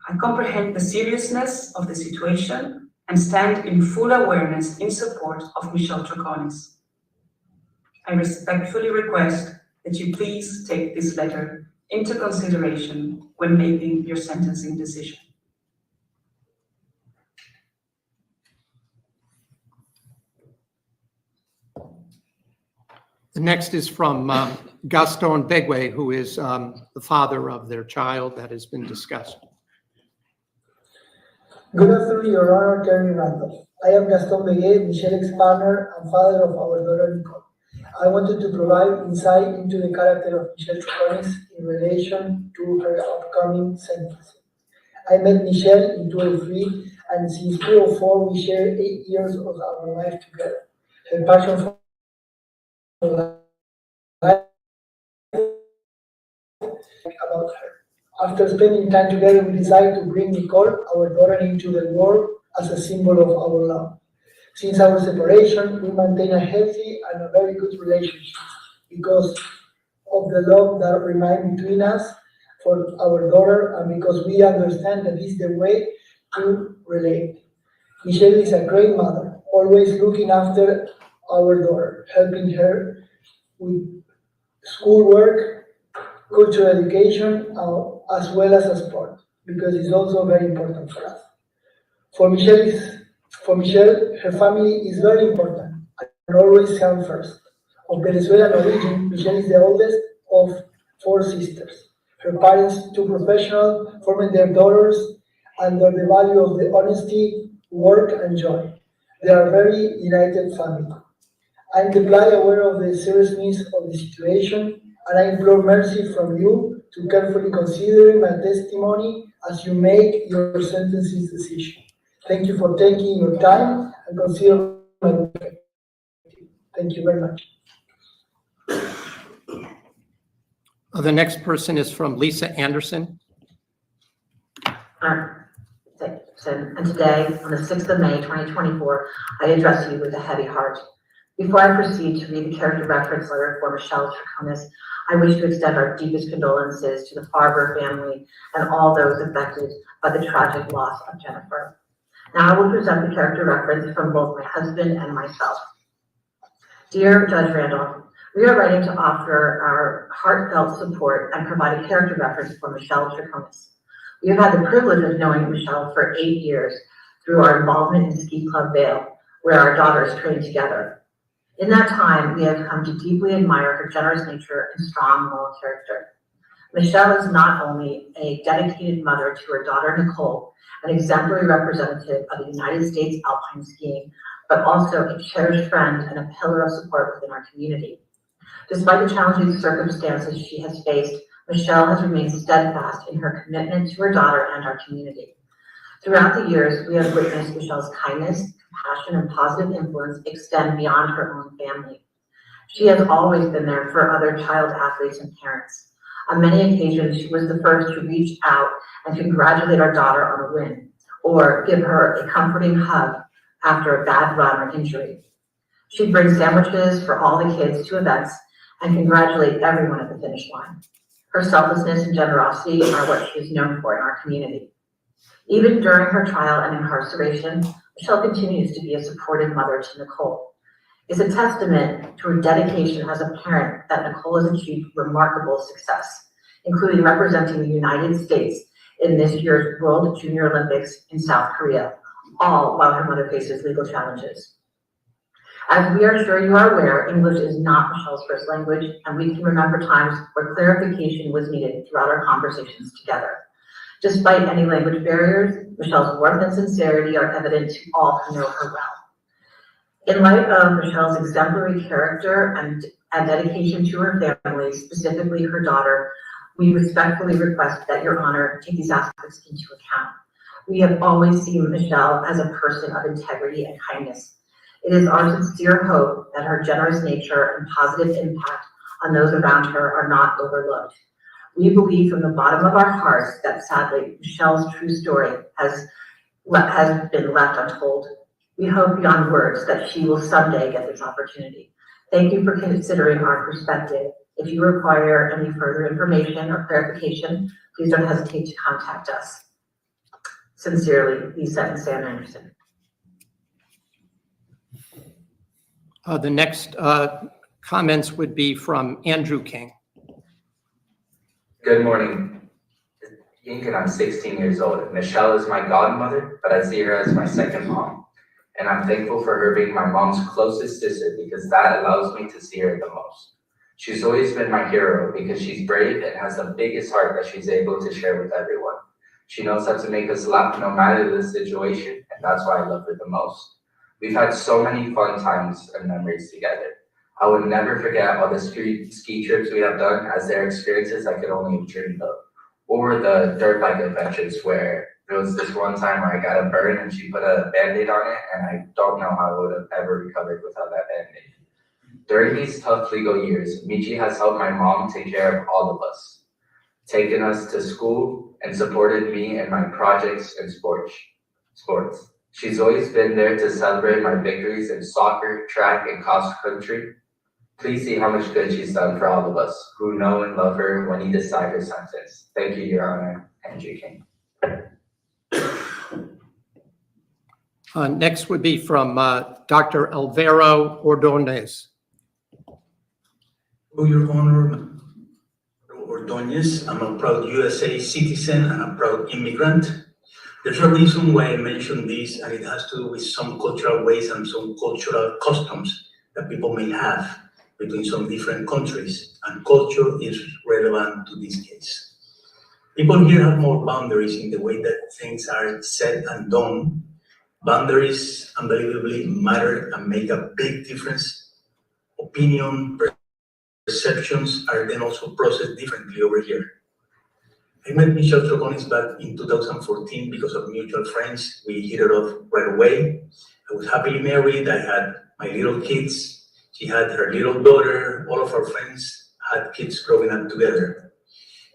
I comprehend the seriousness of the situation and stand in full awareness in support of Michelle Troconis. I respectfully request that you please take this letter into consideration when making your sentencing decision. The next is from Gaston Begwe, who is the father of their child that has been discussed. Good afternoon, Your Honor, Terry Randolph. I am Gaston Begwe, Michelle's partner and father of our daughter Nicole. I wanted to provide insight into the character of Michelle Troconis in relation to her upcoming sentencing. I met Michelle in 2003, and since 2004 we shared 8 years of our life together. Her passion for life about her. After spending time together, we decided to bring Nicole, our daughter, into the world as a symbol of our love. Since our separation, we maintain a healthy and a very good relationship because of the love that remains between us for our daughter and because we understand that this is the way to relate. Michelle is a great mother, always looking after our daughter, helping her with schoolwork, cultural education, as well as sport, because it's also very important for us. For Michelle, her family is very important and always comes first. Of Venezuelan origin, Michelle is the oldest of 4 sisters. Her parents, 2 professionals, formed their daughters under the value of the honesty, work, and joy. They are a very united family. I am deeply aware of the seriousness of the situation, and I implore mercy from you to carefully consider my testimony as you make your sentencing decision. Thank you for taking your time and consider my perspective. Thank you very much. The next person is from Lisa Anderson. And today, on the 6th of May, 2024, I address you with a heavy heart. Before I proceed to read the character reference letter for Michelle Troconis, I wish to extend our deepest condolences to the Farber family and all those affected by the tragic loss of Jennifer. Now I will present the character reference from both my husband and myself. Dear Judge Randolph, we are writing to offer our heartfelt support and provide a character reference for Michelle Troconis. We have had the privilege of knowing Michelle for 8 years through our involvement in Ski Club Vail, where our daughters trained together. In that time, we have come to deeply admire her generous nature and strong moral character. Michelle is not only a dedicated mother to her daughter Nicole, an exemplary representative of the United States alpine skiing, but also a cherished friend and a pillar of support within our community. Despite the challenging circumstances she has faced, Michelle has remained steadfast in her commitment to her daughter and our community. Throughout the years, we have witnessed Michelle's kindness, compassion, and positive influence extend beyond her own family. She has always been there for other child athletes and parents. On many occasions, she was the first to reach out and congratulate our daughter on a win, or give her a comforting hug after a bad run or injury. She'd bring sandwiches for all the kids to events and congratulate everyone at the finish line. Her selflessness and generosity are what she is known for in our community. Even during her trial and incarceration, Michelle continues to be a supportive mother to Nicole. It's a testament to her dedication as a parent that Nicole has achieved remarkable success, including representing the United States in this year's World Junior Olympics in South Korea, all while her mother faces legal challenges. As we are sure you are aware, English is not Michelle's first language, and we can remember times where clarification was needed throughout our conversations together. Despite any language barriers, Michelle's warmth and sincerity are evident to all who know her well. In light of Michelle's exemplary character and dedication to her family, specifically her daughter, we respectfully request that Your Honor take these aspects into account. We have always seen Michelle as a person of integrity and kindness. It is our sincere hope that her generous nature and positive impact on those around her are not overlooked. We believe from the bottom of our hearts that sadly, Michelle's true story has been left untold. We hope beyond words that she will someday get this opportunity. Thank you for considering our perspective. If you require any further information or clarification, please don't hesitate to contact us. Sincerely, Lisa and Sam Anderson. The next comments would be from Andrew King. Good morning. Yinka, I'm 16 years old. Michelle is my godmother, but I see her as my second mom. And I'm thankful for her being my mom's closest sister because that allows me to see her the most. She's always been my hero because she's brave and has the biggest heart that she's able to share with everyone. She knows how to make us laugh no matter the situation, and that's why I love her the most. We've had so many fun times and memories together. I would never forget all the ski trips we have done, as they're experiences I could only dream of. Or the dirt bike adventures where there was this one time where I got a burn and she put a Band-Aid on it, and I don't know how I would have ever recovered without that Band-Aid. During these tough legal years, Michi has helped my mom take care of all of us, taken us to school, and supported me in my projects and sports. She's always been there to celebrate my victories in soccer, track, and cross country. Please see how much good she's done for all of us who know and love her when you decide her sentence. Thank you, Your Honor. Andrew King. Next would be from Dr. Alvaro Ordonez. Oh, Your Honor, Ordonez, I'm a proud USA citizen and a proud immigrant. There's a reason why I mentioned this, and it has to do with some cultural ways and some cultural customs that people may have between some different countries, and culture is relevant to this case. People here have more boundaries in the way that things are said and done. Boundaries unbelievably matter and make a big difference. Opinion, perceptions are then also processed differently over here. I met Michelle Troconis back in 2014 because of mutual friends. We hit it off right away. I was happily married. I had my little kids. She had her little daughter. All of our friends had kids growing up together.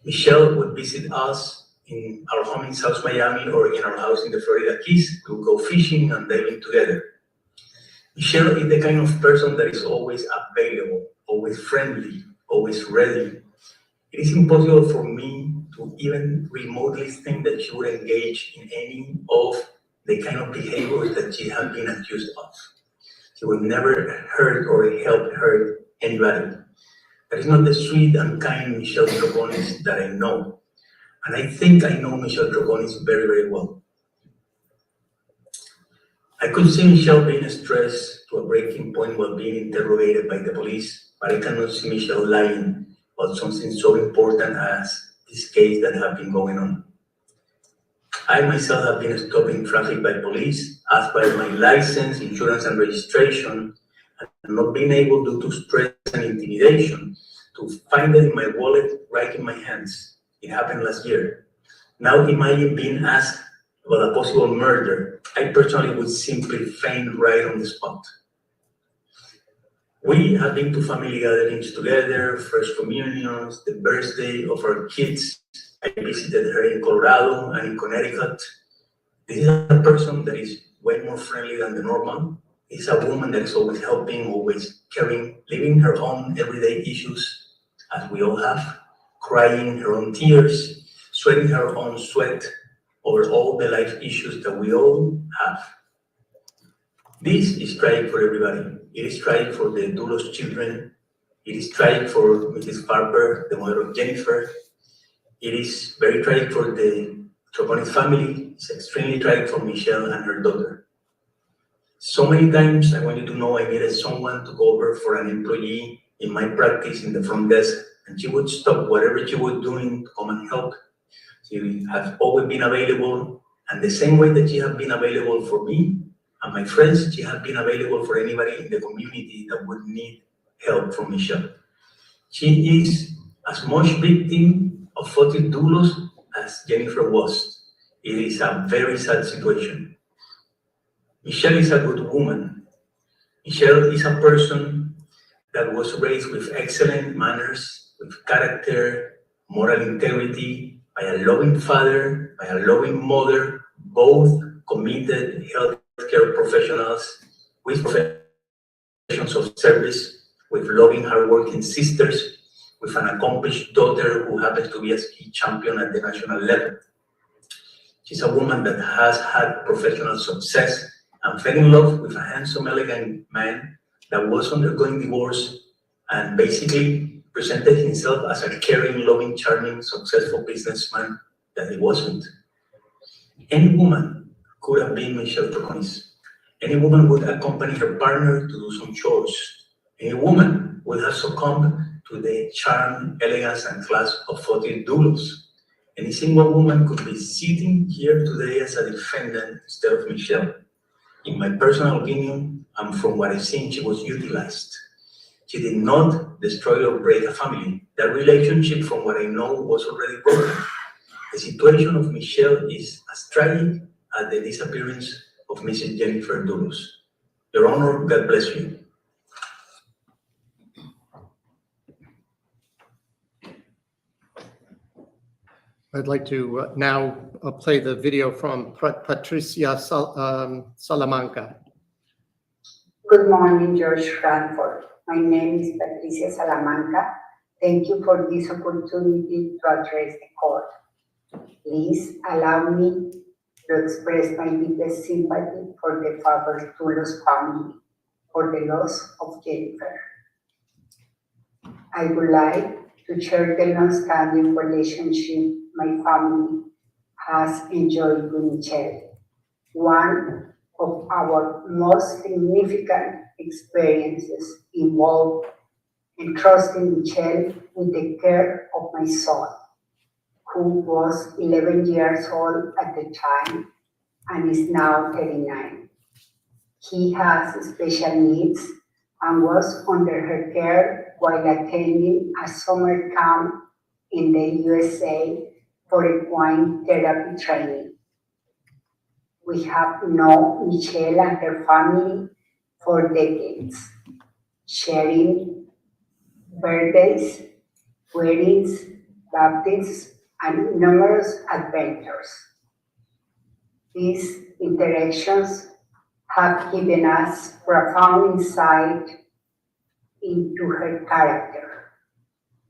Michelle would visit us in our home in South Miami or in our house in the Florida Keys. We would go fishing and diving together. Michelle is the kind of person that is always available, always friendly, always ready, It is impossible for me to even remotely think that she would engage in any of the kind of behaviors that she has been accused of. She would never hurt or hurt anybody. That is not the sweet and kind Michelle Troconis that I know. And I think I know Michelle Troconis very, very well. I could see Michelle being stressed to a breaking point while being interrogated by the police, but I cannot see Michelle lying about something so important as this case that has been going on. I myself have been stopped in traffic by police, asked by my license, insurance, and registration, and not being able due to stress and intimidation to find it in my wallet right in my hands. It happened last year. Now imagine being asked about a possible murder. I personally would simply faint right on the spot. We have been to family gatherings together, first communions, the birthday of our kids. I visited her in Colorado and in Connecticut. This is a person that is way more friendly than the normal. This is a woman that is always helping, always caring, living her own everyday issues, as we all have, crying her own tears, sweating her own sweat over all the life issues that we all have. This is tragic for everybody. It is tragic for the Dulos children. It is tragic for Mrs. Farber, the mother of Jennifer. It is very tragic for the Troconis family. It's extremely tragic for Michelle and her daughter. So many times I wanted to know I needed someone to cover for an employee in my practice in the front desk, and she would stop whatever she was doing to come and help. She has always been available, and the same way that she has been available for me and my friends, she has been available for anybody in the community that would need help from Michelle. She is as much victim of Fotis Dulos as Jennifer was. It is a very sad situation. Michelle is a good woman. Michelle is a person that was raised with excellent manners, with character, moral integrity, by a loving father, by a loving mother, both committed healthcare professionals with professions of service, with loving, hardworking sisters, with an accomplished daughter who happens to be a ski champion at the national level. She's a woman that has had professional success and fell in love with a handsome, elegant man that was undergoing divorce and basically presented himself as a caring, loving, charming, successful businessman that he wasn't. Any woman could have been Michelle Troconis. Any woman would accompany her partner to do some chores. Any woman would have succumbed to the charm, elegance, and class of Fotis Dulos. Any single woman could be sitting here today as a defendant instead of Michelle. In my personal opinion, and from what I've seen, she was utilized. She did not destroy or break a family. That relationship, from what I know, was already broken. The situation of Michelle is as tragic as the disappearance of Mrs. Jennifer Dulos. Your Honor, God bless you. I'd like to now play the video from Patricia Salamanca. Good morning, George Frankfurt. My name is Patricia Salamanca. Thank you for this opportunity to address the court. Please allow me to express my deepest sympathy for the Farber Dulos family for the loss of Jennifer. I would like to share the long-standing relationship my family has enjoyed with Michelle. One of our most significant experiences involved entrusting Michelle with the care of my son, who was 11 years old at the time and is now 39. He has special needs and was under her care while attending a summer camp in the USA for equine therapy training. We have known Michelle and her family for decades, sharing birthdays, weddings, baptisms, and numerous adventures. These interactions have given us profound insight into her character,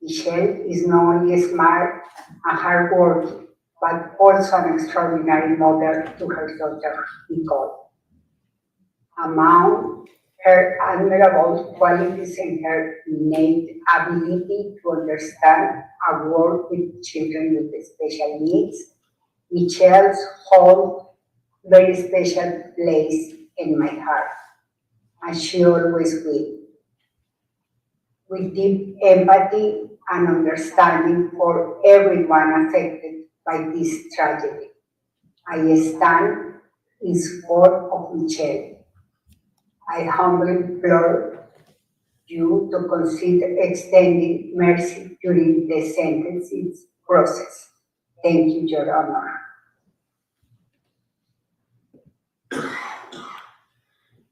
Michelle is not only smart and hardworking, but also an extraordinary mother to her daughter, Nicole. Among her admirable qualities and her innate ability to understand and work with children with special needs, Michelle's holds very special place in my heart, and she always will. With deep empathy and understanding for everyone affected by this tragedy, I stand in support of Michelle. I humbly implore you to consider extending mercy during the sentencing process. Thank you, Your Honor.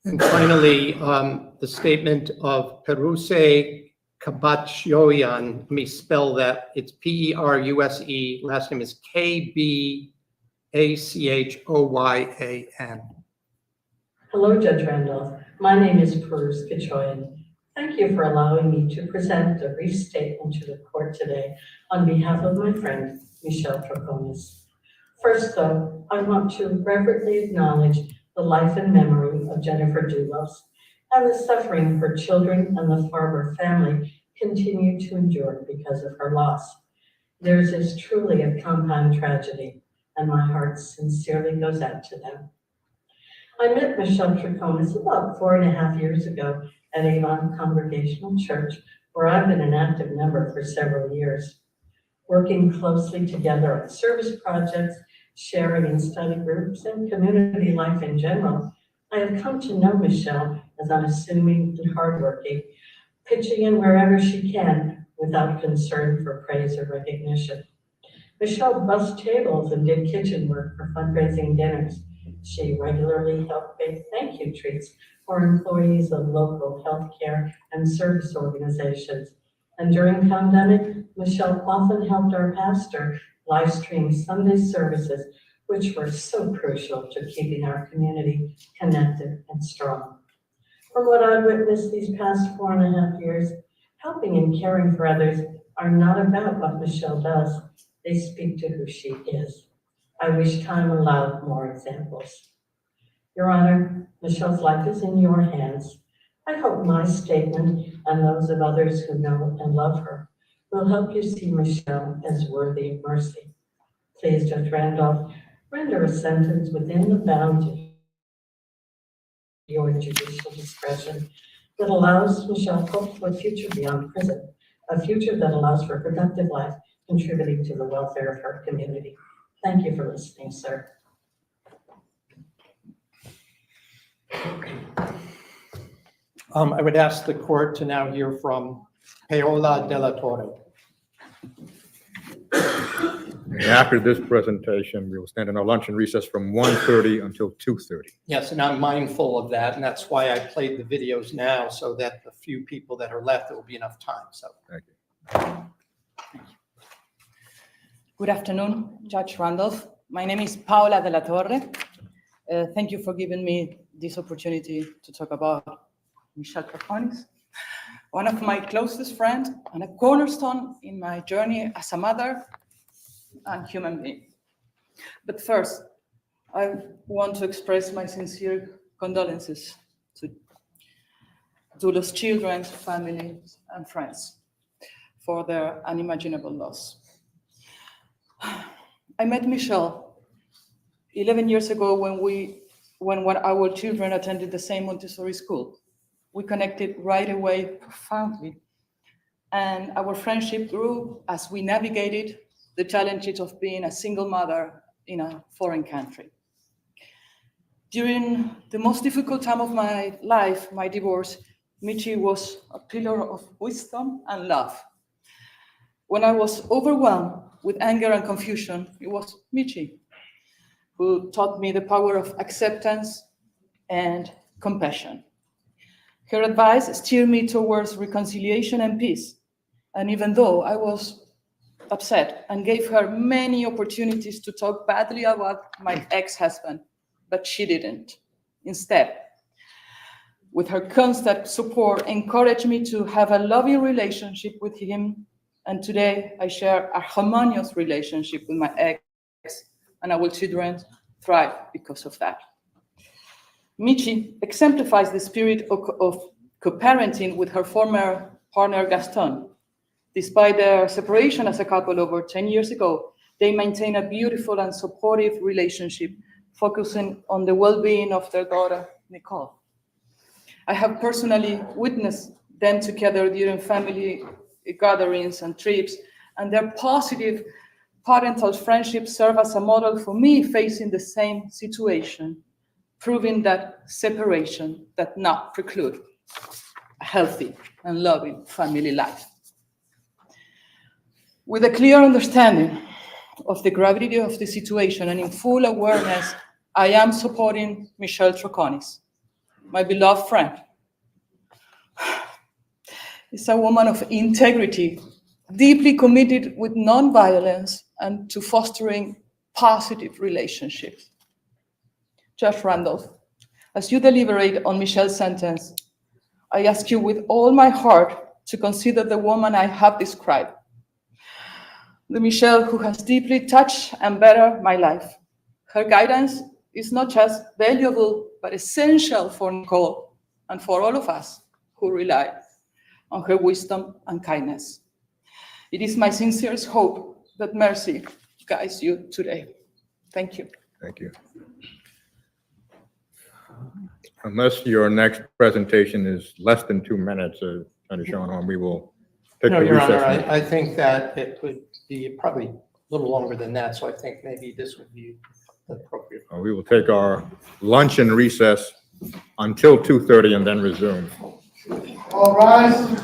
And finally, the statement of Peruse Kabachyoyan, let me spell that. It's Peruse, last name is Kbachhoyan. Hello, Judge Randolph. My name is Peruse Kachoyan. Thank you for allowing me to present a brief statement to the court today on behalf of my friend, Michelle Troconis. First, though, I want to reverently acknowledge the life and memory of Jennifer Dulos and the suffering her children and the Farber family continue to endure because of her loss. Theirs is truly a compound tragedy, and my heart sincerely goes out to them. I met Michelle Troconis about 4.5 years ago at Avon Congregational Church, where I've been an active member for several years. Working closely together on service projects, sharing in study groups, and community life in general, I have come to know Michelle as unassuming and hardworking, pitching in wherever she can without concern for praise or recognition. Michelle bussed tables and did kitchen work for fundraising dinners. She regularly helped bake thank you treats for employees of local healthcare and service organizations. And during pandemic, Michelle often helped our pastor live stream Sunday services, which were so crucial to keeping our community connected and strong. From what I've witnessed these past 4.5 years, helping and caring for others are not about what Michelle does. They speak to who she is. I wish time allowed more examples. Your Honor, Michelle's life is in your hands. I hope my statement and those of others who know and love her will help you see Michelle as worthy of mercy. Please, Judge Randolph, render a sentence within the bounds of your judicial discretion that allows Michelle hope for a future beyond prison, a future that allows for a productive life, contributing to the welfare of her community. Thank you for listening, sir. I would ask the court to now hear from Paola De La Torre. And after this presentation, we will stand in our lunch and recess from 1:30 until 2:30. Yes, and I'm mindful of that, and that's why I played the videos now, so that the few people that are left, there will be enough time, so. Thank you. Good afternoon, Judge Randolph. My name is Paola De La Torre. Thank you for giving me this opportunity to talk about Michelle Troconis, one of my closest friends and a cornerstone in my journey as a mother and human being. But first, I want to express my sincere condolences to Dulos' children, families, and friends for their unimaginable loss. I met Michelle 11 years ago when our children attended the same Montessori school. We connected right away profoundly, and our friendship grew as we navigated the challenges of being a single mother in a foreign country. During the most difficult time of my life, my divorce, Michi was a pillar of wisdom and love. When I was overwhelmed with anger and confusion, it was Michi who taught me the power of acceptance and compassion. Her advice steered me towards reconciliation and peace. And even though I was upset and gave her many opportunities to talk badly about my ex-husband, but she didn't. Instead, with her constant support, encouraged me to have a loving relationship with him And today I share a harmonious relationship with my ex, and our children thrive because of that. Michi exemplifies the spirit of co-parenting with her former partner Gaston. Despite their separation as a couple over 10 years ago, they maintain a beautiful and supportive relationship, focusing on the well-being of their daughter, Nicole. I have personally witnessed them together during family gatherings and trips, and their positive parental friendships serve as a model for me facing the same situation, proving that separation does not preclude a healthy and loving family life. With a clear understanding of the gravity of the situation and in full awareness, I am supporting Michelle Troconis, my beloved friend. Is a woman of integrity, deeply committed with nonviolence and to fostering positive relationships. Judge Randolph, as you deliberate on Michelle's sentence, I ask you with all my heart to consider the woman I have described, the Michelle who has deeply touched and bettered my life. Her guidance is not just valuable, but essential for Nicole and for all of us who rely on her wisdom and kindness. It is my sincerest hope that mercy guides you today. Thank you. Thank you. Unless your next presentation is less than 2 minutes, Attorney Schoenholm, we will take No, a Your Honor, recess. I think that it would be probably a little longer than that, so I think maybe this would be appropriate. We will take our lunch and recess until 2:30 and then resume. All rise.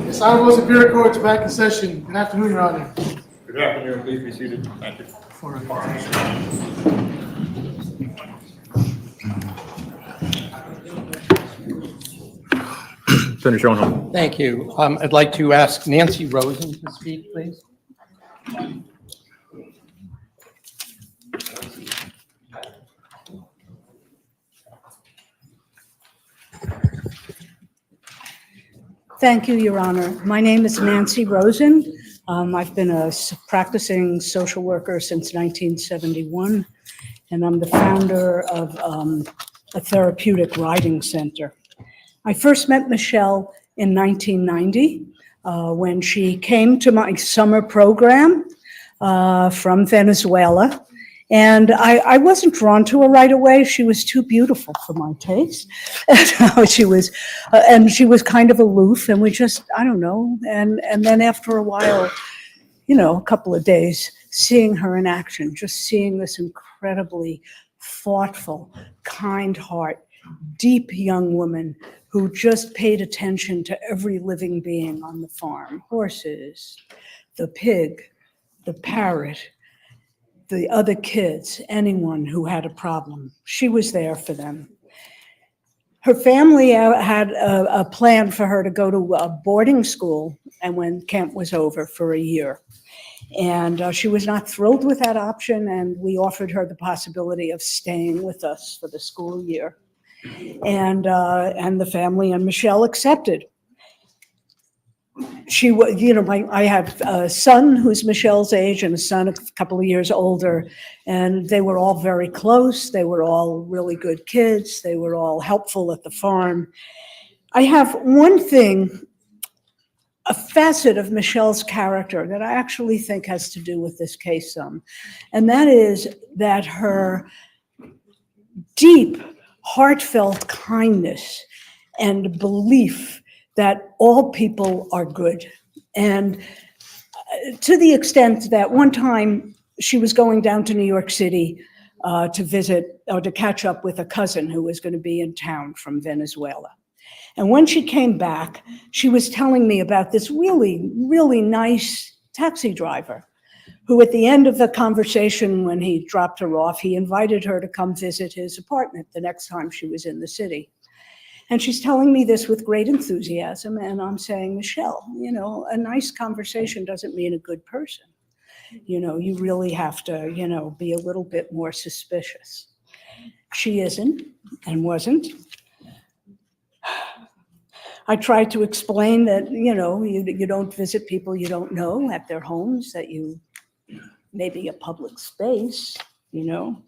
This Honorable Superior Court is back in session. Good afternoon, Your Honor. Good afternoon, please be seated. Thank you. Attorney Schoenholm. Thank you. I'd like to ask Nancy Rosen to speak, please. Thank you, Your Honor. My name is Nancy Rosen. I've been a practicing social worker since 1971, and I'm the founder of a therapeutic riding center. I first met Michelle in 1990 when she came to my summer program from Venezuela. And I wasn't drawn to her right away. She was too beautiful for my taste. And she was kind of aloof, and we just, I don't know. And then after a while, you know, a couple of days, seeing her in action, just seeing this incredibly thoughtful, kind heart, deep young woman who just paid attention to every living being on the farm, horses, the pig, the parrot, the other kids, anyone who had a problem. She was there for them. Her family had a plan for her to go to a boarding school, and when camp was over, for a year. And she was not thrilled with that option, and we offered her the possibility of staying with us for the school year. And the family and Michelle accepted. She was, you know, I have a son who's Michelle's age and a son a couple of years older, and they were all very close. They were all really good kids. They were all helpful at the farm. I have one thing, a facet of Michelle's character that I actually think has to do with this case some, and that is that her deep, heartfelt kindness and belief that all people are good. And to the extent that one time she was going down to New York City to visit or to catch up with a cousin who was going to be in town from Venezuela. And when she came back, she was telling me about this really, really nice taxi driver who at the end of the conversation, when he dropped her off, he invited her to come visit his apartment the next time she was in the city. And she's telling me this with great enthusiasm, and I'm saying, Michelle, you know, a nice conversation doesn't mean a good person. You know, you really have to, you know, be a little bit more suspicious. She isn't and wasn't. I tried to explain that, you know, you don't visit people you don't know at their homes, that you maybe a public space, you know.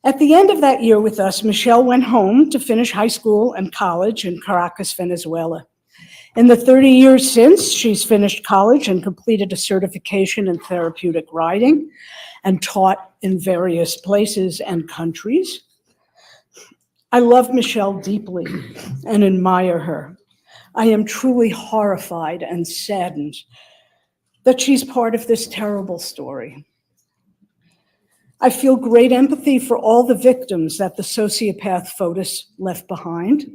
At the end of that year with us, Michelle went home to finish high school and college in Caracas, Venezuela. In the 30 years since, she's finished college and completed a certification in therapeutic riding and taught in various places and countries. I love Michelle deeply and admire her. I am truly horrified and saddened that she's part of this terrible story. I feel great empathy for all the victims that the sociopath Fotis left behind.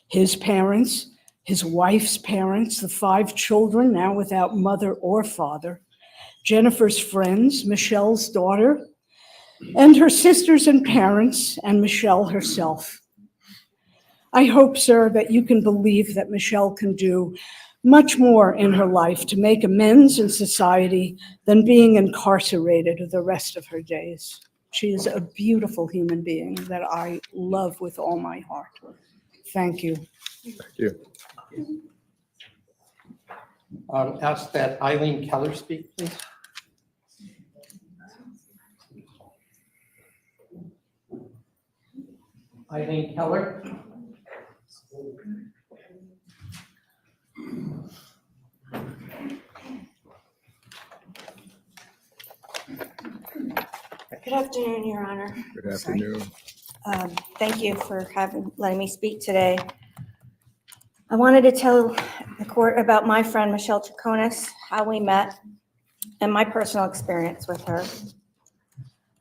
His parents, his wife's parents, the 5 children now without mother or father, Jennifer's friends, Michelle's daughter, and her sisters and parents, and Michelle herself. I hope, sir, that you can believe that Michelle can do much more in her life to make amends in society than being incarcerated the rest of her days. She is a beautiful human being that I love with all my heart. Thank you. Thank you. Ask that Eileen Keller speak, please. Eileen Keller. Good afternoon, Your Honor. Good afternoon. Thank you for letting me speak today. I wanted to tell the court about my friend Michelle Troconis, how we met, and my personal experience with her.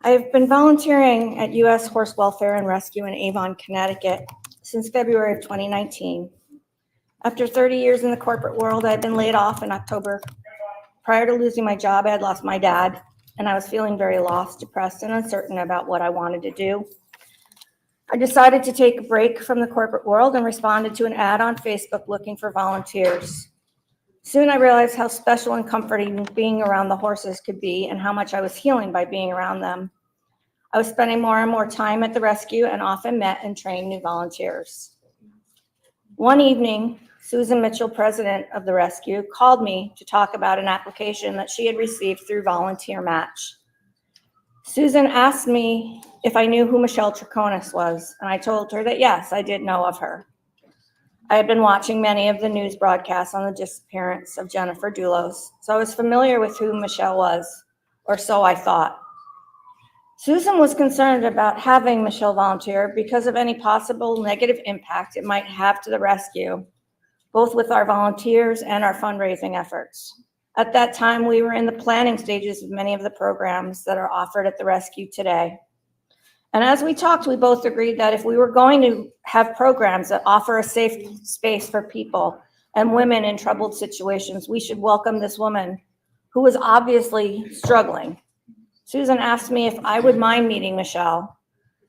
I've been volunteering at U.S. Horse Welfare and Rescue in Avon, Connecticut since February of 2019. After 30 years in the corporate world, I had been laid off in October. Prior to losing my job, I had lost my dad, and I was feeling very lost, depressed, and uncertain about what I wanted to do. I decided to take a break from the corporate world and responded to an ad on Facebook looking for volunteers. Soon I realized how special and comforting being around the horses could be and how much I was healing by being around them. I was spending more and more time at the rescue and often met and trained new volunteers. One evening, Susan Mitchell, president of the rescue, called me to talk about an application that she had received through Volunteer Match. Susan asked me if I knew who Michelle Troconis was, and I told her that yes, I did know of her. I had been watching many of the news broadcasts on the disappearance of Jennifer Dulos, so I was familiar with who Michelle was, or so I thought. Susan was concerned about having Michelle volunteer because of any possible negative impact it might have to the rescue, both with our volunteers and our fundraising efforts. At that time, we were in the planning stages of many of the programs that are offered at the rescue today. And as we talked, we both agreed that if we were going to have programs that offer a safe space for people and women in troubled situations, we should welcome this woman who was obviously struggling. Susan asked me if I would mind meeting Michelle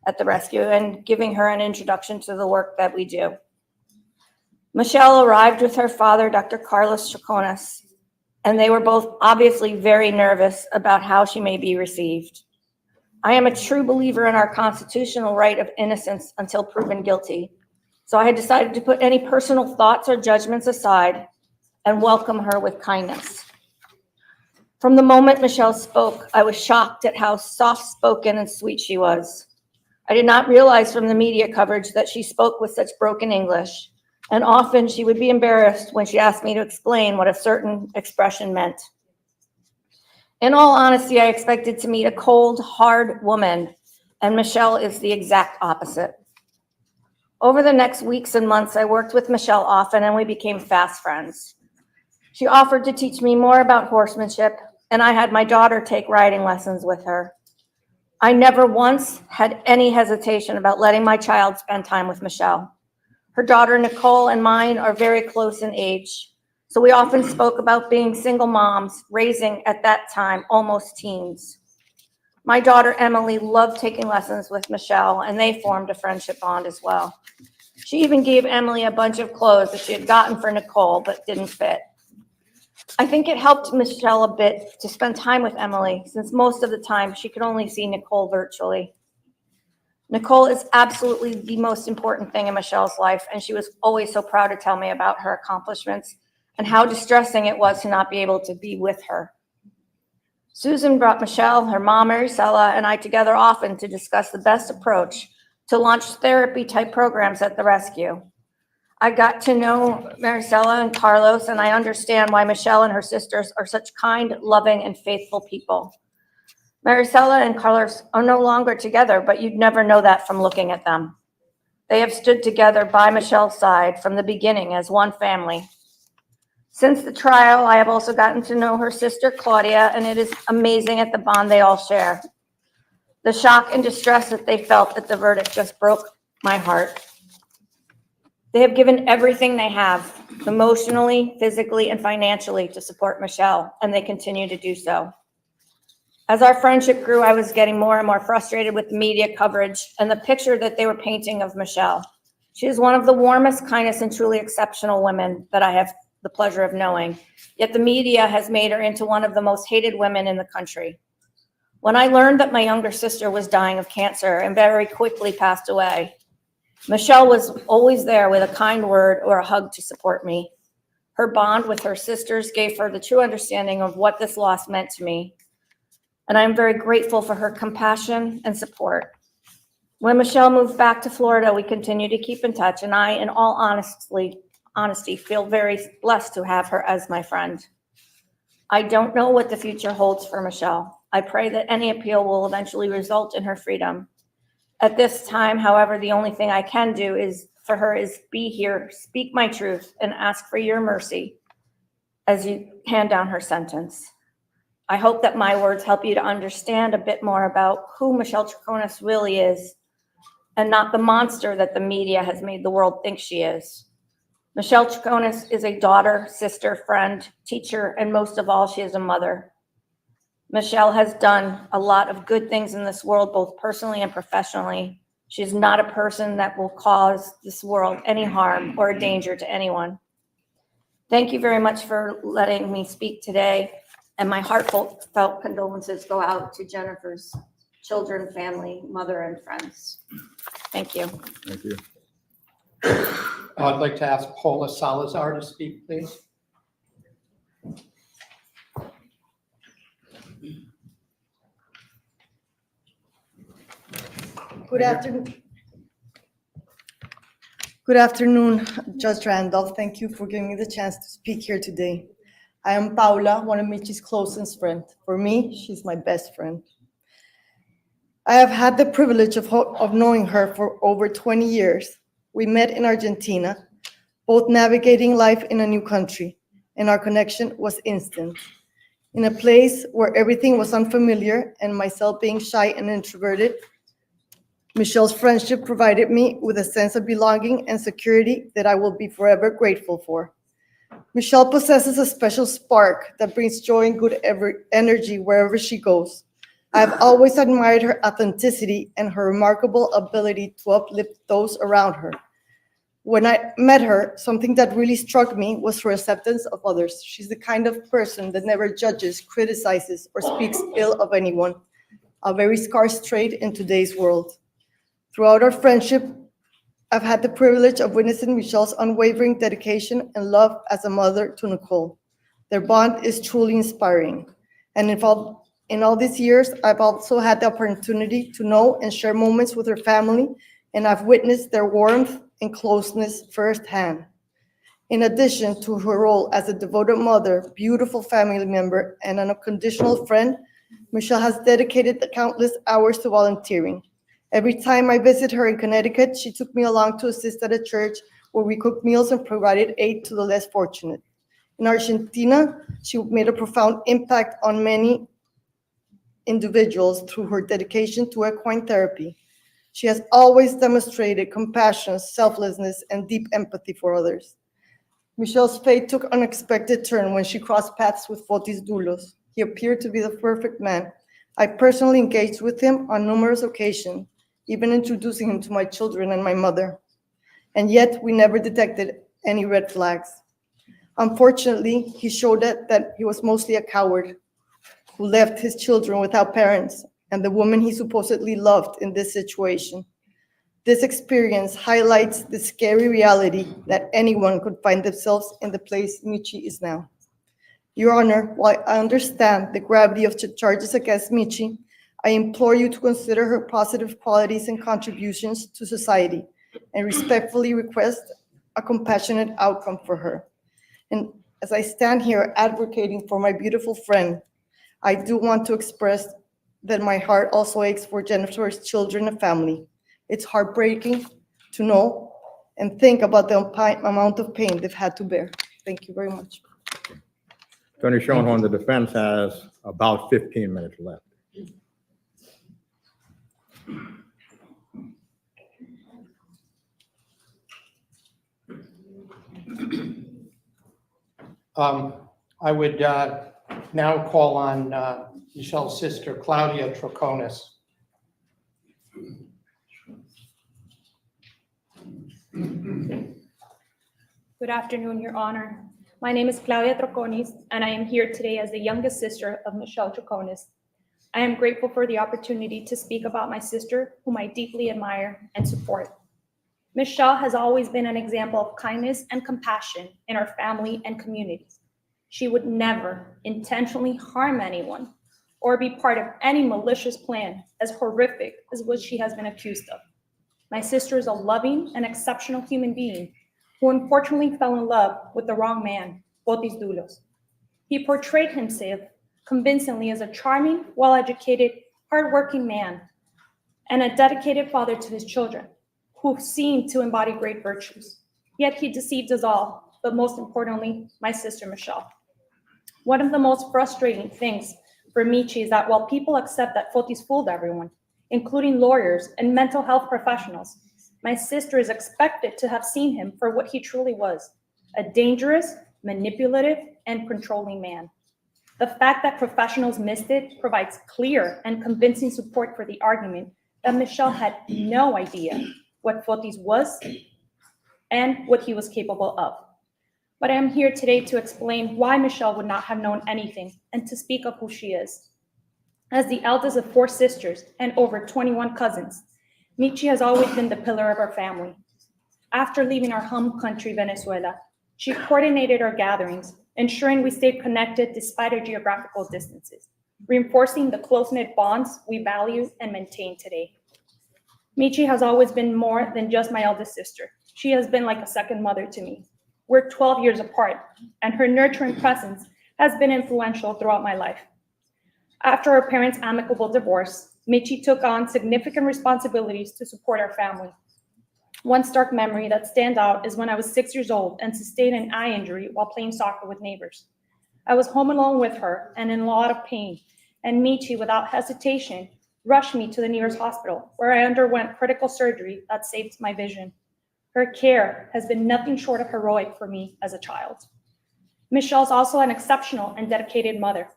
at the rescue and giving her an introduction to the work that we do. Michelle arrived with her father, Dr. Carlos Troconis, and they were both obviously very nervous about how she may be received. I am a true believer in our constitutional right of innocence until proven guilty, so I had decided to put any personal thoughts or judgments aside and welcome her with kindness. From the moment Michelle spoke, I was shocked at how soft-spoken and sweet she was. I did not realize from the media coverage that she spoke with such broken English, and often she would be embarrassed when she asked me to explain what a certain expression meant. In all honesty, I expected to meet a cold, hard woman, and Michelle is the exact opposite. Over the next weeks and months, I worked with Michelle often, and we became fast friends. She offered to teach me more about horsemanship, and I had my daughter take riding lessons with her. I never once had any hesitation about letting my child spend time with Michelle. Her daughter, Nicole, and mine are very close in age, so we often spoke about being single moms, raising at that time almost teens. My daughter, Emily, loved taking lessons with Michelle, and they formed a friendship bond as well. She even gave Emily a bunch of clothes that she had gotten for Nicole but didn't fit. I think it helped Michelle a bit to spend time with Emily, since most of the time she could only see Nicole virtually. Nicole is absolutely the most important thing in Michelle's life, and she was always so proud to tell me about her accomplishments and how distressing it was to not be able to be with her. Susan brought Michelle, her mom, Maricela, and I together often to discuss the best approach to launch therapy-type programs at the rescue. I got to know Maricela and Carlos, and I understand why Michelle and her sisters are such kind, loving, and faithful people. Maricela and Carlos are no longer together, but you'd never know that from looking at them. They have stood together by Michelle's side from the beginning as one family. Since the trial, I have also gotten to know her sister, Claudia, and it is amazing at the bond they all share. The shock and distress that they felt at the verdict just broke my heart. They have given everything they have, emotionally, physically, and financially, to support Michelle, and they continue to do so. As our friendship grew, I was getting more and more frustrated with the media coverage and the picture that they were painting of Michelle. She is one of the warmest, kindest, and truly exceptional women that I have the pleasure of knowing, yet the media has made her into one of the most hated women in the country. When I learned that my younger sister was dying of cancer and very quickly passed away, Michelle was always there with a kind word or a hug to support me. Her bond with her sisters gave her the true understanding of what this loss meant to me, and I am very grateful for her compassion and support. When Michelle moved back to Florida, we continue to keep in touch, and I, in all honesty, feel very blessed to have her as my friend. I don't know what the future holds for Michelle. I pray that any appeal will eventually result in her freedom. At this time, however, the only thing I can do is be here, speak my truth, and ask for your mercy as you hand down her sentence. I hope that my words help you to understand a bit more about who Michelle Troconis really is, and not the monster that the media has made the world think she is. Michelle Troconis is a daughter, sister, friend, teacher, and most of all, she is a mother. Michelle has done a lot of good things in this world, both personally and professionally. She's not a person that will cause this world any harm or danger to anyone. Thank you very much for letting me speak today, and my heartfelt condolences go out to Jennifer's children, family, mother, and friends. Thank you. Thank you. I'd like to ask Paula Salazar to speak, please. Good afternoon. Good afternoon, Judge Randolph. Thank you for giving me the chance to speak here today. I am Paula, one of Michi's closest friends. For me, she's my best friend. I have had the privilege of knowing her for over 20 years. We met in Argentina, both navigating life in a new country, and our connection was instant. In a place where everything was unfamiliar and myself being shy and introverted, Michelle's friendship provided me with a sense of belonging and security that I will be forever grateful for. Michelle possesses a special spark that brings joy and good energy wherever she goes. I have always admired her authenticity and her remarkable ability to uplift those around her. When I met her, something that really struck me was her acceptance of others. She's the kind of person that never judges, criticizes, or speaks ill of anyone, a very scarce trait in today's world. Throughout our friendship, I've had the privilege of witnessing Michelle's unwavering dedication and love as a mother to Nicole. Their bond is truly inspiring. And in all these years, I've also had the opportunity to know and share moments with her family, and I've witnessed their warmth and closeness firsthand. In addition to her role as a devoted mother, beautiful family member, and an unconditional friend, Michelle has dedicated countless hours to volunteering. Every time I visit her in Connecticut, she took me along to assist at a church where we cooked meals and provided aid to the less fortunate. In Argentina, she made a profound impact on many individuals through her dedication to equine therapy. She has always demonstrated compassion, selflessness, and deep empathy for others. Michelle's fate took an unexpected turn when she crossed paths with Fotis Dulos. He appeared to be the perfect man. I personally engaged with him on numerous occasions, even introducing him to my children and my mother. And yet, we never detected any red flags. Unfortunately, he showed that he was mostly a coward who left his children without parents and the woman he supposedly loved in this situation. This experience highlights the scary reality that anyone could find themselves in the place Michi is now. Your Honor, while I understand the gravity of the charges against Michi, I implore you to consider her positive qualities and contributions to society and respectfully request a compassionate outcome for her. And as I stand here advocating for my beautiful friend, I do want to express that my heart also aches for Jennifer's children and family. It's heartbreaking to know and think about the amount of pain they've had to bear. Thank you very much. Attorney Schoenhorn, the defense has about 15 minutes left. I would now call on Michelle's sister, Claudia Troconis. Good afternoon, Your Honor. My name is Claudia Troconis, and I am here today as the youngest sister of Michelle Troconis. I am grateful for the opportunity to speak about my sister, whom I deeply admire and support. Michelle has always been an example of kindness and compassion in our family and communities. She would never intentionally harm anyone or be part of any malicious plan as horrific as what she has been accused of. My sister is a loving and exceptional human being who unfortunately fell in love with the wrong man, Fotis Dulos. He portrayed himself convincingly as a charming, well-educated, hardworking man and a dedicated father to his children, who seemed to embody great virtues. Yet he deceived us all, but most importantly, my sister Michelle. One of the most frustrating things for Michi is that while people accept that Fotis fooled everyone, including lawyers and mental health professionals, my sister is expected to have seen him for what he truly was, a dangerous, manipulative, and controlling man. The fact that professionals missed it provides clear and convincing support for the argument that Michelle had no idea what Fotis was and what he was capable of. But I am here today to explain why Michelle would not have known anything and to speak of who she is. As the eldest of 4 sisters and over 21 cousins, Michi has always been the pillar of our family. After leaving our home country, Venezuela, she coordinated our gatherings, ensuring we stayed connected despite our geographical distances, reinforcing the close-knit bonds we value and maintain today. Michi has always been more than just my eldest sister. She has been like a second mother to me. We're 12 years apart, and her nurturing presence has been influential throughout my life. After our parents' amicable divorce, Michi took on significant responsibilities to support our family. One stark memory that stands out is when I was 6 years old and sustained an eye injury while playing soccer with neighbors. I was home alone with her and in a lot of pain, and Michi, without hesitation, rushed me to the nearest hospital, where I underwent critical surgery that saved my vision. Her care has been nothing short of heroic for me as a child. Michelle's also an exceptional and dedicated mother.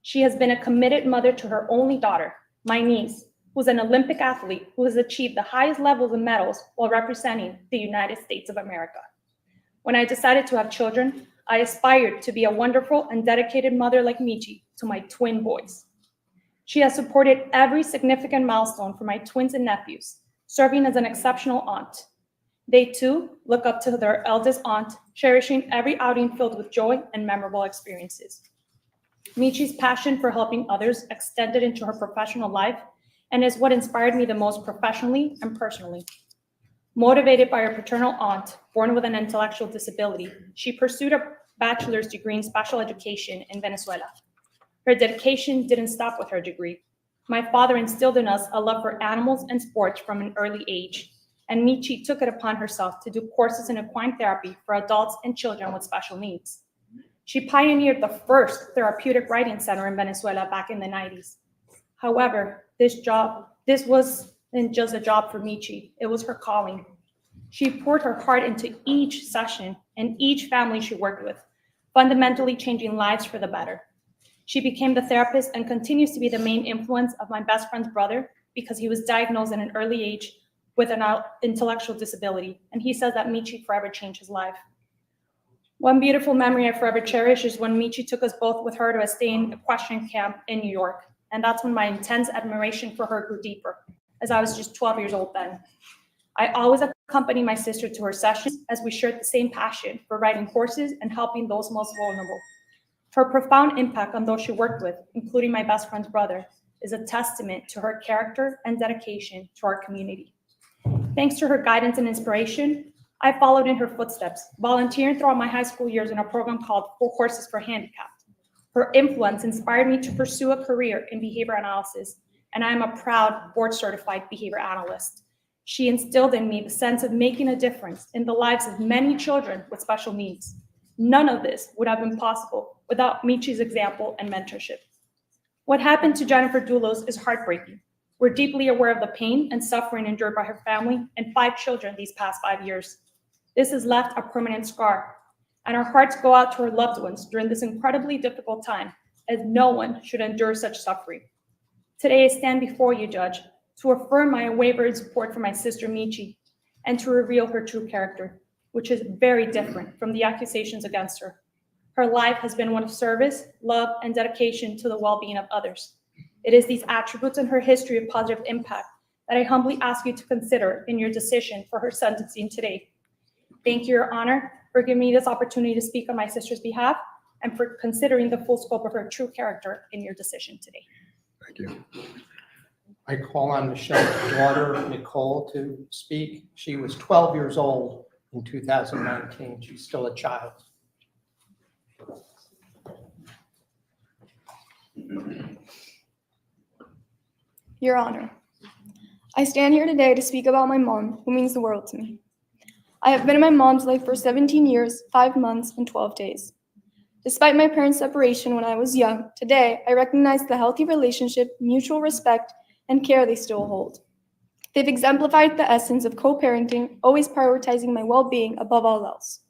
She has been a committed mother to her only daughter, my niece, who's an Olympic athlete who has achieved the highest levels of medals while representing the United States of America. When I decided to have children, I aspired to be a wonderful and dedicated mother like Michi to my twin boys. She has supported every significant milestone for my twins and nephews, serving as an exceptional aunt. They too look up to their eldest aunt, cherishing every outing filled with joy and memorable experiences. Michi's passion for helping others extended into her professional life and is what inspired me the most professionally and personally. Motivated by her paternal aunt, born with an intellectual disability, she pursued a bachelor's degree in special education in Venezuela. Her dedication didn't stop with her degree. My father instilled in us a love for animals and sports from an early age, and Michi took it upon herself to do courses in equine therapy for adults and children with special needs. She pioneered the first therapeutic riding center in Venezuela back in the 90s. However, this wasn't just a job for Michi, it was her calling. She poured her heart into each session and each family she worked with, fundamentally changing lives for the better. She became the therapist and continues to be the main influence of my best friend's brother because he was diagnosed at an early age with an intellectual disability, and he says that Michi forever changed his life. One beautiful memory I forever cherish is when Michi took us both with her to a staying equestrian camp in New York, and that's when my intense admiration for her grew deeper, as I was just 12 years old then. I always accompanied my sister to her sessions as we shared the same passion for riding horses and helping those most vulnerable. Her profound impact on those she worked with, including my best friend's brother, is a testament to her character and dedication to our community. Thanks to her guidance and inspiration, I followed in her footsteps, volunteering throughout my high school years in a program called Horses for Handicapped. Her influence inspired me to pursue a career in behavior analysis, and I am a proud board-certified behavior analyst. She instilled in me the sense of making a difference in the lives of many children with special needs. None of this would have been possible without Michi's example and mentorship. What happened to Jennifer Dulos is heartbreaking. We're deeply aware of the pain and suffering endured by her family and 5 children these past 5 years. This has left a permanent scar, and our hearts go out to her loved ones during this incredibly difficult time, as no one should endure such suffering. Today, I stand before you, Judge, to affirm my unwavering support for my sister Michi and to reveal her true character, which is very different from the accusations against her. Her life has been one of service, love, and dedication to the well-being of others. It is these attributes in her history of positive impact that I humbly ask you to consider in your decision for her sentencing today. Thank you, Your Honor, for giving me this opportunity to speak on my sister's behalf and for considering the full scope of her true character in your decision today. Thank you. I call on Michelle's daughter, Nicole, to speak. She was 12 years old in 2019. She's still a child. Your Honor, I stand here today to speak about my mom, who means the world to me. I have been in my mom's life for 17 years, 5 months, and 12 days. Despite my parents' separation when I was young, today I recognize the healthy relationship, mutual respect, and care they still hold. They've exemplified the essence of co-parenting, always prioritizing my well-being above all else.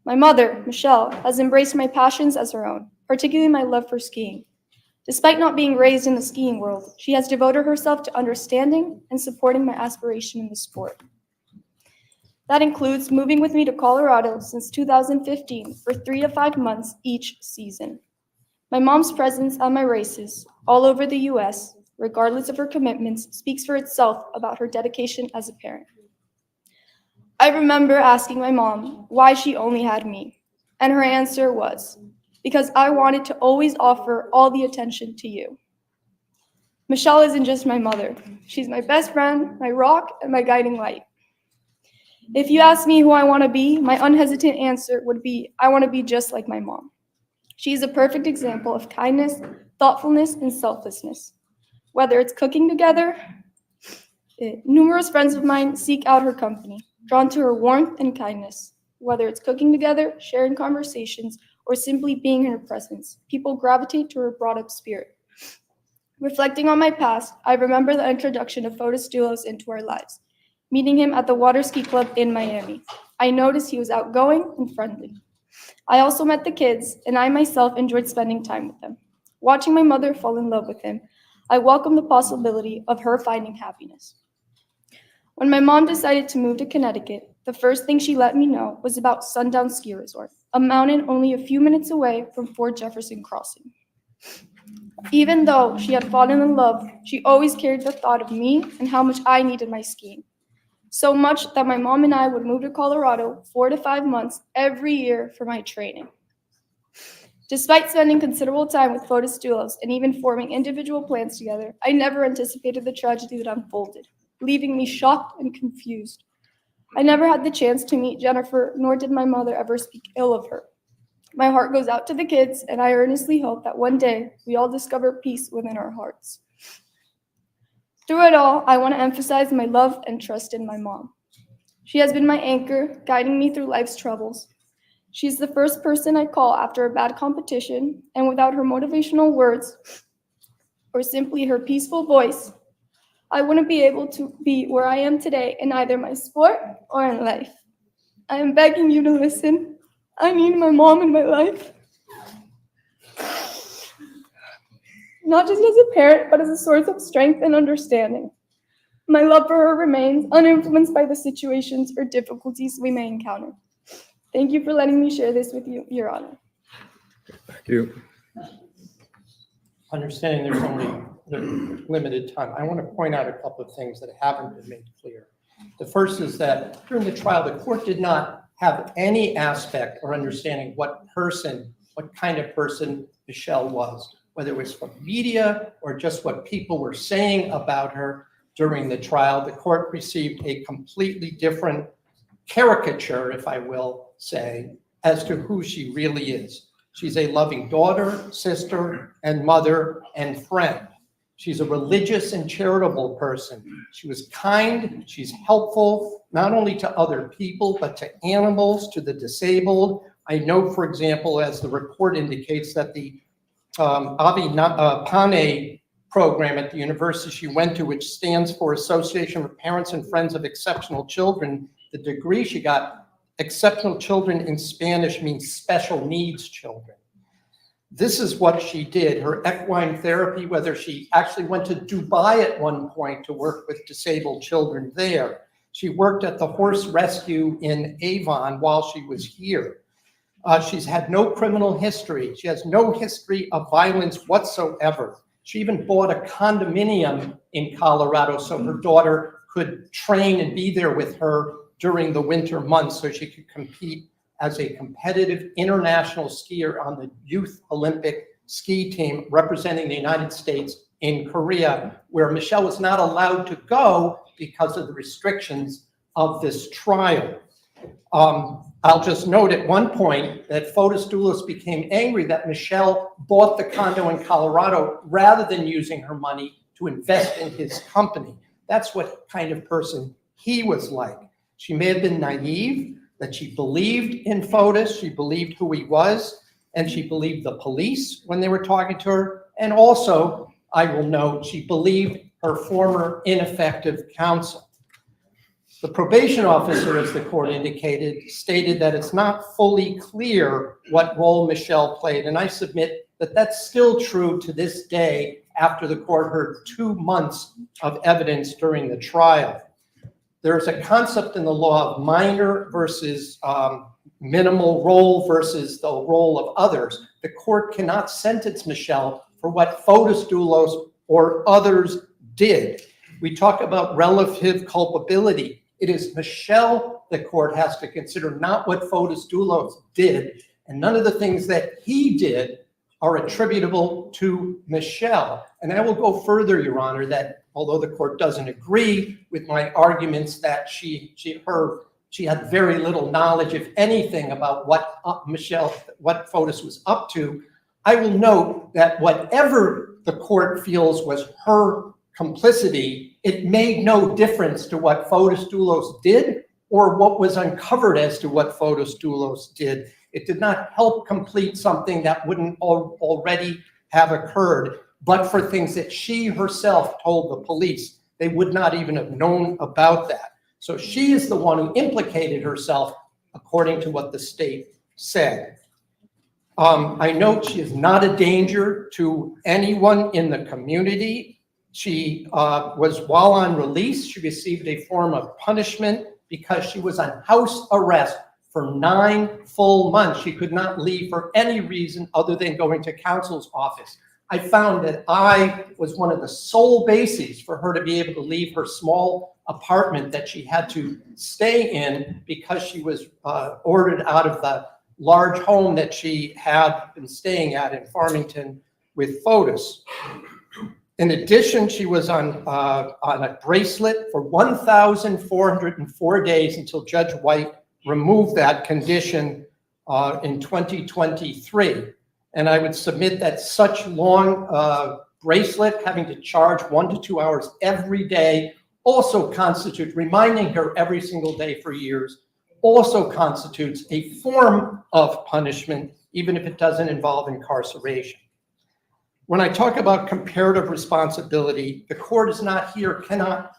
My mother, Michelle, has embraced my passions as her own, particularly my love for skiing. Despite not being raised in the skiing world, she has devoted herself to understanding and supporting my aspiration in the sport. That includes moving with me to Colorado since 2015 for 3 to 5 months each season. My mom's presence at my races all over the US, regardless of her commitments, speaks for itself about her dedication as a parent. I remember asking my mom why she only had me, and her answer was, because I wanted to always offer all the attention to you. Michelle isn't just my mother. She's my best friend, my rock, and my guiding light. If you ask me who I want to be, my unhesitant answer would be, I want to be just like my mom. She is a perfect example of kindness, thoughtfulness, and selflessness. Whether it's cooking together, numerous friends of mine seek out her company, drawn to her warmth and kindness. Whether it's cooking together, sharing conversations, or simply being in her presence, people gravitate to her brought-up spirit. Reflecting on my past, I remember the introduction of Fotis Dulos into our lives, meeting him at the water ski club in Miami. I noticed he was outgoing and friendly. I also met the kids, and I myself enjoyed spending time with them. Watching my mother fall in love with him, I welcomed the possibility of her finding happiness. When my mom decided to move to Connecticut, the first thing she let me know was about Sundown Ski Resort, a mountain only a few minutes away from Fort Jefferson Crossing. Even though she had fallen in love, she always carried the thought of me and how much I needed my skiing. So much that my mom and I would move to Colorado 4 to 5 months every year for my training. Despite spending considerable time with Fotis Dulos and even forming individual plans together, I never anticipated the tragedy that unfolded, leaving me shocked and confused. I never had the chance to meet Jennifer, nor did my mother ever speak ill of her. My heart goes out to the kids, and I earnestly hope that one day we all discover peace within our hearts. Through it all, I want to emphasize my love and trust in my mom. She has been my anchor, guiding me through life's troubles. She's the first person I call after a bad competition, and without her motivational words or simply her peaceful voice, I wouldn't be able to be where I am today in either my sport or in life. I am begging you to listen. I need my mom in my life. Not just as a parent, but as a source of strength and understanding. My love for her remains uninfluenced by the situations or difficulties we may encounter. Thank you for letting me share this with you, Your Honor. Thank you. Understanding there's only limited time, I want to point out a couple of things that haven't been made clear. The first is that during the trial, the court did not have any aspect or understanding what kind of person Michelle was, whether it was from media or just what people were saying about her during the trial. The court received a completely different caricature, if I will say, as to who she really is. She's a loving daughter, sister, and mother, and friend. She's a religious and charitable person. She was kind, she's helpful, not only to other people, but to animals, to the disabled. I know, for example, as the report indicates, that the Pane program at the university she went to, which stands for Association of Parents and Friends of Exceptional Children, the degree she got, exceptional children in Spanish means special needs children. This is what she did. Her equine therapy, whether she actually went to Dubai at one point to work with disabled children there. She worked at the horse rescue in Avon while she was here. She's had no criminal history. She has no history of violence whatsoever. She even bought a condominium in Colorado so her daughter could train and be there with her during the winter months so she could compete as a competitive international skier on the Youth Olympic ski team representing the United States in Korea, where Michelle was not allowed to go because of the restrictions of this trial. I'll just note at one point that Fotis Dulos became angry that Michelle bought the condo in Colorado rather than using her money to invest in his company. That's what kind of person he was like. She may have been naive, that she believed in Fotis, she believed who he was, and she believed the police when they were talking to her. And also, I will note, she believed her former ineffective counsel. The probation officer, as the court indicated, stated that it's not fully clear what role Michelle played, and I submit that that's still true to this day after the court heard 2 months of evidence during the trial. There's a concept in the law of minor versus minimal role versus the role of others. The court cannot sentence Michelle for what Fotis Dulos or others did. We talk about relative culpability. It is Michelle the court has to consider, not what Fotis Dulos did. And none of the things that he did are attributable to Michelle. And I will go further, Your Honor, that although the court doesn't agree with my arguments that she had very little knowledge, if anything, about what Fotis was up to, I will note that whatever the court feels was her complicity, it made no difference to what Fotis Dulos did or what was uncovered as to what Fotis Dulos did. It did not help complete something that wouldn't already have occurred, but for things that she herself told the police. They would not even have known about that. So she is the one who implicated herself, according to what the state said. I note she is not a danger to anyone in the community. She was, while on release, she received a form of punishment because she was on house arrest for 9 full months. She could not leave for any reason other than going to counsel's office. I found that I was one of the sole bases for her to be able to leave her small apartment that she had to stay in because she was ordered out of the large home that she had been staying at in Farmington with Fotis. In addition, she was on a bracelet for 1,404 days until Judge White removed that condition in 2023. And I would submit that such long bracelet, having to charge 1 to 2 hours every day, also constitutes, reminding her every single day for years, also constitutes a form of punishment, even if it doesn't involve incarceration. When I talk about comparative responsibility, the court is not here, cannot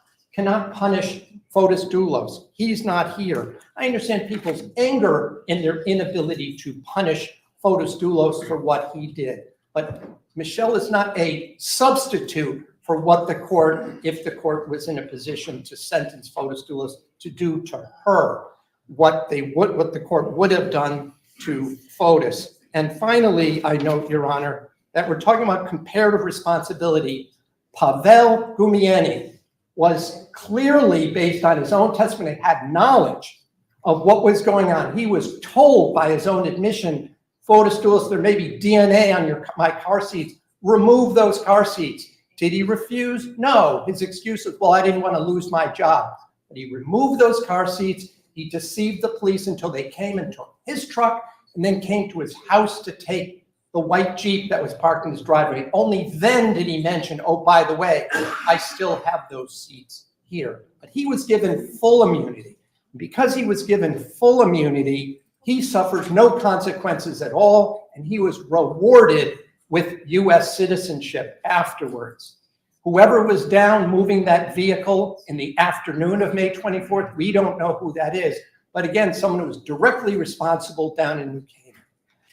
punish Fotis Dulos. He's not here. I understand people's anger in their inability to punish Fotis Dulos for what he did. But Michelle is not a substitute for what the court, if the court was in a position to sentence Fotis Dulos, to do to her what the court would have done to Fotis. And finally, I note, Your Honor, that we're talking about comparative responsibility. Pavel Gumieni was clearly, based on his own testimony, had knowledge of what was going on. He was told by his own admission, Fotis Dulos, there may be DNA on my car seats. Remove those car seats. Did he refuse? No. His excuse was, well, I didn't want to lose my job. But he removed those car seats. He deceived the police until they came and took his truck and then came to his house to take the white Jeep that was parked in his driveway. Only then did he mention, oh, by the way, I still have those seats here. But he was given full immunity. Because he was given full immunity, he suffers no consequences at all, and he was rewarded with U.S. citizenship afterwards. Whoever was down moving that vehicle in the afternoon of May 24th, we don't know who that is. But again, someone who was directly responsible down in New Canaan.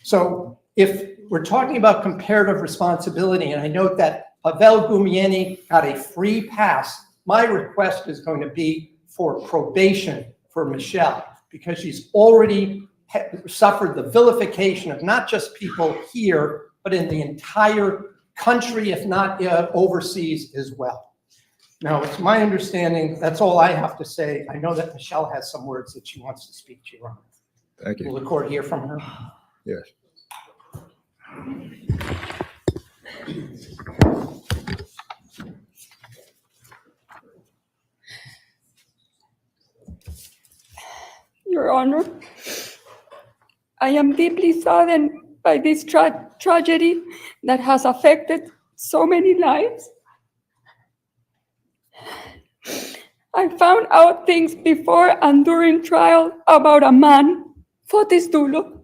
So if we're talking about comparative responsibility, and I note that Pavel Gumieni got a free pass, my request is going to be for probation for Michelle, because she's already suffered the vilification of not just people here, but in the entire country, if not overseas as well. Now, it's my understanding, that's all I have to say. I know that Michelle has some words that she wants to speak to you on. Thank you. Will the court hear from her? Yes. Your Honor, I am deeply saddened by this tragedy that has affected so many lives. I found out things before and during trial about a man, Fotis Dulos,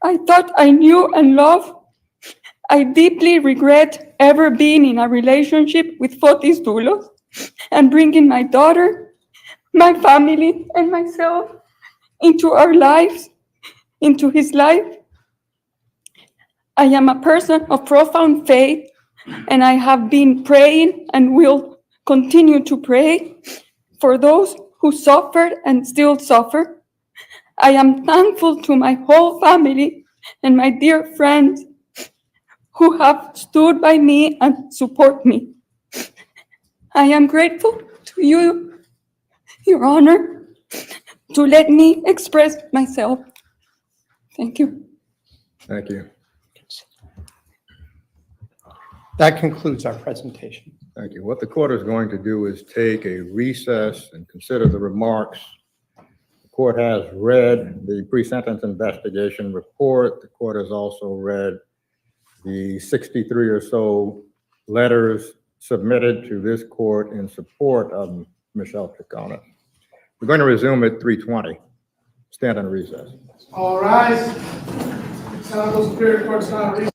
I thought I knew and loved. I deeply regret ever being in a relationship with Fotis Dulos and bringing my daughter, my family and myself into our lives, into his life. I am a person of profound faith, and I have been praying and will continue to pray for those who suffered and still suffer. I am thankful to my whole family and my dear friends who have stood by me and support me. I am grateful to you, Your Honor, to let me express myself. Thank you. Thank you. That concludes our presentation. Thank you. What the court is going to do is take a recess and consider the remarks. The court has read the pre-sentence investigation report. The court has also read the 63 or so letters submitted to this court in support of Michelle Troconis. We're going to resume at 3:20. Stand in recess. All rise. San Jose Superior Court's now in recess.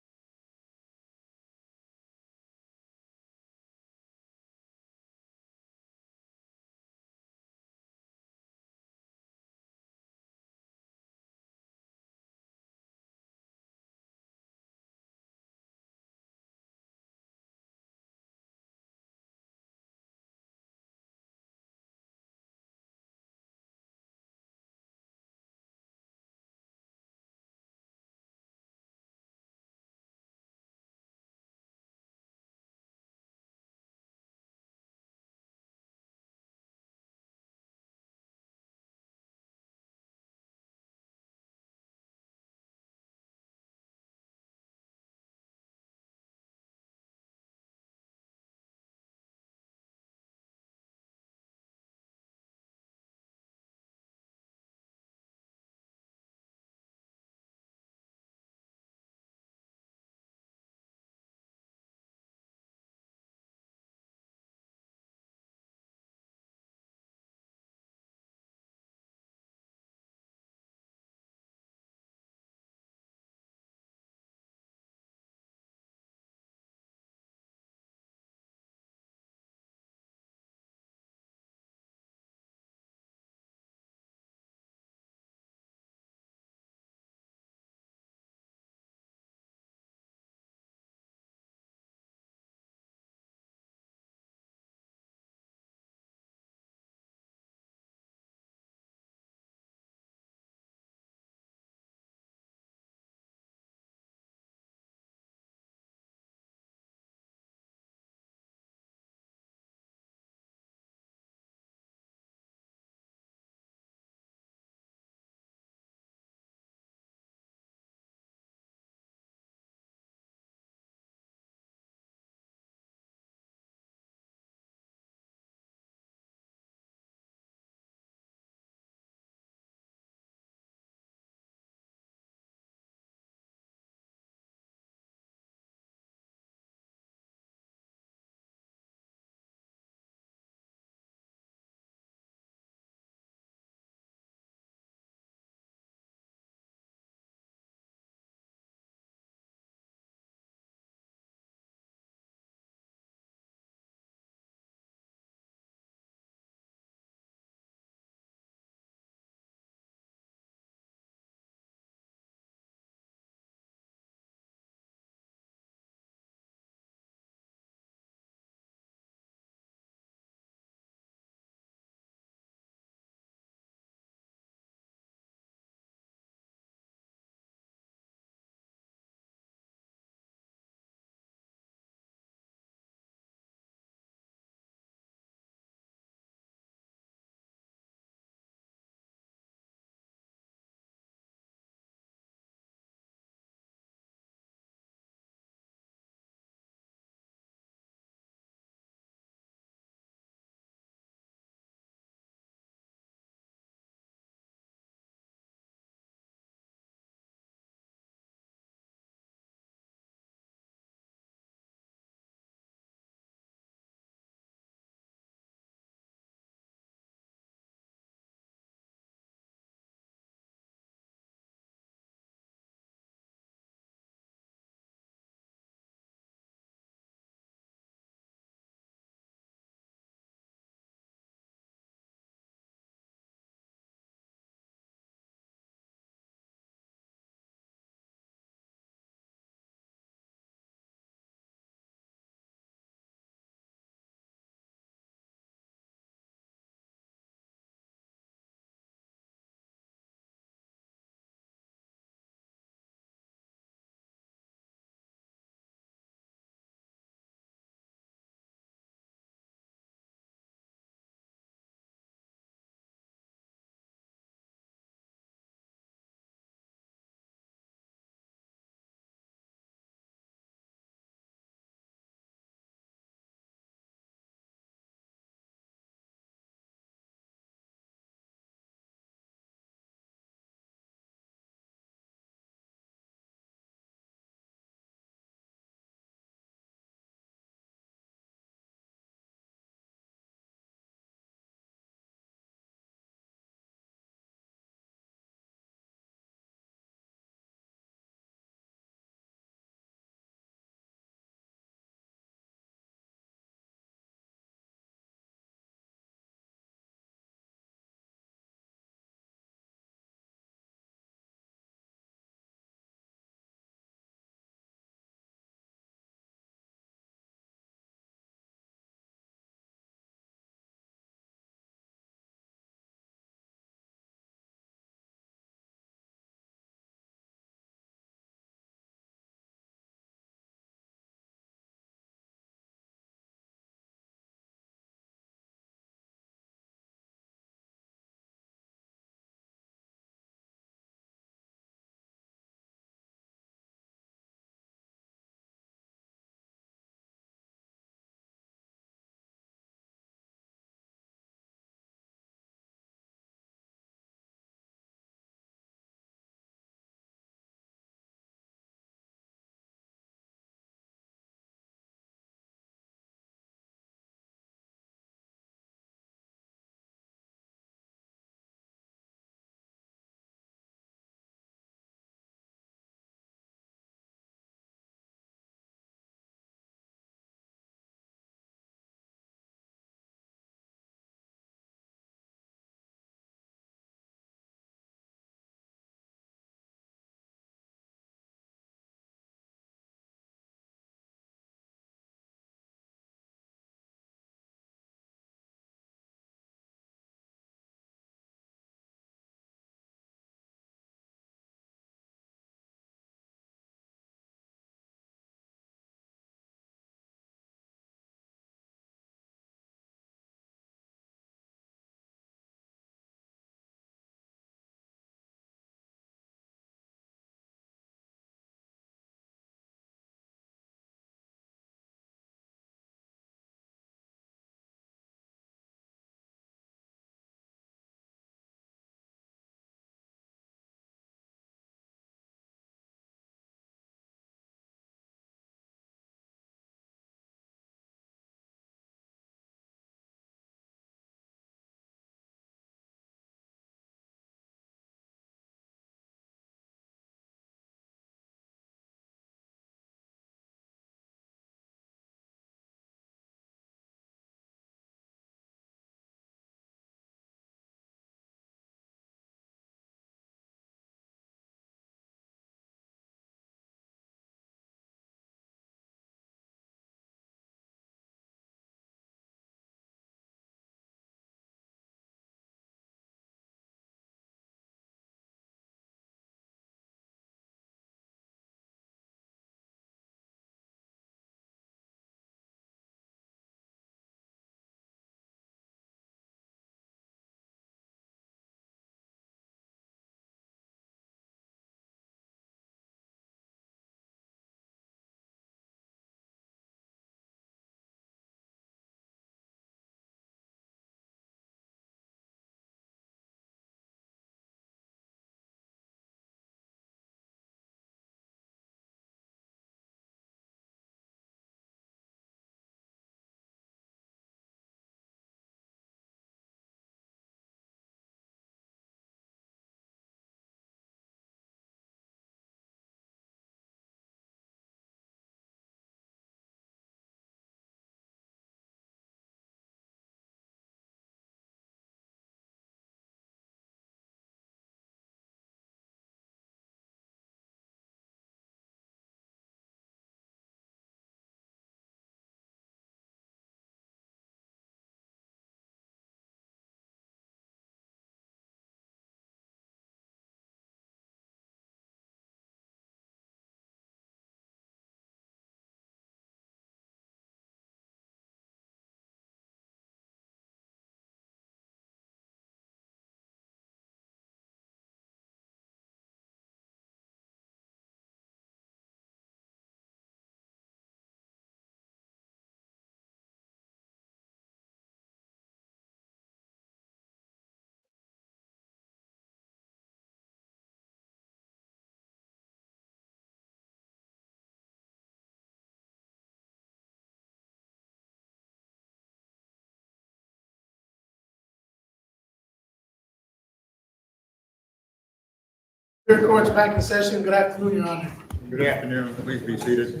Superior Court's back in session. Good afternoon, Your Honor. Good afternoon. Please be seated.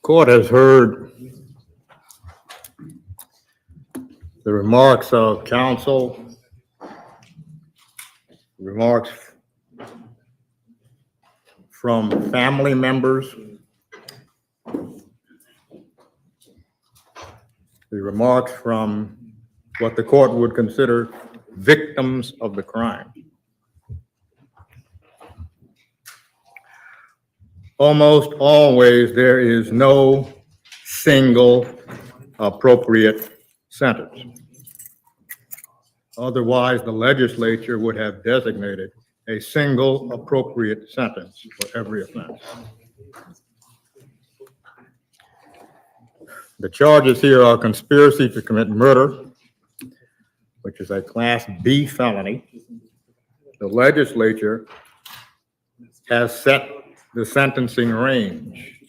Court has heard the remarks of counsel, remarks from family members, the remarks from what the court would consider victims of the crime. Almost always, there is no single appropriate sentence. Otherwise, the legislature would have designated a single appropriate sentence for every offense. The charges here are conspiracy to commit murder, which is a Class B felony. The legislature has set the sentencing range,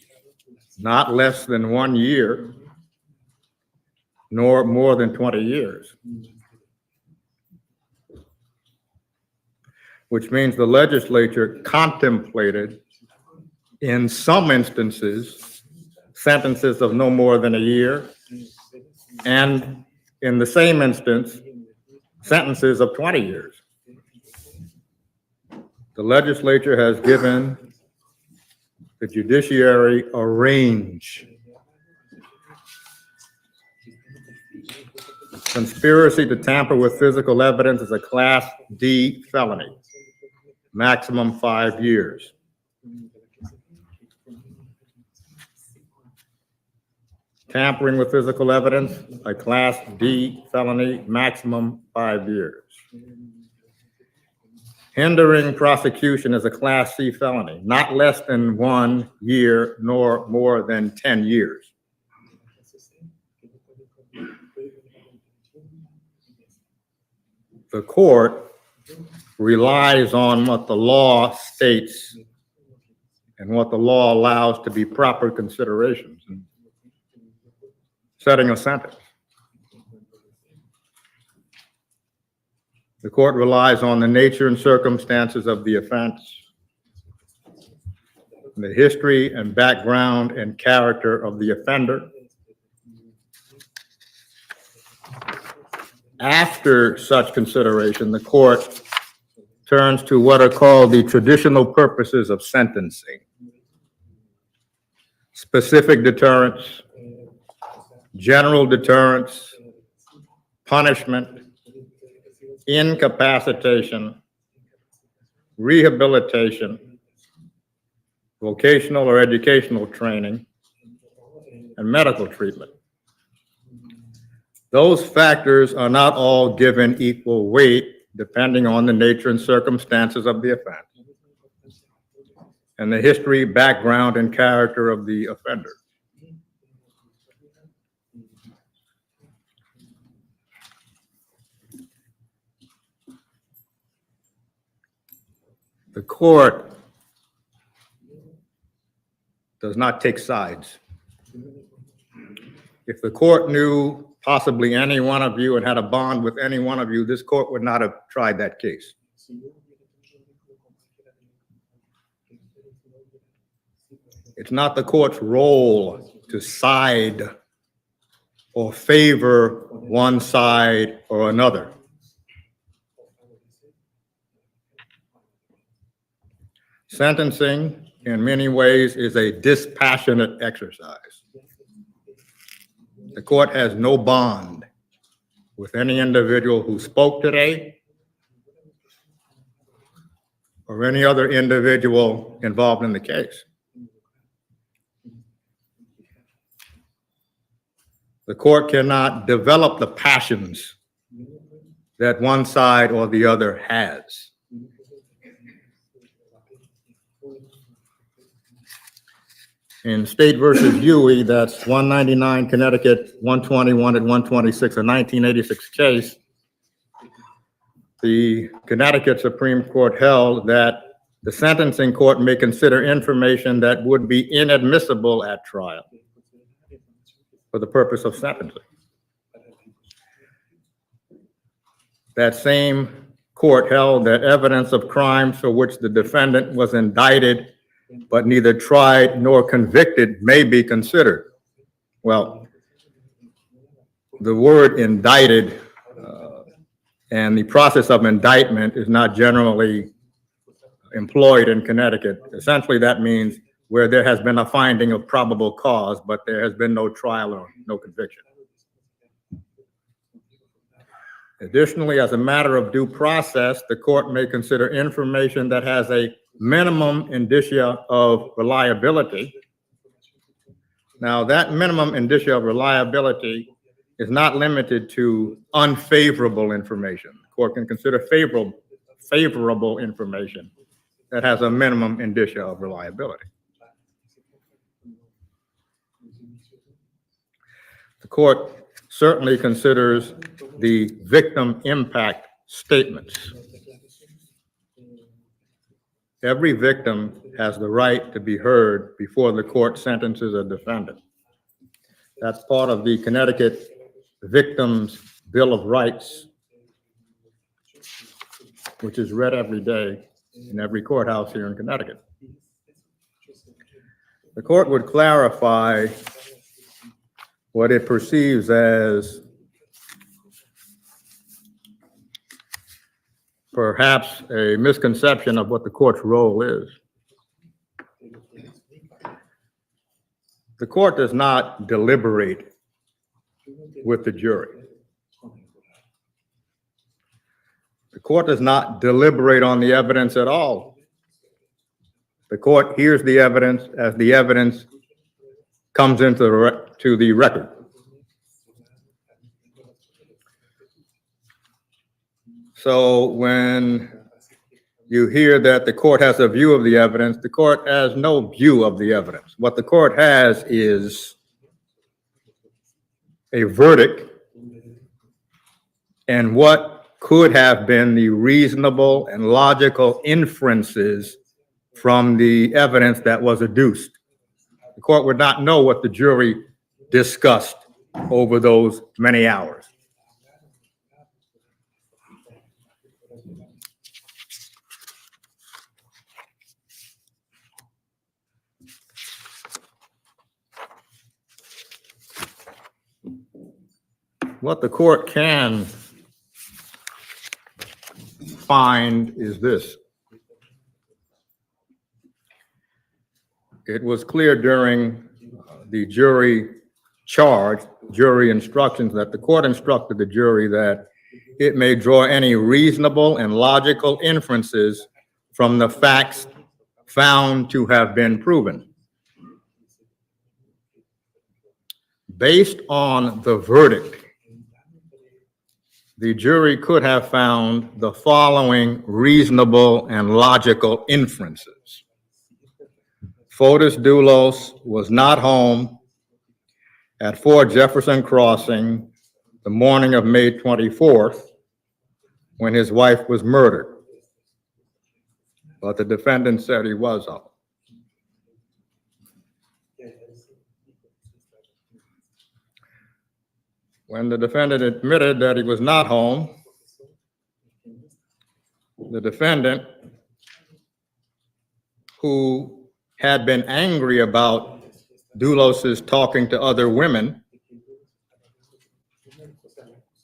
not less than 1 year, nor more than 20 years. Which means the legislature contemplated, in some instances, sentences of no more than a year, and in the same instance, sentences of 20 years. The legislature has given the judiciary a range. Conspiracy to tamper with physical evidence is a Class D felony, maximum 5 years. Tampering with physical evidence, a Class D felony, maximum 5 years. Hindering prosecution is a Class C felony, not less than 1 year nor more than 10 years. The court relies on what the law states and what the law allows to be proper considerations in setting a sentence. The court relies on the nature and circumstances of the offense, the history and background and character of the offender. After such consideration, the court turns to what are called the traditional purposes of sentencing: specific deterrence, general deterrence, punishment, incapacitation, rehabilitation, vocational or educational training, and medical treatment. Those factors are not all given equal weight depending on the nature and circumstances of the offense and the history, background, and character of the offender. The court does not take sides. If the court knew possibly any one of you and had a bond with any one of you, this court would not have tried that case. It's not the court's role to side or favor one side or another. Sentencing, in many ways, is a dispassionate exercise. The court has no bond with any individual who spoke today or any other individual involved in the case. The court cannot develop the passions that one side or the other has. In State versus Huey, that's 199 Connecticut, 121 and 126, a 1986 case, the Connecticut Supreme Court held that the sentencing court may consider information that would be inadmissible at trial for the purpose of sentencing. That same court held that evidence of crimes for which the defendant was indicted but neither tried nor convicted may be considered. Well, the word indicted and the process of indictment is not generally employed in Connecticut. Essentially, that means where there has been a finding of probable cause, but there has been no trial or no conviction. Additionally, as a matter of due process, the court may consider information that has a minimum indicia of reliability. Now, that minimum indicia of reliability is not limited to unfavorable information. The court can consider favorable information that has a minimum indicia of reliability. The court certainly considers the victim impact statements. Every victim has the right to be heard before the court sentences a defendant. That's part of the Connecticut Victims' Bill of Rights, which is read every day in every courthouse here in Connecticut. The court would clarify what it perceives as perhaps a misconception of what the court's role is. The court does not deliberate with the jury. The court does not deliberate on the evidence at all. The court hears the evidence as the evidence comes into the record. So when you hear that the court has a view of the evidence, the court has no view of the evidence. What the court has is a verdict and what could have been the reasonable and logical inferences from the evidence that was adduced. The court would not know what the jury discussed over those many hours. What the court can find is this. It was clear during the jury charge, jury instructions, that the court instructed the jury that it may draw any reasonable and logical inferences from the facts found to have been proven. Based on the verdict, the jury could have found the following reasonable and logical inferences. Fotis Dulos was not home at 4 Jefferson Crossing the morning of May 24th when his wife was murdered, but the defendant said he was home. When the defendant admitted that he was not home, the defendant, who had been angry about Dulos's talking to other women,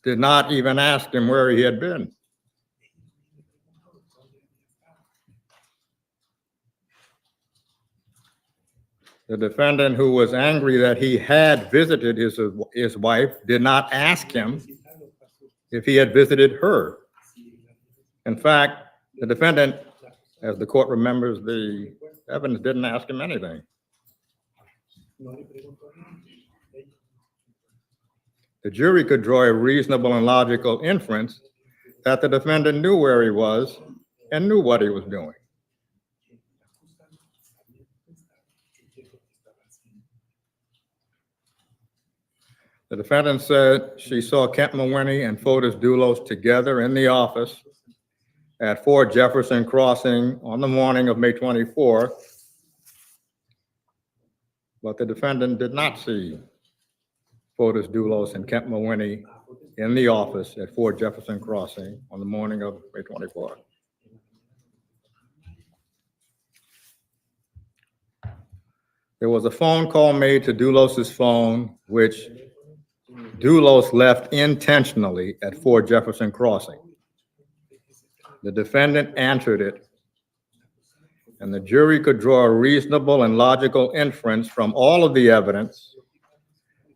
did not even ask him where he had been. The defendant, who was angry that he had visited his wife, did not ask him if he had visited her. In fact, the defendant, as the court remembers, the evidence didn't ask him anything. The jury could draw a reasonable and logical inference that the defendant knew where he was and knew what he was doing. The defendant said she saw Kent Mawhinney and Fotis Dulos together in the office at 4 Jefferson Crossing on the morning of May 24th, but the defendant did not see Fotis Dulos and Kemp Mawhinney in the office at 4 Jefferson Crossing on the morning of May 24th. There was a phone call made to Dulos's phone, which Dulos left intentionally at 4 Jefferson Crossing. The defendant answered it, and the jury could draw a reasonable and logical inference from all of the evidence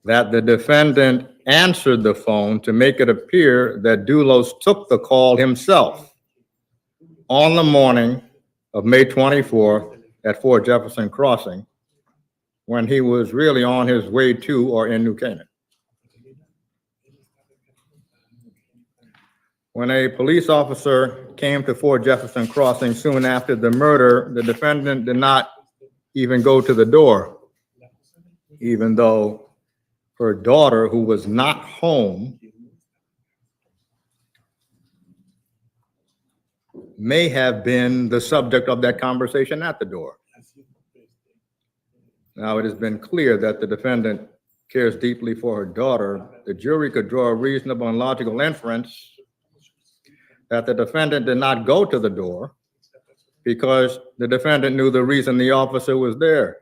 that the defendant answered the phone to make it appear that Dulos took the call himself on the morning of May 24th at 4 Jefferson Crossing, when he was really on his way to or in New Canaan. When a police officer came to 4 Jefferson Crossing soon after the murder, the defendant did not even go to the door, even though her daughter, who was not home, may have been the subject of that conversation at the door. Now, it has been clear that the defendant cares deeply for her daughter. The jury could draw a reasonable and logical inference that the defendant did not go to the door because the defendant knew the reason the officer was there,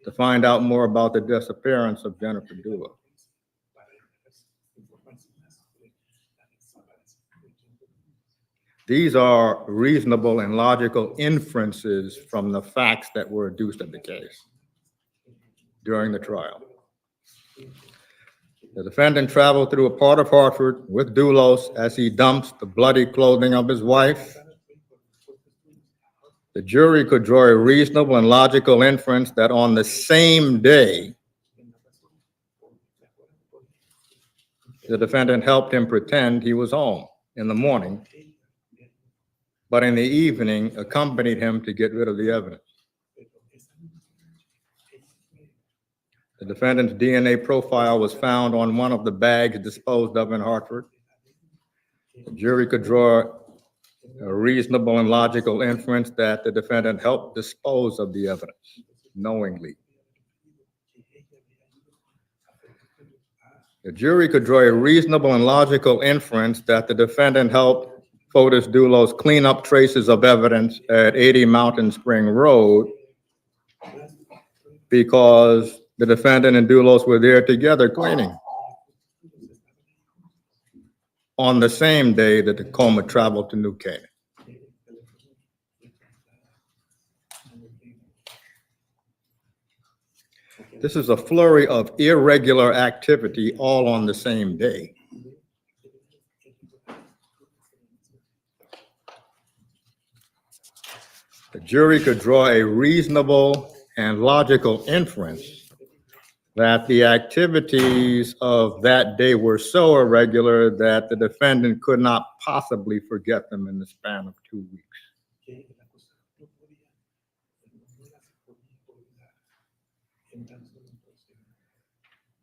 to find out more about the disappearance of Jennifer Dulos. These are reasonable and logical inferences from the facts that were adduced in the case during the trial. The defendant traveled through a part of Hartford with Dulos as he dumps the bloody clothing of his wife. The jury could draw a reasonable and logical inference that on the same day, the defendant helped him pretend he was home in the morning, but in the evening accompanied him to get rid of the evidence. The defendant's DNA profile was found on one of the bags disposed of in Hartford. The jury could draw a reasonable and logical inference that the defendant helped dispose of the evidence knowingly. The jury could draw a reasonable and logical inference that the defendant helped Fotis Dulos clean up traces of evidence at 80 Mountain Spring Road because the defendant and Dulos were there together cleaning on the same day that Tacoma traveled to New Canaan. This is a flurry of irregular activity all on the same day. The jury could draw a reasonable and logical inference that the activities of that day were so irregular that the defendant could not possibly forget them in the span of 2 weeks.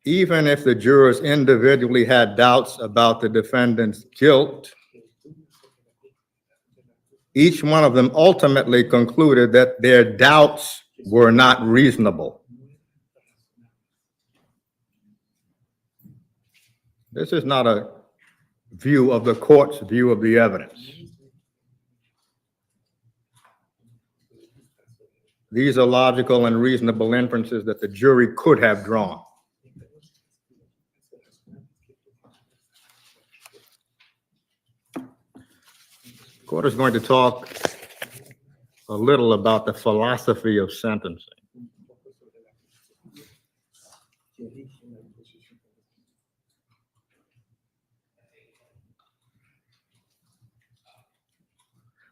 Even if the jurors individually had doubts about the defendant's guilt, each one of them ultimately concluded that their doubts were not reasonable. This is not a view of the court's view of the evidence. These are logical and reasonable inferences that the jury could have drawn. The court is going to talk a little about the philosophy of sentencing.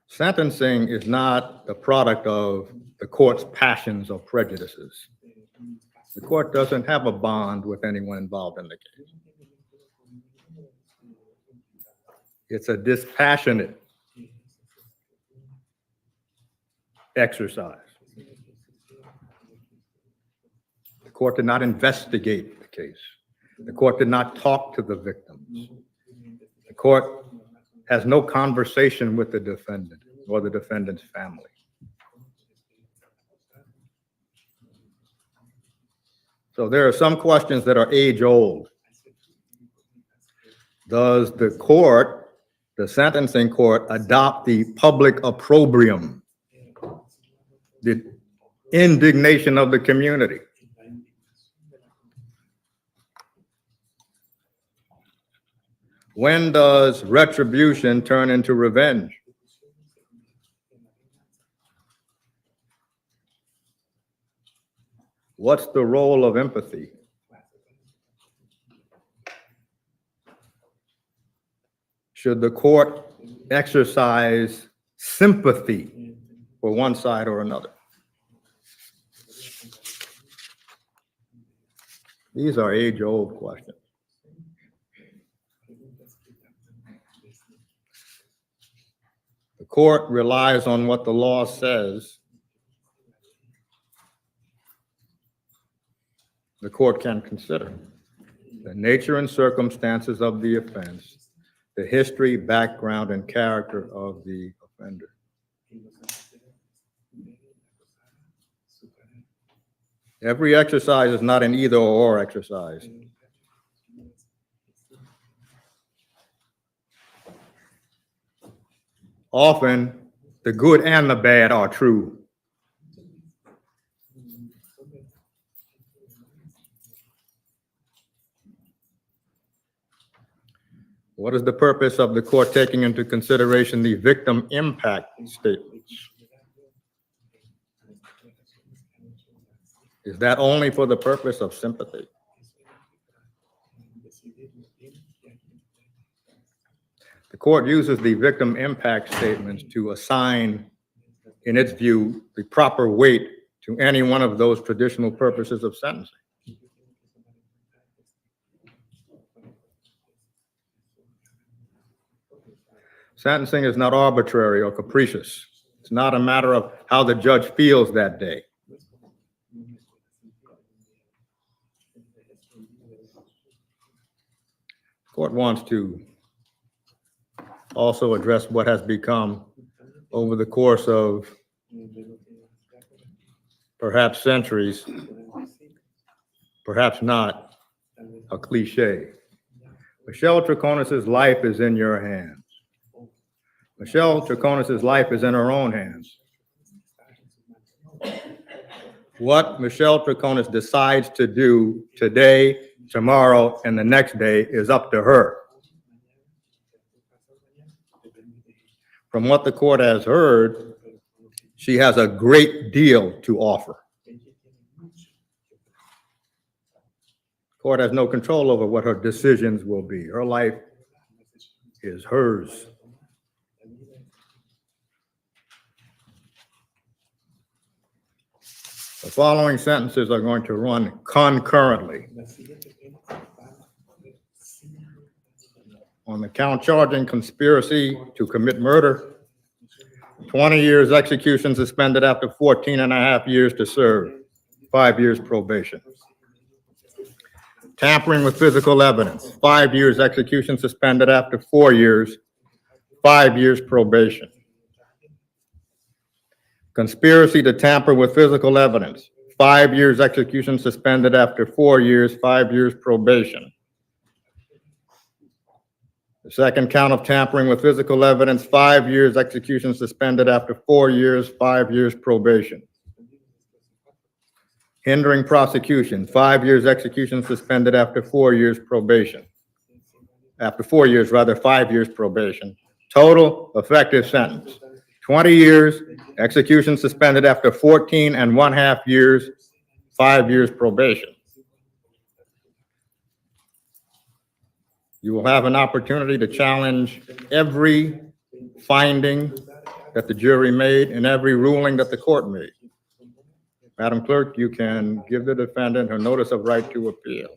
Sentencing is not the product of the court's passions or prejudices. The court doesn't have a bond with anyone involved in the case. It's a dispassionate exercise. The court did not investigate the case. The court did not talk to the victims. The court has no conversation with the defendant or the defendant's family. So there are some questions that are age-old. Does the court, the sentencing court, adopt the public opprobrium, the indignation of the community? When does retribution turn into revenge? What's the role of empathy? Should the court exercise sympathy for one side or another? These are age-old questions. The court relies on what the law says. The court can consider the nature and circumstances of the offense, the history, background, and character of the offender. Every exercise is not an either-or exercise. Often, the good and the bad are true. What is the purpose of the court taking into consideration the victim impact statements? Is that only for the purpose of sympathy? The court uses the victim impact statements to assign, in its view, the proper weight to any one of those traditional purposes of sentencing. Sentencing is not arbitrary or capricious. It's not a matter of how the judge feels that day. The court wants to also address what has become, over the course of perhaps centuries, perhaps not, a cliche. Michelle Troconis' life is in your hands. Michelle Troconis' life is in her own hands. What Michelle Troconis decides to do today, tomorrow, and the next day is up to her. From what the court has heard, she has a great deal to offer. The court has no control over what her decisions will be. Her life is hers. The following sentences are going to run concurrently. On the count charging conspiracy to commit murder, 20 years execution suspended after 14 and a half years to serve, 5 years probation. Tampering with physical evidence, 5 years execution suspended after 4 years, 5 years probation. Conspiracy to tamper with physical evidence, 5 years execution suspended after 4 years, 5 years probation. The second count of tampering with physical evidence, 5 years execution suspended after 4 years, 5 years probation. Hindering prosecution, 5 years execution suspended after 4 years probation. After 4 years, rather, 5 years probation. Total effective sentence, 20 years, execution suspended after 14 and 1/2 years, 5 years probation. You will have an opportunity to challenge every finding that the jury made and every ruling that the court made. Madam Clerk, you can give the defendant her notice of right to appeal.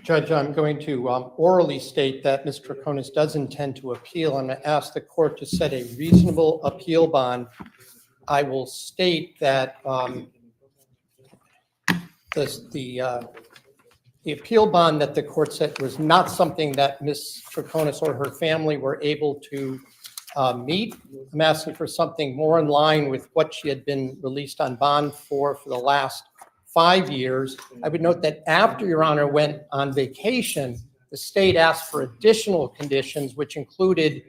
Judge, I'm going to orally state that Ms. Troconis does intend to appeal and ask the court to set a reasonable appeal bond. I will state that the the appeal bond that the court said was not something that Ms. Troconis or her family were able to meet. I'm asking for something more in line with what she had been released on bond for the last 5 years. I would note that after Your Honor went on vacation, the state asked for additional conditions, which included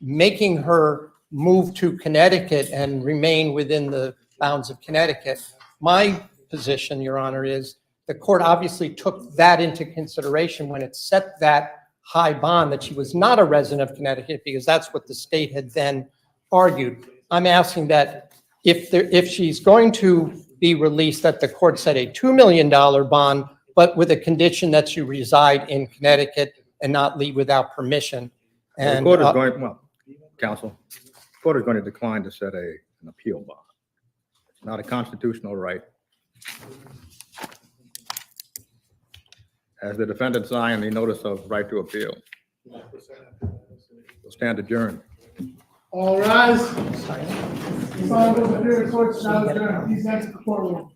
making her move to Connecticut and remain within the bounds of Connecticut. My position, Your Honor, is the court obviously took that into consideration when it set that high bond, that she was not a resident of Connecticut, because that's what the state had then argued. I'm asking that if she's going to be released, that the court set a $2 million bond, but with a condition that she reside in Connecticut and not leave without permission. The And court is going, well, counsel, the court is going to decline to set an appeal bond. It's not a constitutional right. As the defendant signed the notice of right to appeal. We'll stand adjourned. All rise. This honorable Superior Court is now adjourned. Please exit the courtroom.